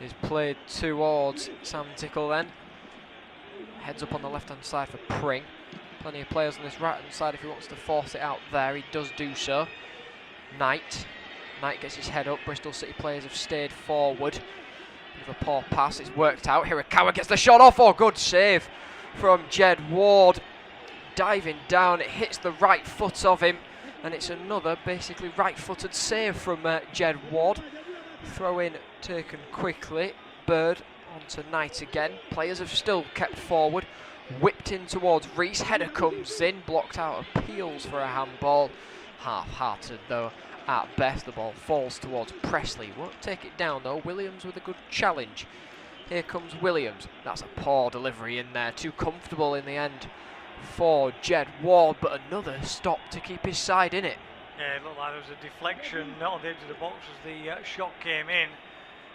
is played towards Sam Tickle then. Heads up on the left-hand side for Pring. Plenty of players on this right-hand side if he wants to force it out there. He does do so. Knight gets his head up. Bristol City players have stayed forward. With a poor pass, it's worked out. Hirakawa gets the shot off. Oh, good save from Jed Ward. Diving down, it hits the right foot of him, and it's another basically right-footed save from Jed Ward. Throw in taken quickly. Bird onto Knight again. Players have still kept forward. Whipped in towards Reese. Header comes in, blocked out. Appeals for a handball. Half-hearted though. At best, the ball falls towards Presley. Won't take it down though. Williams with a good challenge. Here comes Williams. That's a poor delivery in there. Too comfortable in the end for Jed Ward, but another stop to keep his side in it. Yeah, it looked like there was a deflection on the edge of the box as the shot came in.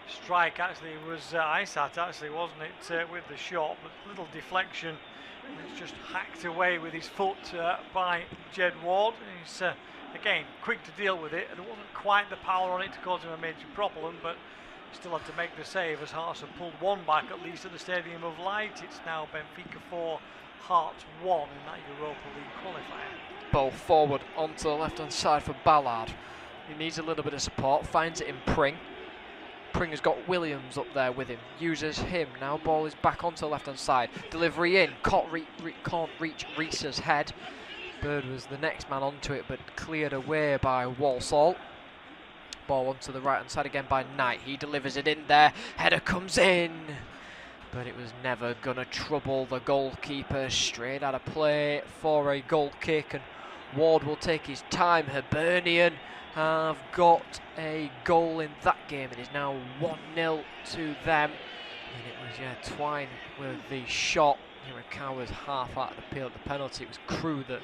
Strike actually was Isat actually, wasn't it, with the shot, but little deflection. And it's just hacked away with his foot by Jed Ward. He's again quick to deal with it, and it wasn't quite the power on it to cause him a major problem, but still had to make the save as Hearts have pulled one back at least at the Stadium of Light. It's now Benfica 4, Hearts 1 in that Europa League qualifier. Ball forward onto the left hand side for Ballard. He needs a little bit of support, finds it in Pring. Pring has got Williams up there with him, uses him. Now ball is back onto the left hand side. Delivery in, can't reach Reese's head. Bird was the next man onto it, but cleared away by Walsall. Ball onto the right hand side again by Knight. He delivers it in there. Header comes in, but it was never gonna trouble the goalkeeper. Straight out of play for a goal kick, and Ward will take his time. Hibernian have got a goal in that game. It is now 1-0 to them, and it was Twine with the shot. Hirakawa's half out of the appeal at the penalty. It was Crew that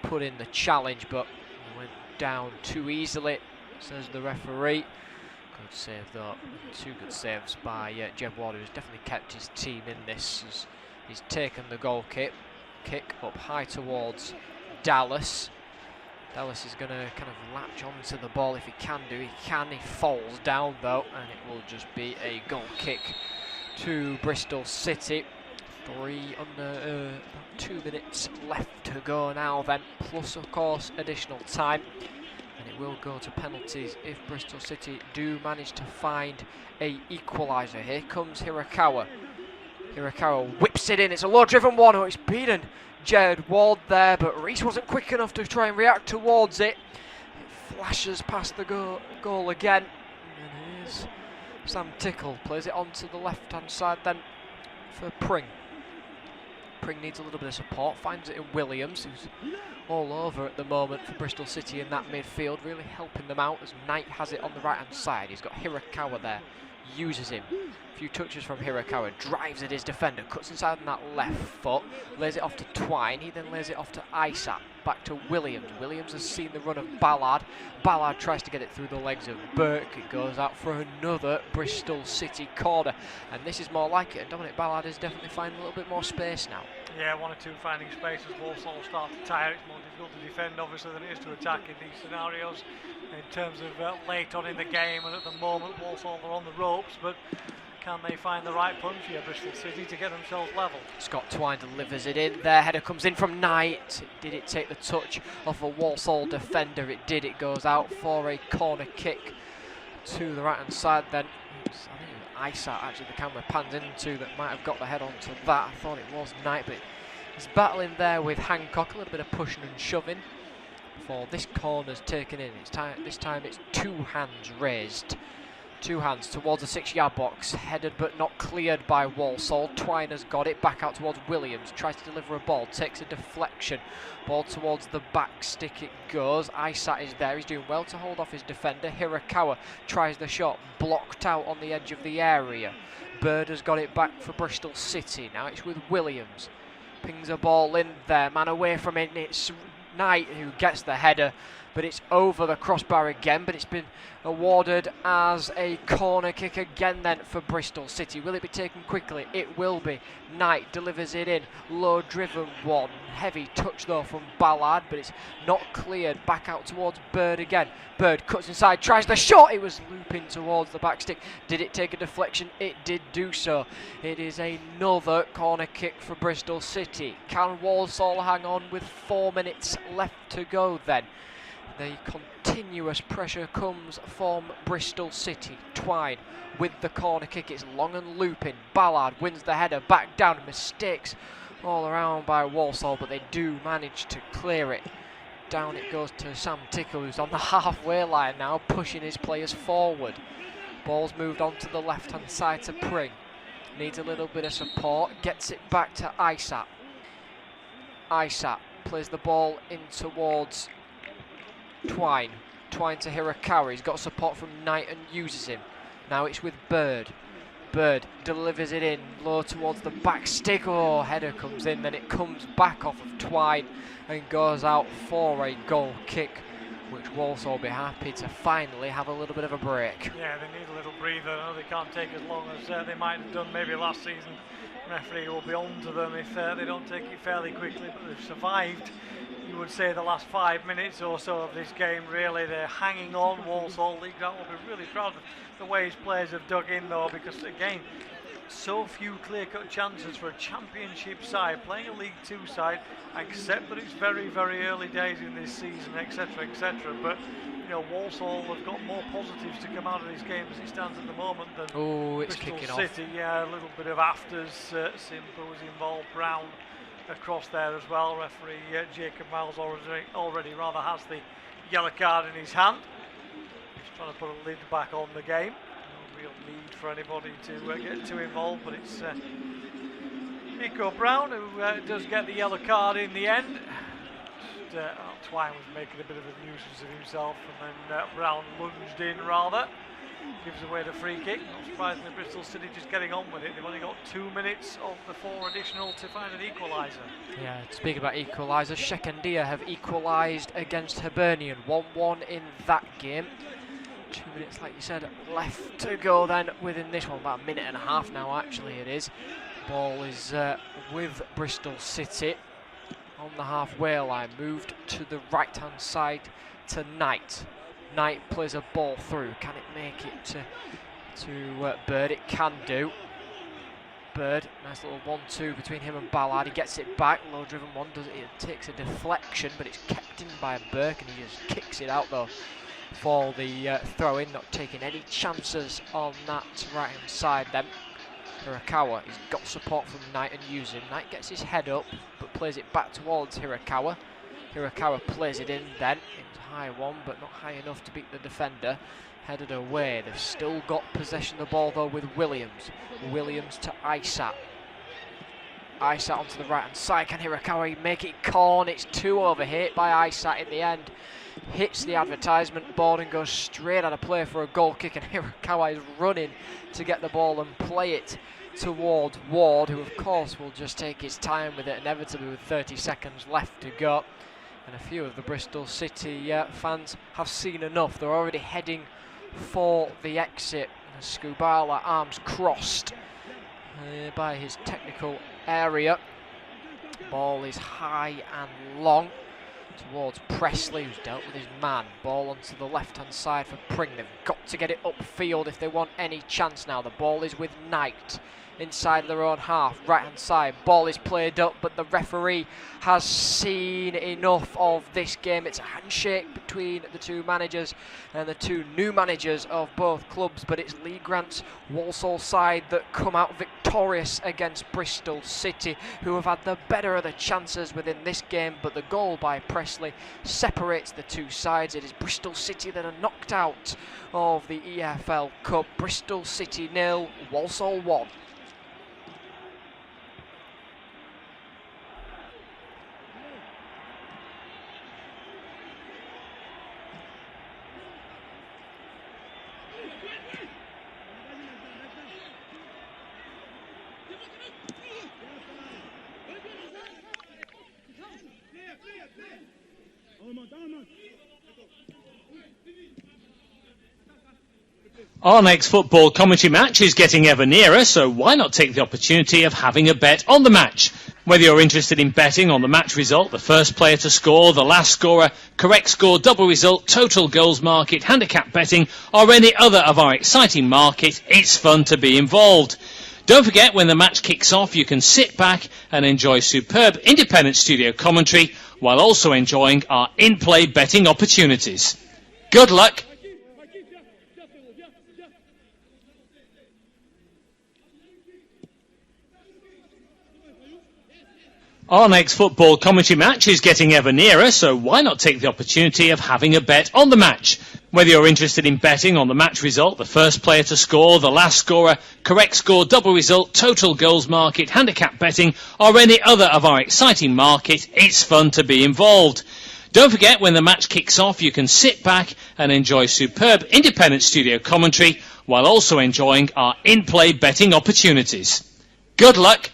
put in the challenge, but he went down too easily, says the referee. Good save though. Two good saves by Jed Ward, who's definitely kept his team in this. He's taken the goal kick up high towards Dallas. Dallas is going to kind of latch onto the ball if he can do. He falls down though, and it will just be a goal kick to Bristol City. About 2 minutes left to go now then, plus of course additional time, and it will go to penalties if Bristol City do manage to find a equaliser. Here comes Hirakawa. Hirakawa whips it in. It's a low driven one. Oh, it's beaten Jed Ward there, but Reese wasn't quick enough to try and react towards it. It flashes past the goal again, and here's Sam Tickle. Plays it onto the left hand side then for Pring. Pring needs a little bit of support, finds it in Williams, who's all over at the moment for Bristol City in that midfield, really helping them out as Knight has it on the right hand side. He's got Hirakawa there, uses him. A few touches from Hirakawa, drives at his defender, cuts inside on that left foot, lays it off to Twine, he then lays it off to Isat, back to Williams. Williams has seen the run of Ballard. Ballard tries to get it through the legs of Burke. It goes out for another Bristol City corner, and this is more like it, and Dominic Ballard is definitely finding a little bit more space now. Yeah, 1 or 2 finding space as Walsall start to tire. It's more difficult to defend obviously than it is to attack in these scenarios in terms of late on in the game, and at the moment Walsall are on the ropes, but can they find the right punch here, Bristol City, to get themselves level? Scott Twine delivers it in there. Header comes in from Knight. Did it take the touch off a Walsall defender? It did. It goes out for a corner kick to the right hand side then. Oops, I think it was Isat actually the camera pans into that might have got the head onto that. I thought it was Knight, but he's battling there with Hancock. A little bit of pushing and shoving before this corner's taken in. This time it's 2 hands raised. Two hands towards the 6-yard box, headed but not cleared by Walsall. Twine has got it, back out towards Williams, tries to deliver a ball, takes a deflection. Ball towards the back stick it goes. Isat is there, he's doing well to hold off his defender. Hirakawa tries the shot, blocked out on the edge of the area. Bird has got it back for Bristol City, now it's with Williams. Pings a ball in there, man away from it, it's Knight who gets the header, but it's over the crossbar again, but it's been awarded as a corner kick again then for Bristol City. Will it be taken quickly? It will be. Knight delivers it in, low driven one, heavy touch though from Ballard, but it's not cleared, back out towards Bird again. Bird cuts inside, tries the shot, it was looping towards the back stick. Did it take a deflection? It did do so. It is another corner kick for Bristol City. Can Walsall hang on with 4 minutes left to go then? The continuous pressure comes from Bristol City. Twine with the corner kick, it's long and looping. Ballard wins the header, back down, mistakes all around by Walsall, but they do manage to clear it. Down it goes to Sam Tickle, who's on the halfway line now, pushing his players forward. Ball's moved on to the left hand side to Pring. Needs a little bit of support, gets it back to Isat. Isat plays the ball in towards Twine. Twine to Hirakawa. He's got support from Knight and uses him. Now it's with Bird. Bird delivers it in low towards the back stick. Oh, header comes in, then it comes back off of Twine and goes out for a goal kick, which Walsall will be happy to finally have a little bit of a break. Yeah, they need a little breather. I know they can't take as long as they might have done maybe last season. The referee will be on to them if they don't take it fairly quickly, but they've survived, you would say, the last 5 minutes or so of this game. Really, they're hanging on. Walsall, Lee Grant will be really proud of the way his players have dug in though, because again, so few clear-cut chances for a championship side playing a League Two side. I accept that it's very, very early days in this season, etc., etc. But you know, Walsall have got more positives to come out of this game as it stands at the moment than it's Bristol kicking City. off. Yeah, a little bit of afters. Simba was involved. Brown across there as well. Referee Jacob Miles already rather has the yellow card in his hand. He's trying to put a lid back on the game. No real need for anybody to get too involved, but it's Nico Brown who does get the yellow card in the end. Twine was making a bit of a nuisance of himself, and then Brown lunged in rather. Gives away the free kick. Not surprisingly, Bristol City just getting on with it. They've only got 2 minutes of the 4 additional to find an equaliser. Yeah, speaking about equalisers, Shekandia have equalised against Hibernian. 1-1 in that game. 2 minutes, like you said, left to go then within this one. About a minute and a half now, actually, it is. Ball is with Bristol City on the halfway line. Moved to the right-hand side to Knight. Knight plays a ball through. Can it make it to Bird? It can do. Bird, nice little 1-2 between him and Ballard. He gets it back. Low driven one does it. It takes a deflection, but it's kept in by Burke, and he just kicks it out though for the throw in. Not taking any chances on that right hand side then. Hirakawa, he's got support from Knight and using. Knight gets his head up, but plays it back towards Hirakawa. Hirakawa plays it in then. It's a high one, but not high enough to beat the defender. Headed away. They've still got possession of the ball though with Williams. Williams to Isat. Isat onto the right hand side. Can Hirakawa make it corn? It's 2 over, hit by Isat in the end. Hits the advertisement board and goes straight out of play for a goal kick, and Hirakawa is running to get the ball and play it towards Ward, who of course will just take his time with it, inevitably with 30 seconds left to go. And a few of the Bristol City fans have seen enough. They're already heading for the exit. Skubala, arms crossed by his technical area. Ball is high and long towards Presley, who's dealt with his man. Ball onto the left-hand side for Pring. They've got to get it upfield if they want any chance now. The ball is with Knight inside their own half, right-hand side. Ball is played up, but the referee has seen enough of this game. It's a handshake between the two managers and the two new managers of both clubs, but it's Lee Grant's Walsall side that come out victorious. victorious against Bristol City, who have had the better of the chances within this game, but the goal by Presley separates the two sides. It is Bristol City that are knocked out of the EFL Cup. Bristol City 0, Walsall 1. Our next football commentary match is getting ever nearer, so why not take the opportunity of having a bet on the match? Whether you're interested in betting on the match result, the first player to score, the last scorer, correct score, double result, total goals market, handicap betting, or any other of our exciting markets, it's fun to be involved. Don't forget, when the match kicks off, you can sit back and enjoy superb independent studio commentary while also enjoying our in-play betting opportunities. Good luck! Our next football commentary match is getting ever nearer, so why not take the opportunity of having a bet on the match? Whether you're interested in betting on the match result, the first player to score, the last scorer, correct score, double result, total goals market, handicap betting, or any other of our exciting markets, it's fun to be involved. Don't forget, when the match kicks off, you can sit back and enjoy superb independent studio commentary while also enjoying our in-play betting opportunities. Good luck!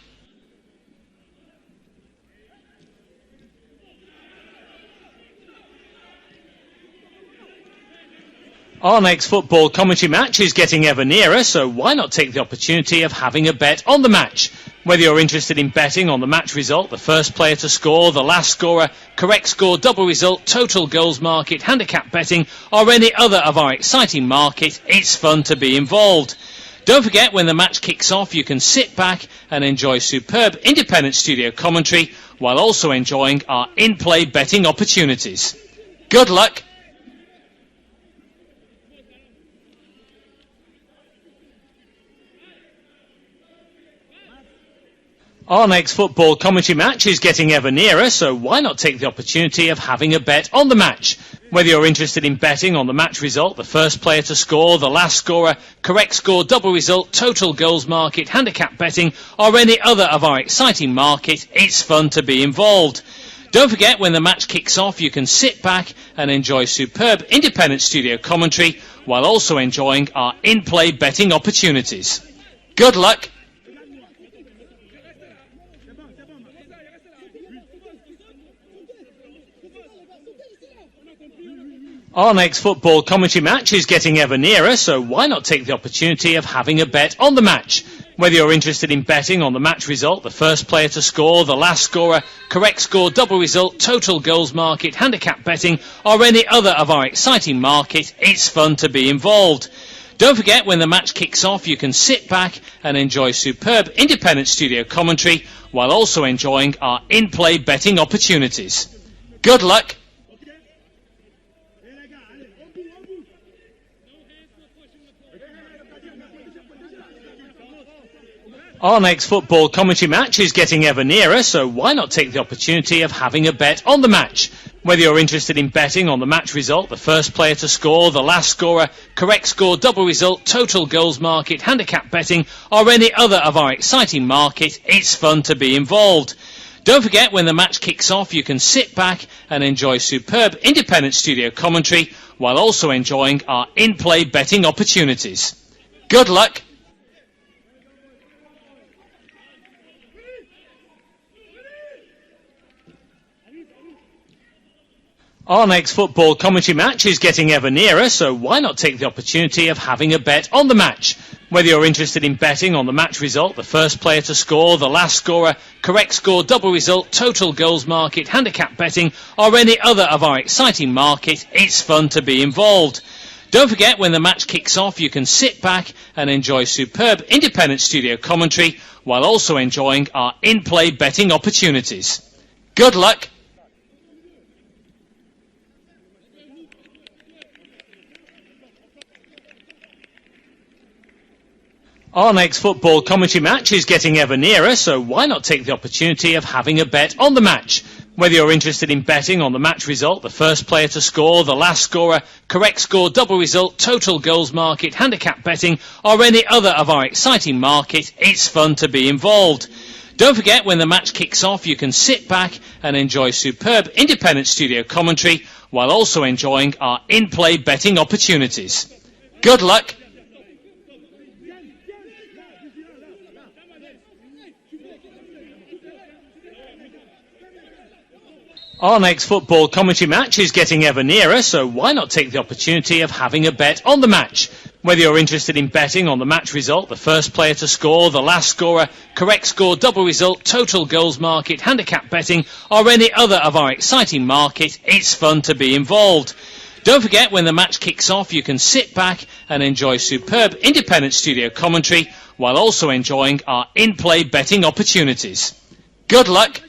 Our next football commentary match is getting ever nearer, so why not take the opportunity of having a bet on the match? Whether you're interested in betting on the match result, the first player to score, the last scorer, correct score, double result, total goals market, handicap betting, or any other of our exciting markets, it's fun to be involved. Don't forget, when the match kicks off, you can sit back and enjoy superb independent studio commentary while also enjoying our in-play betting opportunities. Good luck! Our next football commentary match is getting ever nearer, so why not take the opportunity of having a bet on the match? Whether you're interested in betting on the match result, the first player to score, the last scorer, correct score, double result, total goals market, handicap betting, or any other of our exciting markets, it's fun to be involved. Don't forget, when the match kicks off, you can sit back and enjoy superb independent studio commentary while also enjoying our in-play betting opportunities. Good luck! Our next football commentary match is getting ever nearer, so why not take the opportunity of having a bet on the match? Whether you're interested in betting on the match result, the first player to score, the last scorer, correct score, double result, total goals market, handicap betting, or any other of our exciting markets, it's fun to be involved. Don't forget, when the match kicks off, you can sit back and enjoy superb independent studio commentary while also enjoying our in-play betting opportunities. Good luck! Our next football commentary match is getting ever nearer, so why not take the opportunity of having a bet on the match? Whether you're interested in betting on the match result, the first player to score, the last scorer, correct score, double result, total goals market, handicap betting, or any other of our exciting markets, it's fun to be involved. Don't forget, when the match kicks off, you can sit back and enjoy superb independent studio commentary while also enjoying our in-play betting opportunities. Good luck! Our next football commentary match is getting ever nearer, so why not take the opportunity of having a bet on the match? Whether you're interested in betting on the match result, the first player to score, the last scorer, correct score, double result, total goals market, handicap betting, or any other of our exciting markets, it's fun to be involved. Don't forget, when the match kicks off, you can sit back and enjoy superb independent studio commentary while also enjoying our in-play betting opportunities. Good luck! Our next football commentary match is getting ever nearer, so why not take the opportunity of having a bet on the match? Whether you're interested in betting on the match result, the first player to score, the last scorer, correct score, double result, total goals market, handicap betting, or any other of our exciting market, it's fun to be involved. Don't forget, when the match kicks off, you can sit back and enjoy superb independent studio commentary while also enjoying our in-play betting opportunities. Good luck. Our next football commentary match is getting ever nearer, so why not take the opportunity of having a bet on the match? Whether you're interested in betting on the match result, the first player to score, the last scorer, correct score, double result, total goals market, handicap betting, or any other of our exciting market, it's fun to be involved. Don't forget, when the match kicks off, you can sit back and enjoy superb independent studio commentary while also enjoying our in-play betting opportunities. Good luck.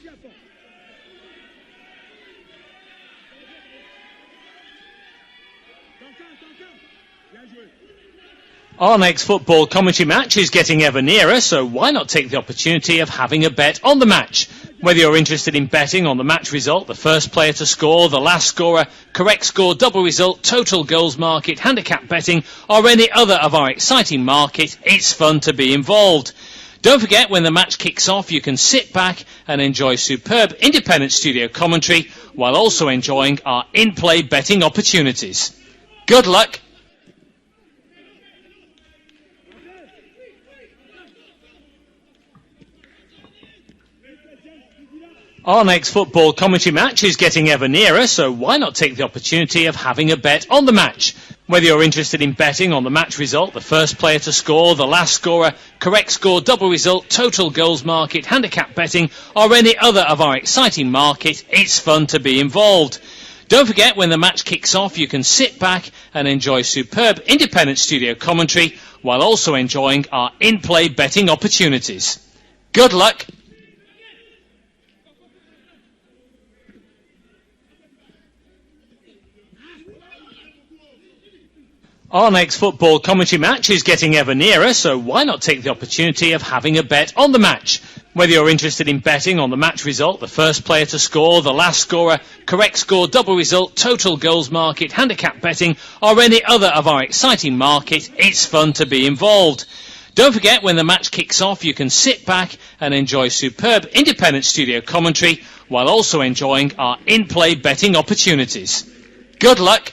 Our next football commentary match is getting ever nearer, so why not take the opportunity of having a bet on the match? Whether you're interested in betting on the match result, the first player to score, the last scorer, correct score, double result, total goals market, handicap betting, or any other of our exciting market, it's fun to be involved. Don't forget, when the match kicks off, you can sit back and enjoy superb independent studio commentary while also enjoying our in-play betting opportunities. Good luck. Our next football commentary match is getting ever nearer, so why not take the opportunity of having a bet on the match? Whether you're interested in betting on the match result, the first player to score, the last scorer, correct score, double result, total goals market, handicap betting, or any other of our exciting market, it's fun to be involved. Don't forget, when the match kicks off, you can sit back and enjoy superb independent studio commentary while also enjoying our in-play betting opportunities. Good luck. Our next football commentary match is getting ever nearer, so why not take the opportunity of having a bet on the match? Whether you're interested in betting on the match result, the first player to score, the last scorer, correct score, double result, total goals market, handicap betting, or any other of our exciting market, it's fun to be involved. Don't forget, when the match kicks off, you can sit back and enjoy superb independent studio commentary while also enjoying our in-play betting opportunities. Good luck.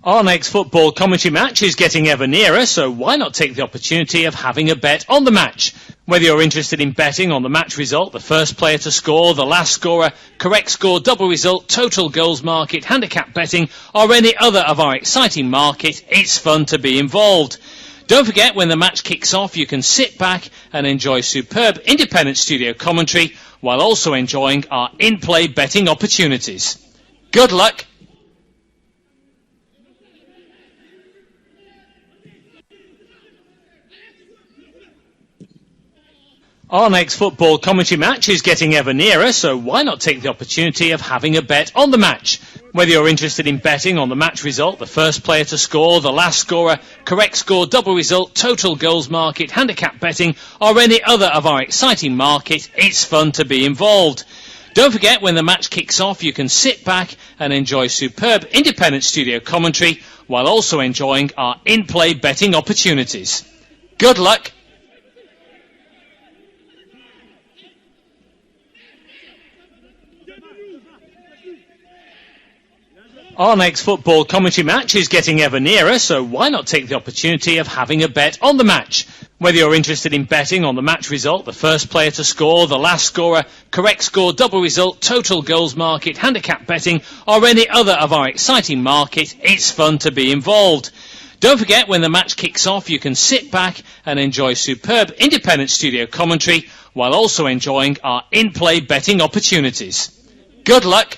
Our next football commentary match is getting ever nearer, so why not take the opportunity of having a bet on the match? Whether you're interested in betting on the match result, the first player to score, the last scorer, correct score, double result, total goals market, handicap betting, or any other of our exciting market, it's fun to be involved. Don't forget, when the match kicks off, you can sit back and enjoy superb independent studio commentary while also enjoying our in-play betting opportunities. Good luck. Our next football commentary match is getting ever nearer, so why not take the opportunity of having a bet on the match? Whether you're interested in betting on the match result, the first player to score, the last scorer, correct score, double result, total goals market, handicap betting, or any other of our exciting market, it's fun to be involved. Don't forget, when the match kicks off, you can sit back and enjoy superb independent studio commentary while also enjoying our in-play betting opportunities. Good luck. Our next football commentary match is getting ever nearer, so why not take the opportunity of having a bet on the match? Whether you're interested in betting on the match result, the first player to score, the last scorer, correct score, double result, total goals market, handicap betting, or any other of our exciting market, it's fun to be involved. Don't forget, when the match kicks off, you can sit back and enjoy superb independent studio commentary while also enjoying our in-play betting opportunities. Good luck.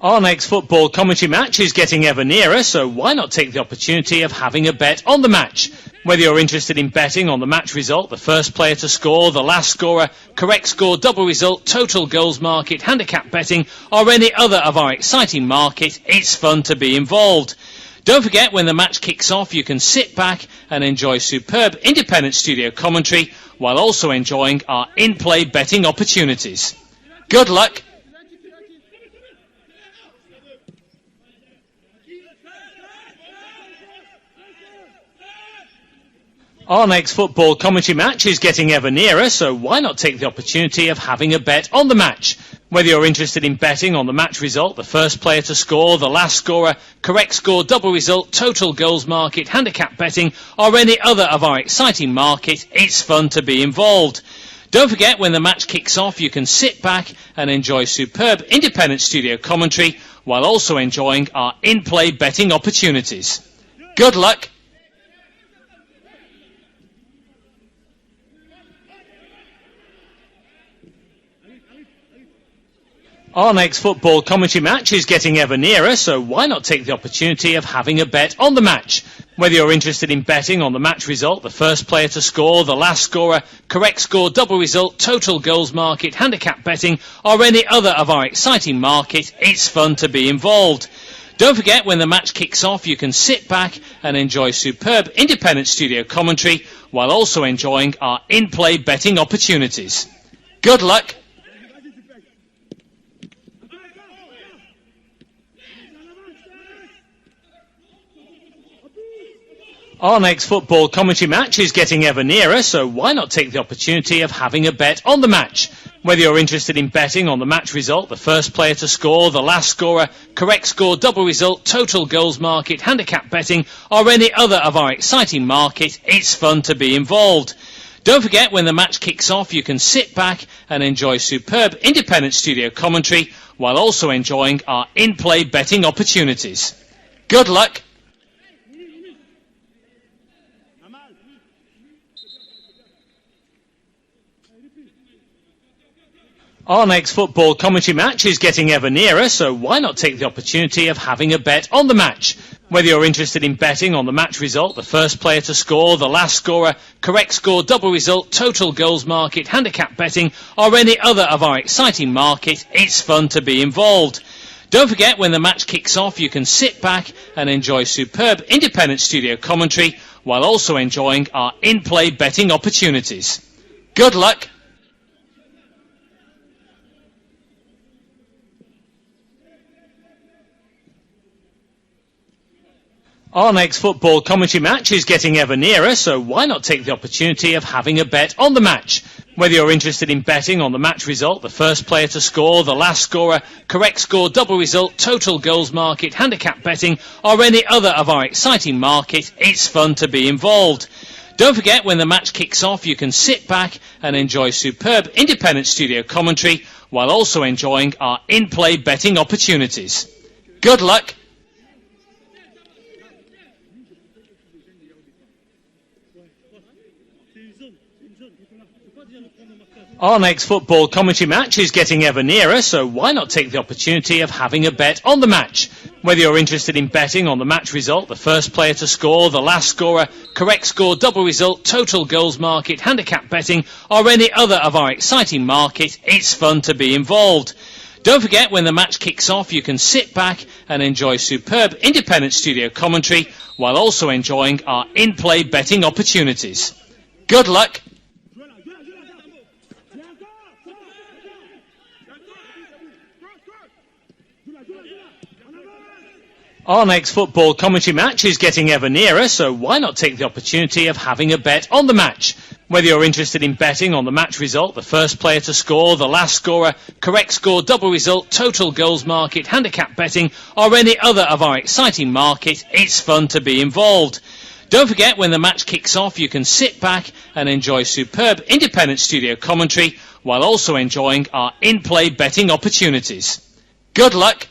Our next football commentary match is getting ever nearer, so why not take the opportunity of having a bet on the match? Whether you're interested in betting on the match result, the first player to score, the last scorer, correct score, double result, total goals market, handicap betting, or any other of our exciting market, it's fun to be involved. Don't forget, when the match kicks off, you can sit back and enjoy superb independent studio commentary while also enjoying our in-play betting opportunities. Good luck. Our next football commentary match is getting ever nearer, so why not take the opportunity of having a bet on the match? Whether you're interested in betting on the match result, the first player to score, the last scorer, correct score, double result, total goals market, handicap betting, or any other of our exciting market, it's fun to be involved. Don't forget, when the match kicks off, you can sit back and enjoy superb independent studio commentary while also enjoying our in-play betting opportunities. Good luck. Our next football commentary match is getting ever nearer, so why not take the opportunity of having a bet on the match? Whether you're interested in betting on the match result, the first player to score, the last scorer, correct score, double result, total goals market, handicap betting, or any other of our exciting market, it's fun to be involved. Don't forget, when the match kicks off, you can sit back and enjoy superb independent studio commentary while also enjoying our in-play betting opportunities. Good luck. Our next football commentary match is getting ever nearer, so why not take the opportunity of having a bet on the match? Whether you're interested in betting on the match result, the first player to score, the last scorer, correct score, double result, total goals market, handicap betting, or any other of our exciting market, it's fun to be involved. Don't forget, when the match kicks off, you can sit back and enjoy superb independent studio commentary while also enjoying our in-play betting opportunities. Good luck. Our next football commentary match is getting ever nearer, so why not take the opportunity of having a bet on the match? Whether you're interested in betting on the match result, the first player to score, the last scorer, correct score, double result, total goals market, handicap betting, or any other of our exciting market, it's fun to be involved. Don't forget, when the match kicks off, you can sit back and enjoy superb independent studio commentary while also enjoying our in-play betting opportunities. Good luck. Our next football commentary match is getting ever nearer, so why not take the opportunity of having a bet on the match? Whether you're interested in betting on the match result, the first player to score, the last scorer, correct score, double result, total goals market, handicap betting, or any other of our exciting market, it's fun to be involved. Don't forget, when the match kicks off, you can sit back and enjoy superb independent studio commentary while also enjoying our in-play betting opportunities. Good luck. Our next football commentary match is getting ever nearer, so why not take the opportunity of having a bet on the match? Whether you're interested in betting on the match result, the first player to score, the last scorer, correct score, double result, total goals market, handicap betting, or any other of our exciting market, it's fun to be involved. Don't forget, when the match kicks off, you can sit back and enjoy superb independent studio commentary while also enjoying our in-play betting opportunities. Good luck. Our next football commentary match is getting ever nearer, so why not take the opportunity of having a bet on the match? Whether you're interested in betting on the match result, the first player to score, the last scorer, correct score, double result, total goals market, handicap betting, or any other of our exciting market, it's fun to be involved. Don't forget, when the match kicks off, you can sit back and enjoy superb independent studio commentary while also enjoying our in-play betting opportunities. Good luck.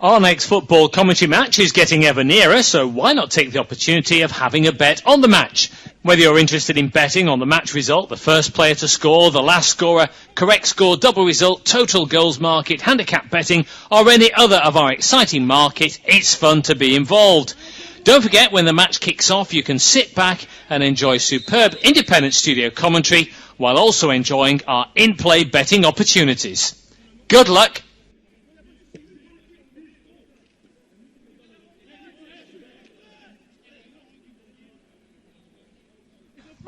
Our next football commentary match is getting ever nearer, so why not take the opportunity of having a bet on the match? Whether you're interested in betting on the match result, the first player to score, the last scorer, correct score, double result, total goals market, handicap betting, or any other of our exciting market, it's fun to be involved. Don't forget, when the match kicks off, you can sit back and enjoy superb independent studio commentary while also enjoying our in-play betting opportunities. Good luck!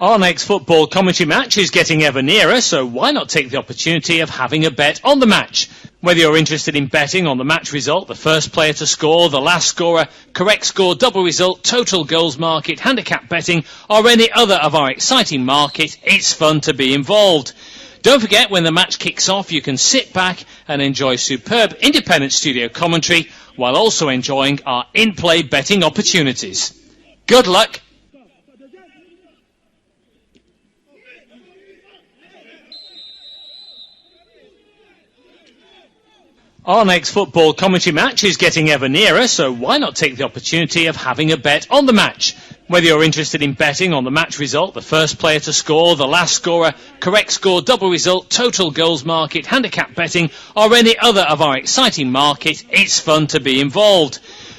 Our next football commentary match is getting ever nearer, so why not take the opportunity of having a bet on the match? Whether you're interested in betting on the match result, the first player to score, the last scorer, correct score, double result, total goals market, handicap betting, or any other of our exciting market, it's fun to be involved. Don't forget, when the match kicks off, you can sit back and enjoy superb independent studio commentary while also enjoying our in-play betting opportunities. Good luck! Our next football commentary match is getting ever nearer, so why not take the opportunity of having a bet on the match? Whether you're interested in betting on the match result, the first player to score, the last scorer, correct score, double result, total goals market, handicap betting, or any other of our exciting market, it's fun to be involved.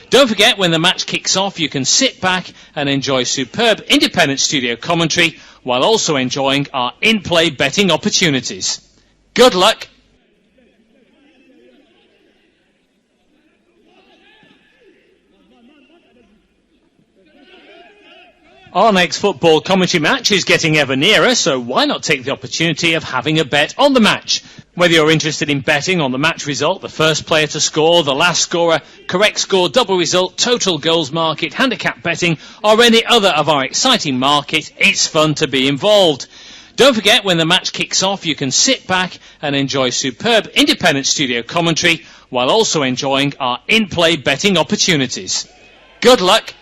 Don't forget, when the match kicks off, you can sit back and enjoy superb independent studio commentary while also enjoying our in-play betting opportunities. Good luck! Our next football commentary match is getting ever nearer, so why not take the opportunity of having a bet on the match? Whether you're interested in betting on the match result, the first player to score, the last scorer, correct score, double result, total goals market, handicap betting, or any other of our exciting market, it's fun to be involved. Don't forget, when the match kicks off, you can sit back and enjoy superb independent studio commentary while also enjoying our in-play betting opportunities. Good luck!